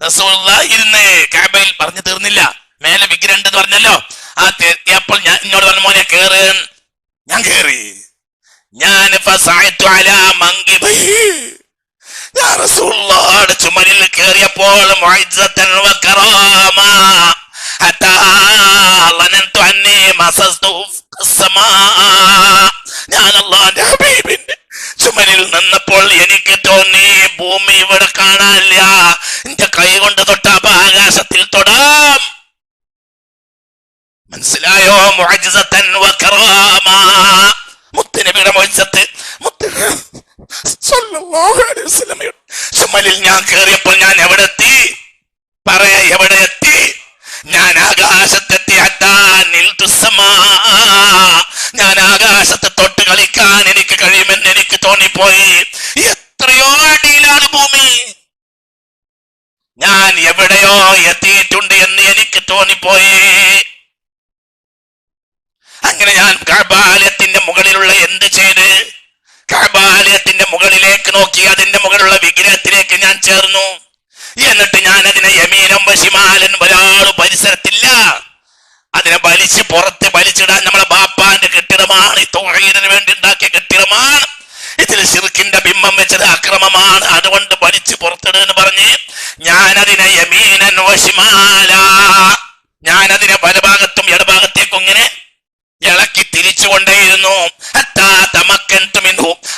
റസൂലുള്ളാഹി ഇരുന്ന് കഅബയിൽ പറഞ്ഞു തീർന്നില്ല. മേലെ വിഗ്രഹം ഉണ്ടെന്ന് പറഞ്ഞല്ലോ. ആ എപ്പോൾ ഞാൻ എന്നോട് പറഞ്ഞു മോനെ കേറ്. ഞാൻ കേറി. ഞാൻ ഞാൻ റസൂലുള്ളാഹിയുടെ ചുമരിൽ കയറിയപ്പോൾ ഞാൻ അല്ലാഹുവിന്റെ ഹബീബിന്റെ ചുമരിൽ നിന്നപ്പോൾ എനിക്ക് തോന്നി ഭൂമി ഇവിടെ കാണാനില്ല, എന്റെ കൈ കൊണ്ട് തൊട്ടപ്പോ ആകാശത്തിൽ തൊടാം. മനസ്സിലായോ? മുഅ്ജിസതൻ വ കറാമ. മുത്തുനബിയുടെ മുഅ്ജിസത്ത് സല്ലല്ലാഹു അലൈഹി വസല്ലമയുടെ ചുമലിൽ ഞാൻ കയറിയപ്പോൾ ഞാൻ എവിടെ എത്തി? പറയാ, എവിടെ എത്തി? ഞാൻ ആകാശത്തെത്തി. ഞാൻ ആകാശത്ത് തൊട്ട് കളിക്കാൻ എനിക്ക് കഴിയുമെന്ന് എനിക്ക് തോന്നിപ്പോയി. എത്രയോ അടിയിലാണ് ഭൂമി, ഞാൻ എവിടെയോ എത്തിയിട്ടുണ്ട് എന്ന് എനിക്ക് തോന്നിപ്പോയി. അങ്ങനെ ഞാൻ കഅബാലയത്തിന്റെ മുകളിലുള്ള എന്ത് ചെയ്ത്? കഅബാലയത്തിന്റെ മുകളിലേക്ക് നോക്കി അതിന്റെ മുകളിലുള്ള വിഗ്രഹത്തിലേക്ക് ഞാൻ ചേർന്നു. എന്നിട്ട് ഞാൻ അതിനെ യമീനം വശിമാലൻ ഒരാൾ പരിസരത്തില്ല, അതിനെ വലിച്ച് പുറത്ത് വലിച്ചിടാൻ നമ്മളെ ബാപ്പാന്റെ കെട്ടിടമാണ്, തൗഹീദിന് വേണ്ടി ഉണ്ടാക്കിയ കെട്ടിടമാണ്. ഇതിൽ ശിർക്കിന്റെ ബിംബം വെച്ചത് അക്രമമാണ്, അതുകൊണ്ട് വലിച്ച് പുറത്തിടുന്ന് പറഞ്ഞ് ഞാനതിനെ യമീനൻ വശിമാല, ഞാനതിനെ വലഭാഗത്തും ഇടഭാഗത്തേക്കും ഇങ്ങനെ ഇളക്കി തിരിച്ചുകൊണ്ടേയിരുന്നു.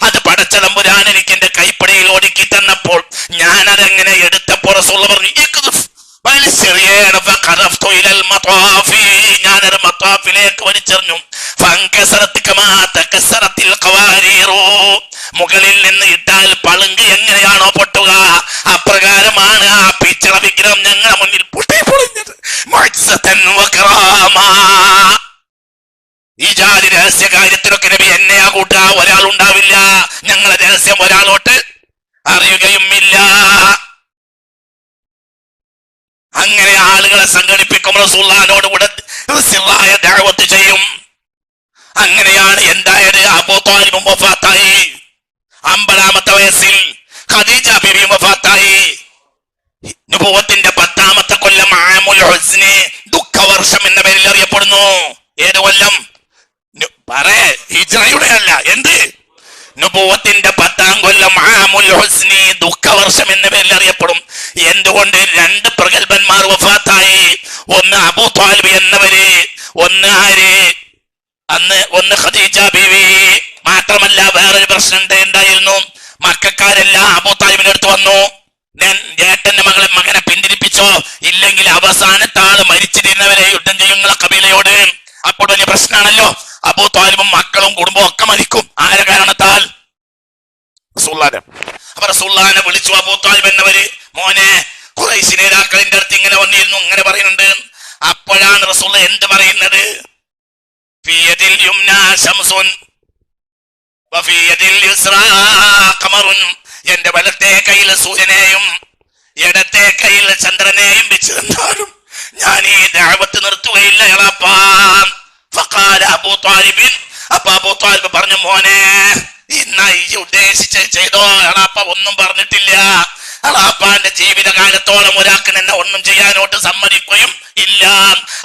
അത് പടച്ച തമ്പുരാൻ എനിക്ക് എന്റെ കൈപ്പടിയിൽ ഒടുക്കി തന്നപ്പോൾ ഞാനതെങ്ങനെ എടുത്തപ്പോൾ റസൂലുള്ളാഹി പറഞ്ഞു ഞാനത് മത്വാഫിലേക്ക് വലിച്ചെറിഞ്ഞു. മുകളിൽ നിന്ന് ഇട്ടാൽ പളുങ്ക് എങ്ങനെയാണോ പൊട്ടുക അപ്രകാരമാണ് ആ പിച്ചള വിഗ്രഹം ഞങ്ങളുടെ മുന്നിൽ പൊട്ടിപ്പൊളിഞ്ഞത്. ഈ ജാതി രഹസ്യ കാര്യത്തിലൊക്കെ നബി എന്നെയാ കൂട്ടാ, ഒരാളുണ്ടാവില്ല. ഞങ്ങളെ രഹസ്യം ഒരാളോട്ട് അറിയുകയുമില്ല. അങ്ങനെ ആളുകളെ സംഘടിപ്പിക്കും, റസൂലുള്ളാഹിനോട് കൂടെ സിറായ ദഅവത്ത് ചെയ്യും. അങ്ങനെയാണ് എന്തായത്? അബൂ ത്വാലിബ് വഫാത്തായി. 50-ാമത്തെ വയസ്സിൽ ഖദീജ ബീവി വഫാത്തായി. നബുവത്തിന്റെ 10-ാമത്തെ കൊല്ലം ആമുൽ ഹുസ്നി, ദുഃഖവർഷം എന്ന പേരിൽ അറിയപ്പെടുന്നു. ഏത് കൊല്ലം? ഹിജ്റയുടെ അല്ല, എന്ത്? നബുവത്തിന്റെ 10-ാം കൊല്ലം ആമുൽ ഹുസ്നി, ദുഃഖവർഷം എന്ന പേരിൽ അറിയപ്പെടും. എന്തുകൊണ്ട്? 2 പ്രഗൽഭന്മാർ വഫാത്തായി. ഒന്ന് അബൂ ത്വാലിബ് എന്നവര്, ഒന്ന് ആര്? ഒന്ന് ഖദീജ ബീവി. മാത്രമല്ല വേറൊരു പ്രശ്നം ഉണ്ടായിരുന്നു. മക്കക്കാരെല്ലാം അബൂ ത്വാലിബിന്റെ അടുത്ത് വന്നു, ഞാൻ ഏട്ടന്റെ മകനെ പിന്തിരിപ്പിച്ചോ, ഇല്ലെങ്കിൽ അവസാനത്തെ ആള് മരിച്ചിരുന്നവരെ യുദ്ധം ചെയ്യുന്ന കബീലയോട്. അപ്പോൾ വലിയ പ്രശ്നമാണല്ലോ. അബൂ ത്വാലിബും മക്കളും കുടുംബവും ഒക്കെ മരിക്കും. ആരെ കാരണത്താൽ? റസൂലുള്ളാഹിനെ. അപ്പൊ റസൂലുള്ളാഹിനെ വിളിച്ചു. അബൂ ത്വാലിബ് എന്നവര്, മോനെ, ഖുറൈശി നേതാക്കളിന്റെ അടുത്ത് ഇങ്ങനെ വന്നിരുന്നു, ഇങ്ങനെ പറയുന്നുണ്ട്. അപ്പോഴാണ് റസൂലുള്ളാഹി എന്ത് പറയുന്നത്? ഫിയദിൽ യുംനാ ശംസുൻ വഫിയദിൽ യുസ്റാ ഖമറുൻ. എന്റെ വലത്തെ കയ്യിൽ സൂര്യനെയും ഇടത്തെ കയ്യിൽ ചന്ദ്രനെയും വെച്ച് തന്നാലും ഞാൻ ഈ ദഅവത്ത് നിർത്തുകയില്ല എളാപ്പാ. ഫഖാല അബൂ ത്വാലിബ്. അപ്പൊ അബൂ ത്വാലിബ് പറഞ്ഞു, മോനെ, ഇന്ന് ഈ ഉദ്ദേശിച്ച് ചെയ്തോ. എളാപ്പ ഒന്നും പറഞ്ഞിട്ടില്ല. എളാപ്പാന്റെ ജീവിതകാലത്തോളം ഒരാൾക്ക് എന്നെ ഒന്നും ചെയ്യാനോട്ട് സമ്മതിക്കുകയും ഇല്ല.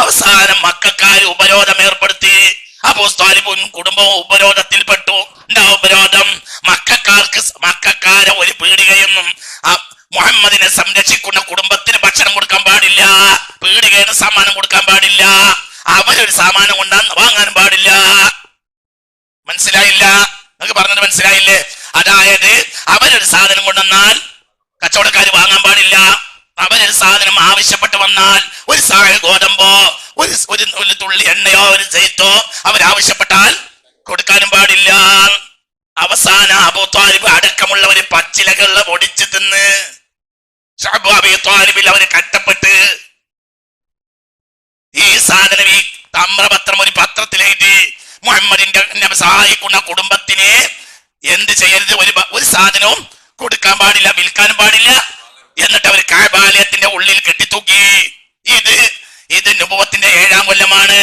അവസാനം മക്കക്കാര് ഉപരോധം ഏർപ്പെടുത്തി. അബൂ ത്വാലിബും കുടുംബവും ഉപരോധത്തിൽപ്പെട്ടു. എന്താ ഉപരോധം? മക്കക്കാരെ ഒരു പീടികയൊന്നും മുഹമ്മദിനെ സംരക്ഷിക്കുന്ന കുടുംബത്തിന് ഭക്ഷണം കൊടുക്കാൻ പാടില്ല, പീടികന് സാമാനം കൊടുക്കാൻ പാടില്ല, അവരൊരു സാമാനം വാങ്ങാനും പാടില്ല. മനസ്സിലായില്ല? നിങ്ങൾക്ക് പറഞ്ഞത് മനസ്സിലായില്ലേ? അതായത് അവരൊരു സാധനം കൊണ്ടുവന്നാൽ കച്ചവടക്കാര് വാങ്ങാൻ പാടില്ല. അവരൊരു സാധനം ആവശ്യപ്പെട്ട് വന്നാൽ ഒരു സാഴ ഗോതമ്പോ ഒരു തുള്ളി എണ്ണയോ ഒരു ജയ്ത്തോ അവരാവശ്യപ്പെട്ടാൽ കൊടുക്കാനും പാടില്ല. അവസാന അബൂ ത്വാലിബ് അടക്കമുള്ളവര് പച്ചിലകൾ ഒടിച്ചു തിന്ന് അബൂ ത്വാലിബിൽ അവര് കഷ്ടപ്പെട്ട് ഈ സാധനം, ഈ താമ്രപത്രം ഒരു പത്രത്തിലേറ്റ് മുഹമ്മദിന്റെ സഹായിക്കുന്ന കുടുംബത്തിനെ എന്ത് ചെയ്യരുത്? ഒരു സാധനവും കൊടുക്കാൻ പാടില്ല, വിൽക്കാനും പാടില്ല. എന്നിട്ട് അവർ കഅബാലയത്തിന്റെ ഉള്ളിൽ കെട്ടിത്തൂക്കി. ഇത് നബുവത്തിന്റെ 7-ാം കൊല്ലമാണ്.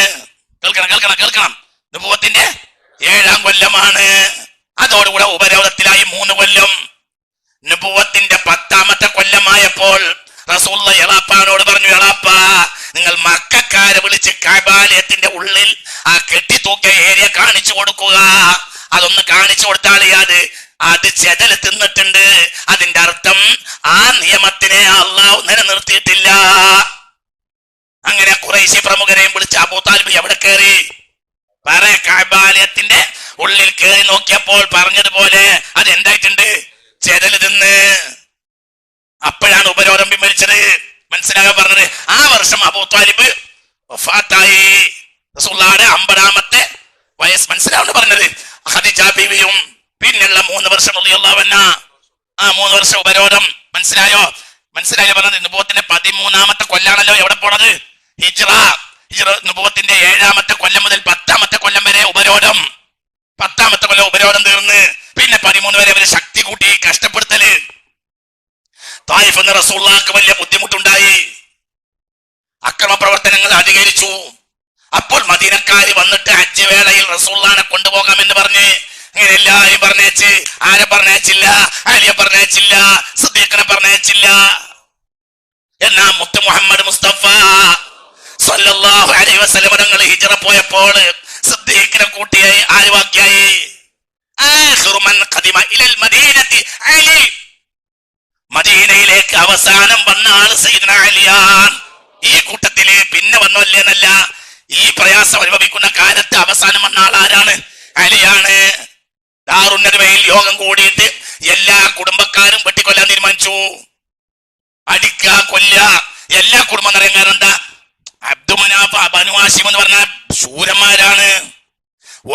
കേൾക്കണം. നബുവത്തിന്റെ 7-ാം കൊല്ലമാണ്. അതോടുകൂടെ ഉപരോധത്തിലായി 3 കൊല്ലം. നബുവത്തിന്റെ 10-ാമത്തെ കൊല്ലമായപ്പോൾ റസൂലുള്ളാഹി എളാപ്പാനോട് പറഞ്ഞു, എളാപ്പാ, നിങ്ങൾ മക്കാരെ വിളിച്ച് കഅബാലയത്തിന്റെ ഉള്ളിൽ ആ കെട്ടിത്തൂക്കിയ ഏരിയ കാണിച്ചു കൊടുക്കുക. അതൊന്ന് കാണിച്ചു കൊടുത്താളി. അത് ചെതൽ തിന്നിട്ടുണ്ട്. അതിന്റെ അർത്ഥം ആ നിയമത്തിനെ അള്ളാഹു നിലനിർത്തിയിട്ടില്ല. അങ്ങനെ ഖുറൈശി പ്രമുഖരെയും വിളിച്ച് അബൂ താലിബ് എവിടെ കയറി? കഅബാലയത്തിന്റെ ഉള്ളിൽ കയറി നോക്കിയപ്പോൾ പറഞ്ഞതുപോലെ അത് എന്തായിട്ടുണ്ട്? ചെതൽ തിന്ന്. അപ്പോഴാണ് ഉപരോധം പിൻവലിച്ചത്. മനസ്സിലാകാൻ പറഞ്ഞത്. ആ വർഷം അബൂ താലിബ് വഫാത്തായി. റസൂലുള്ളാഹിയുടെ 50-ാമത്തെ വയസ്സ്. മനസ്സിലാവുന്ന പറഞ്ഞത്. ഖദീജ ബീവിയും പിന്നെയുള്ള 3 വർഷം റളിയല്ലാഹു അൻഹ, ആ 3 വർഷം ഉപരോധം. മനസ്സിലായോ പറഞ്ഞത്. നുബുവത്തിന്റെ 13-ാമത്തെ കൊല്ലാണല്ലോ എവിടെ പോണത്? ഹിജ്റ നുബുവത്തിന്റെ 7-ാമത്തെ കൊല്ലം മുതൽ 10-ാമത്തെ കൊല്ലം വരെ ഉപരോധം. 10-ാമത്തെ കൊല്ലം ഉപരോധം തീർന്ന് പിന്നെ 13 വരെ അവര് ശക്തി കൂട്ടി കഷ്ടപ്പെടുത്തല്. തായിഫ് എന്ന റസൂലുള്ളാഹിക്ക് വലിയ ബുദ്ധിമുട്ടുണ്ടായി. അക്രമ പ്രവർത്തനങ്ങൾ അധികരിച്ചു. അപ്പോൾ മദീനക്കാര് വന്നിട്ട് ഹജ്ജ് വേളയിൽ റസൂലുള്ളാഹിനെ കൊണ്ടുപോകാമെന്ന് പറഞ്ഞ് അങ്ങനെ എല്ലാവരും പറഞ്ഞേച്ച്. ആരെ പറഞ്ഞേച്ചില്ല? അലിയെ പറഞ്ഞേച്ചില്ല, സിദ്ദീഖിനെ പറഞ്ഞേച്ചില്ല. എന്നാ മുത്ത് മുഹമ്മദ് മുസ്തഫ സ്വല്ലല്ലാഹു അലൈഹി വസല്ലം തങ്ങൾ ഹിജ്റ പോയപ്പോൾ സിദ്ദീഖിനെ കൂട്ടിയായി. ആര് ബാക്കിയായി? ആഖിറു മൻ ഖദിമ ഇലൽ മദീനത്തി അലി. മദീനയിലേക്ക് അവസാനം വന്ന ആള് സയ്യിദുനാ അലിയാൻ. ഈ കൂട്ടത്തില് പിന്നെ വന്നല്ലേന്നല്ല, ഈ പ്രയാസം അനുഭവിക്കുന്ന കാലത്ത് അവസാനം വന്ന ആൾ ആരാണ്? അലിയാണ്. ദാറുന്നദ്വയിൽ യോഗം കൂടിയിട്ട് എല്ലാ കുടുംബക്കാരും വെട്ടിക്കൊല്ലാൻ തീരുമാനിച്ചു. അടിക്ക, കൊല്ല, എല്ലാ കുടുംബം നിറയങ്ങാറുണ്ട്. അബ്ദുമനാഫ്, ബനു ഹാശിം എന്ന് പറഞ്ഞ ശൂരന്മാരാണ്.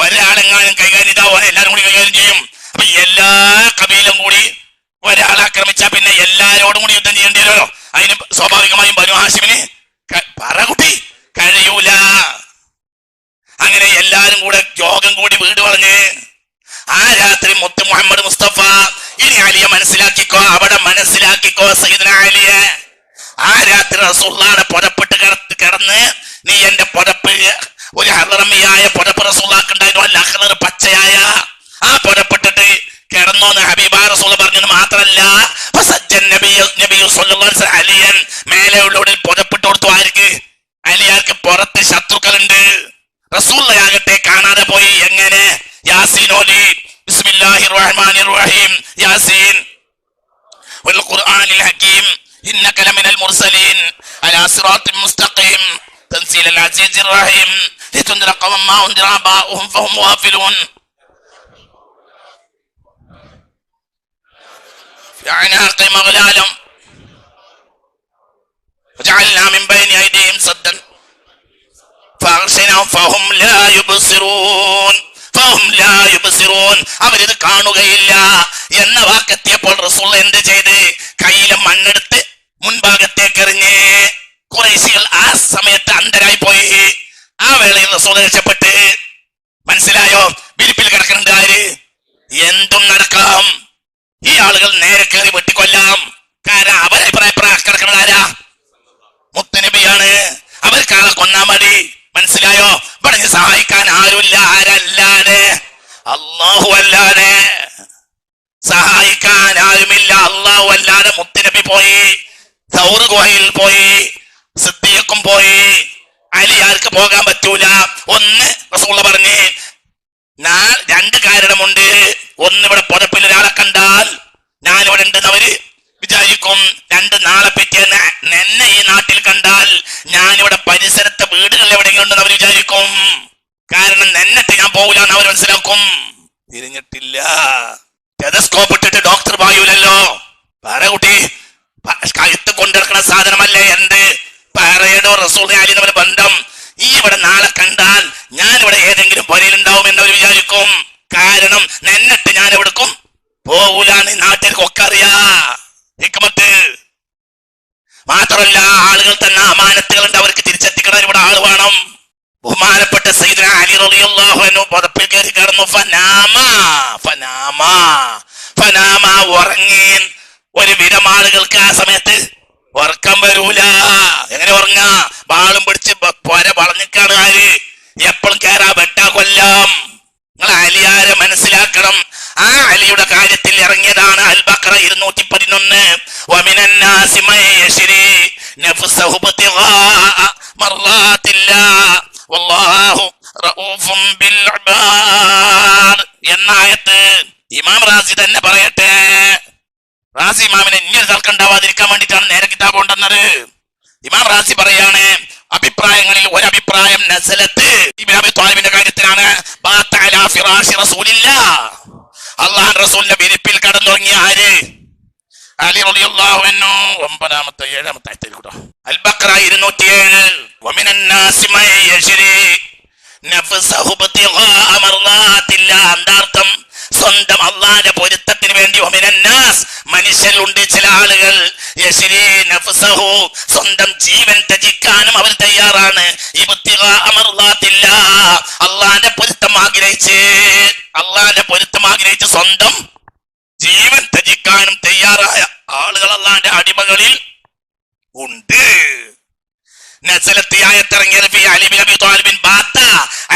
ഒരാളെങ്ങാനും കൈകാര്യം ഇതാവാൻ എല്ലാരും കൂടി കൈകാര്യം ചെയ്യും. അപ്പൊ എല്ലാ കബീലും കൂടി ഒരാളെ ആക്രമിച്ചാൽ പിന്നെ എല്ലാരോടും കൂടി യുദ്ധം ചെയ്യേണ്ടി വരുമല്ലോ. അതിന് സ്വാഭാവികമായും ബനു ഹാശിമിന് പറകുട്ടി കഴിയൂല. അങ്ങനെ എല്ലാരും കൂടെ യോഗം കൂടി വീട് പറഞ്ഞ് ആ രാത്രി മുത്ത് മുഹമ്മദ് മുസ്തഫ ഇനി അലിയെ മനസ്സിലാക്കിക്കോ, അവിടെ മനസ്സിലാക്കിക്കോ സയ്യിദുനാ അലിയെ. ആ രാത്രി റസൂലുള്ളാഹിയുടെ പുതപ്പിട്ട് കിടന്ന് നീ എന്റെ പുതപ്പ് ഒരു ഹറമിയായ പുതപ്പ് റസൂലുള്ളാഹിക്ക് ഉണ്ടായിരുന്നു. അല്ല, അഖ്ലർ പച്ചയായ ആ പുതപ്പിട്ടിട്ട് കിടന്നോന്ന് ഹബീബായ റസൂൽ പറഞ്ഞത് മാത്രല്ല, അലിയൻ മേലെയുള്ളവരിൽ പുതപ്പിട്ട് കൊടുത്തു. ആർക്ക്? അലിയാർക്ക് പുറത്ത് ശത്രുക്കളുണ്ട്. റസൂലുള്ളാഹിയാകട്ടെ കാണാതെ പോയി. എങ്ങനെ? യാസീൻ ഓതി. ബിസ്മില്ലാഹിർ റഹ്മാനിർ റഹീം. യാസീൻ വൽ ഖുർആനിൽ ഹകീം ഇന്നക ലമിനൽ മുർസലീൻ അലാ സിറാത്തിൻ മുസ്തഖീം തൻസീലൽ അസീസിർ റഹീം ലിതുൻദിറ ഖൗമൻ മാ ഉൻദിറ ആബാഉഹും ഫഹും ഗാഫിലൂൻ ഫി അനാഖിഹിം അഗ്ലാലം വജഅൽനാ മിൻ ബൈനി അയ്ദിഹിം സദ്ദൻ ഫഅഗ്ശൈനാഹും ഫഹും ലാ യുബ്സിറൂൻ. അവരിത് കാണുകയില്ല എന്ന വാക്കെത്തിയപ്പോൾ റസൂൽ എന്ത് ചെയ്ത്? കയ്യിലെ മണ്ണെടുത്ത് മുൻഭാഗത്തേക്ക് എറിഞ്ഞ്. ഖുറൈശികൾ ആ സമയത്ത് അന്ധരായി പോയി. ആ വേളയിൽ റസൂൽ രക്ഷപ്പെട്ട്. മനസ്സിലായോ? വിരിപ്പിൽ കിടക്കുന്നുണ്ട് ആര്? എന്തും നടക്കാം. ഈ ആളുകൾ നേരെ കയറി വെട്ടിക്കൊല്ലാം. കാരണം അവരെ കിടക്കുന്നത് ആരാ? മുത്തനബിയാണ്. അവർക്കാളെ കൊന്നാ മതി. മനസ്സിലായോ? പറഞ്ഞ് സഹായിക്കാൻ ആരുമില്ല. ആരല്ലാതെ? അല്ലാഹു അല്ലാതെ. സഹായിക്കാൻ ആരുമില്ല, അല്ലാഹു അല്ലാതെ. മുത്തുനബി പോയി, സൗർ ഗുഹയിൽ പോയി, സിദ്ദീഖും പോയി. അലി ആർക്ക് പോകാൻ പറ്റൂല. ഒന്ന് റസൂൽ പറഞ്ഞ് 2 കാരണമുണ്ട്. ഒന്ന്, ഇവിടെ പുതപ്പിൽ ഒരാളെ കണ്ടാൽ ഞാനിവിടെ ഉണ്ടെന്ന് അവര് വിചാരിക്കും. 2, നാളെ പറ്റിയെന്ന് എന്നെ ഈ നാട്ടിൽ കണ്ടാൽ ഞാനിവിടെ പരിസരത്തെ വീടുകളിൽ എവിടെയെങ്കിലും ഉണ്ടെന്ന് അവർ വിചാരിക്കും. കാരണം എന്നിട്ട് ഞാൻ പോകില്ല എന്ന് അവർ മനസ്സിലാക്കും. തിരിഞ്ഞിട്ടില്ല. ടെലസ്കോപ്പ് ഇട്ടിട്ട് ഡോക്ടർ പായൂലല്ലോ. കുട്ടി കഴുത്ത് കൊണ്ടിറക്കുന്ന സാധനമല്ലേ. എന്ത് പറയടോ റസൂൽ അലി തമ്മിൽ ബന്ധം. ഈ ഇവിടെ നാളെ കണ്ടാൽ ഞാനിവിടെ ഏതെങ്കിലും പൊരയിലുണ്ടാവും എന്നവർ വിചാരിക്കും. കാരണം എന്നിട്ട് ഞാൻ എവിടേക്കും പോകൂലെന്ന് നാട്ടിൽക്കൊക്കെ അറിയാ. ഹിക്മത്ത് മാത്രമല്ല, ആളുകൾ തന്നെ അമാനത്തുകളുണ്ട്, അവർക്ക് തിരിച്ചെത്തിക്കണം. ഇവിടെ ആള് വേണം. ബഹുമാനപ്പെട്ട സയ്യിദുനാ അലി റളിയല്ലാഹു അൻഹു പദപ്പിൽ കയറി കിടന്നു. ഫനാമ ഉറങ്ങി. ഒരു വിധം ആളുകൾക്ക് ആ സമയത്ത് ഉറക്കം വരൂല. എങ്ങനെ ഉറങ്ങാ? ബാളും പിടിച്ച് പൊര വളഞ്ഞിക്കാണ്. ആര്? എപ്പോഴും കേറാ വെട്ടാ കൊല്ലാം. നിങ്ങൾ അലിയാരെ മനസ്സിലാക്കണം. ആ അലിയുടെ കാര്യത്തിൽ ഇറങ്ങിയതാണ് അൽ ബഖറ 211. വമിനൻ നാസി മൻ യശ്രി നഫ്സഹു ബിതിഗാ മർളാത്തില്ലാ വല്ലാഹു റഊഫും ബിൽ ഇബാദ് എന്ന ആയത്ത് ഇമാം റാസി തന്നെ പറയട്ടെ. റാസി ഇമാമിനെ ഇങ്ങനെ തർക്കമുണ്ടാവാതിരിക്കാൻ വേണ്ടിയിട്ടാണ് നേരെ കിതാബ് കൊണ്ടുവന്നത്. ഇമാം റാസി പറയാണ്, അഭിപ്രായങ്ങളിൽ ഒരഭിപ്രായം നസലത്ത് ഇബ്നു അബീ ത്വാലിബിന്റെ കാര്യത്തിലാണ്. ബാത അലാ ഫിറാശി റസൂലില്ലാഹ്, അല്ലാഹുവിന്റെ റസൂലിന്റെ വിരിപ്പിൽ കടന്നുറങ്ങിയ ആര്? അലി റളിയല്ലാഹു അൻഹു. 9-ാമത്തെ 7-ാമത്തെ ആയത്തിൽട്ടോ അൽ ബഖറ 207. വമിനൻ നാസി മൻ യശ്രി നഫ്സഹു ബിതിഗാ മർളാത്തില്ലാഹ്. എന്താർത്ഥം? സ്വന്തം അല്ലാഹുവിന്റെ പൊരുത്തത്തിന് വേണ്ടി വമിനൻ നാസ് മനുഷ്യരുണ്ട് ചില ആളുകൾ യശ്രി നഫ്സഹു സ്വന്തം ജീവൻ ത്യജിക്കാനും അവർ തയ്യാറാണ്. ഇബ്തിഗാ മർളാത്തില്ലാഹ് അല്ലാഹുവിന്റെ പൊരുത്തം ആഗ്രഹിച്ച് സ്വന്തം ജീവൻ ത്യജിക്കാനും തയ്യാറായ ആളുകൾ അല്ലാഹുവിന്റെ അടിമകളിൽ ഉണ്ട്. നസലത്ത് ആയത്തിറങ്ങിയത് ഫീ അലി ബിൻ അബീ ത്വാലിബിൻ ബാത്ത,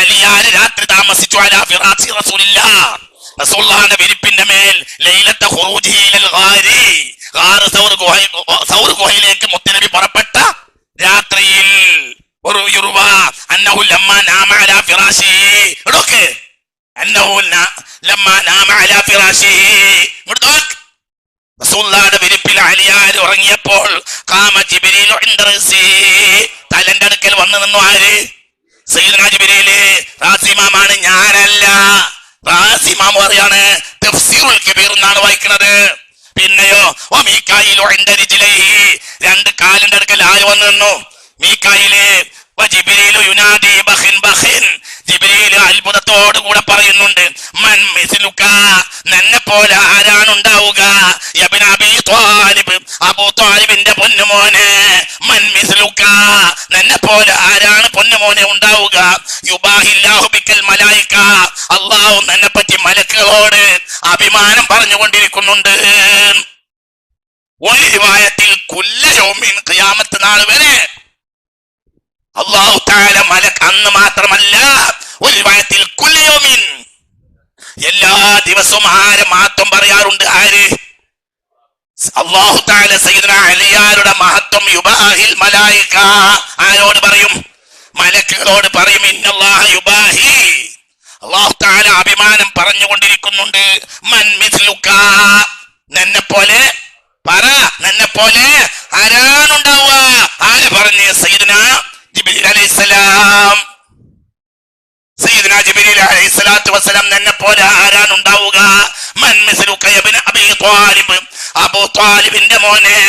അലിയാര് രാത്രി താമസിച്ചു അലാ ഫിറാശി റസൂലില്ലാഹ് റസൂലുള്ളാഹിന്റെ വിരിപ്പിന്റെ മേൽ ലൈലത്ത ഖുറൂജിഹി ഇലൽ ഗാരി, സൗർ ഗുഹയിലേക്ക് മുത്തനബി പുറപ്പെട്ട രാത്രിയിൽ. ഒരു യുർവ അന്നഹു ലമ്മാ നാമ അലാ ഫിറാശിഹി, ഇടോക്ക് അന്നഹു ലമ്മാ നാമ അലാ ഫിറാശിഹി, റസൂലുള്ളാഹിന്റെ വിരിപ്പിൽ അലിയാര് ഉറങ്ങിയപ്പോൾ ഖാമ ജിബ്രീൽ ഇൻദ റഅസിഹി, തലന്റെ അടുക്കൽ വന്നു നിന്നു ആര്? സയ്യിദുനാ ജിബ്രീൽ. റാസി ഇമാമാണ്, ഞാനല്ല. റാസി ഇമാം പറയാണ്, തഫ്സീറുൽ കബീർ എന്നാണ് വായിക്കുന്നത്. പിന്നെയോ വമീകായിലു ഇൻദ റിജ്ലൈഹി, രണ്ട് കാലിന്റെ അടുക്കൽ ആര് വന്നു നിന്നു? മീകായില്. വജിബ്രീലു യുനാദി ബഖിൻ ബഖിൻ, ജിബ്രീൽ അത്ഭുതത്തോടു കൂടെ പറയുന്നുണ്ട്, മൻ മിസ്ലുക, നിന്നെ പോലെ ആരാണ് ഉണ്ടാവുക? ഇബ്നു അബീ ത്വാലിബ്, അബൂ ത്വാലിബിന്റെ പൊന്നുമോനെ. മൻ മിസ്ലുക, നിന്നെ പോലെ ആരാണ് പൊന്നുമോനെ ഉണ്ടാവുക? യുബാഹില്ലാഹു ബിക്കൽ മലായിക, അല്ലാഹു നിന്നെ പറ്റി മലക്കുകളോട് അഭിമാനം പറഞ്ഞുകൊണ്ടിരിക്കുന്നുണ്ട്. ഒരു റിവായത്തിൽ കുല്ല യൗമിൻ, ഖിയാമത്ത് നാൾ വരെ അല്ലാഹു തആല മലക്ക്, അന്ന് മാത്രമല്ല ഒരു റിവായത്തിൽ കുല്ല യൗമിൻ, എല്ലാ ദിവസവും ആരെ മഹത്വം പറയാറുണ്ട്? ആര്? അല്ലാഹു തആല സയ്യിദുനാ അലിയാരുടെ മഹത്വം യുബാഹിൽ മലായിക, ആരോട് പറയും? മലക്കുകളോട് പറയും. ഇന്നല്ലാഹ യുബാഹി, അല്ലാഹു തആല അഭിമാനം പറഞ്ഞുകൊണ്ടിരിക്കുന്നുണ്ട്. മൻ മിസ്ലുക, നിന്നെ പോലെ പറ, നിന്നെ പോലെ ആരാണുണ്ടാവുക? ആര് പറഞ്ഞ്? സയ്യിദുനാ ജിബ്രീൽ അലൈഹിസ്സലാം. സയ്യിദുനാ ജിബ്രീൽ അലൈഹിസ്സലാത്തു വസ്സലാം നിന്നെ പോലെ ആരാണ് ഉണ്ടാവുക? മൻ മിസ്ലുക ഇബ്നു അബീ ത്വാലിബ്, അബൂ ത്വാലിബിന്റെ മോനെ,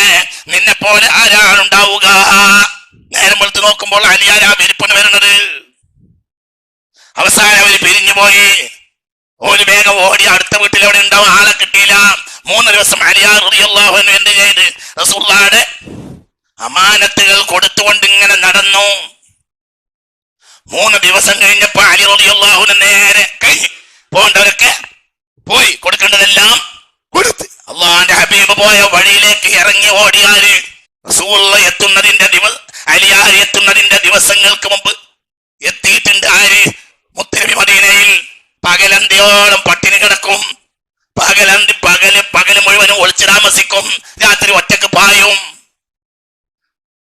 നിന്നെ പോലെ ആരാണ് ഉണ്ടാവുക? നേരം വെളുത്ത് നോക്കുമ്പോൾ അലിയാരാ വിരിപ്പിന് വരുന്നത്. അവസാനം അവര് പിരിഞ്ഞു പോയി. ഒരു വേഗം ഓടി അടുത്ത വീട്ടിൽ എവിടെ ഉണ്ടാവും, ആളെ കിട്ടിയില്ല. 3 ദിവസം അലിയാർ റളിയല്ലാഹു അൻഹു എന്ത് ചെയ്ത്? റസൂലുള്ളാഹിയുടെ അമാനത്തുകൾ കൊടുത്തുകൊണ്ട് ഇങ്ങനെ നടന്നു. 3 ദിവസം കഴിഞ്ഞപ്പോ അലി റളിയല്ലാഹു അൻഹു നേരെ കഴിഞ്ഞു പോകേണ്ടവരൊക്കെ പോയി, കൊടുക്കേണ്ടതെല്ലാം കൊടുത്ത്. അള്ളാഹുവിന്റെ ഹബീബ് പോയ വഴിയിലേക്ക് ഇറങ്ങി ഓടിയാല് റസൂലുള്ളാഹി അലിയാർ എത്തുന്നതിന്റെ ദിവസങ്ങൾക്ക് മുമ്പ് എത്തിയിട്ടുണ്ട്. ആര്? മുത്തനബി മദീനയിൽ പകലന്തിയോളം പട്ടിണി കിടക്കും. പകല് മുഴുവനും ഒളിച്ചു താമസിക്കും, രാത്രി ഒറ്റക്ക് പായും.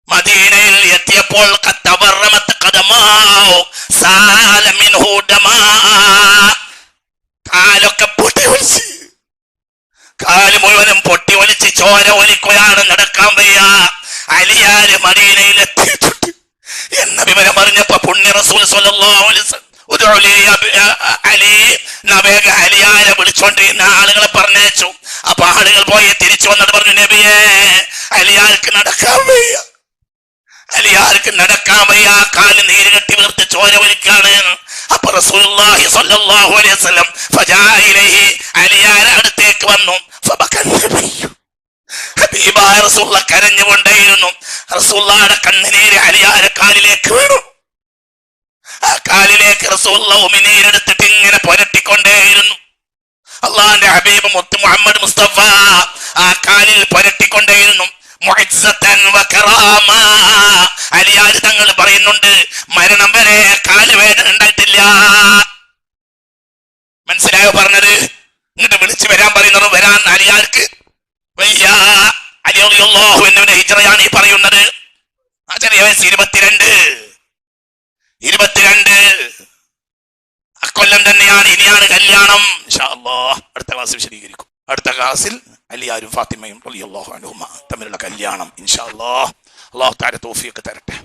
മദീനയിൽ എത്തിയപ്പോൾ കാലൊക്കെ പൊട്ടി ഒലിച്ച്, കാല് മുഴുവനും പൊട്ടി ഒലിച്ച് ചോര ഒലിക്കുകയാണ്, നടക്കാൻ വയ്യ. അലിയാര് മദീനയിൽ എത്തിയിട്ടുണ്ട് എന്ന വിവരം അറിഞ്ഞപ്പോ പുണ്യ റസൂൽ സ്വല്ലല്ലാഹു അലൈഹി വസല്ലം അലിയാരെ വിളിച്ചോണ്ടിരുന്ന ആളുകളെ പറഞ്ഞയച്ചു. അപ്പൊ ആളുകൾ പോയി തിരിച്ചു വന്നിട്ട് പറഞ്ഞു, നബിയേ, അലിയാർക്ക് നടക്കാൻ വയ്യ, അലിയാർക്ക് നടക്കാൻ വയ്യ, കാല് നീര് കെട്ടി വീർത്ത് ചോര വലിക്കാണ്. അപ്പൊ റസൂലുള്ളാഹി സ്വല്ലല്ലാഹു അലൈഹി വസല്ലം ഫജാ ഇലൈഹി, അലിയാരെ അടുത്തേക്ക് വന്നു. ഹബീബായ റസൂലുള്ളാഹി കരഞ്ഞുകൊണ്ടേയിരുന്നു. റസൂലുള്ളാഹിയുടെ കണ്ണുനീര് അലിയാരെ കാലിലേക്ക് വീണു. ആ കാലിലേക്ക് റസൂലുള്ളാഹി ഉമിനീരെടുത്തിട്ട് ഇങ്ങനെ പുരട്ടിക്കൊണ്ടേയിരുന്നു. അള്ളാഹിന്റെ ഹബീബ് മുത്ത് മുഹമ്മദ് മുസ്തഫ ആ കാലിൽ പുരട്ടിക്കൊണ്ടേയിരുന്നു. അലിയാർ തങ്ങൾ പറയുന്നുണ്ട്, മരണം വരെ കാലുവേദന ഉണ്ടായിട്ടില്ല. മനസ്സിലായോ പറഞ്ഞത്? ഇങ്ങോട്ട് വിളിച്ചു വരാൻ പറയുന്നത്, വരാൻ അലിയാർക്ക് വയ്യ. അലി റളിയല്ലാഹു അൻഹുവിന്റെ ഹിജ്റയാണ് ഈ പറയുന്നത്. ചെറിയ വയസ്സ് 22 അക്കൊല്ലം തന്നെയാണ്. ഇനിയാണ് കല്യാണം. ഇൻഷാ അല്ലാഹ് അടുത്ത ക്ലാസ് വിശദീകരിക്കും. അടുത്ത ക്ലാസ്സിൽ അലിയാരും ഫാത്തിമയും റളിയല്ലാഹു അൻഹുമ തമ്മിലുള്ള കല്യാണം ഇൻഷാ അല്ലാഹ്. അല്ലാഹു തആല തൗഫീഖ് തരട്ടെ.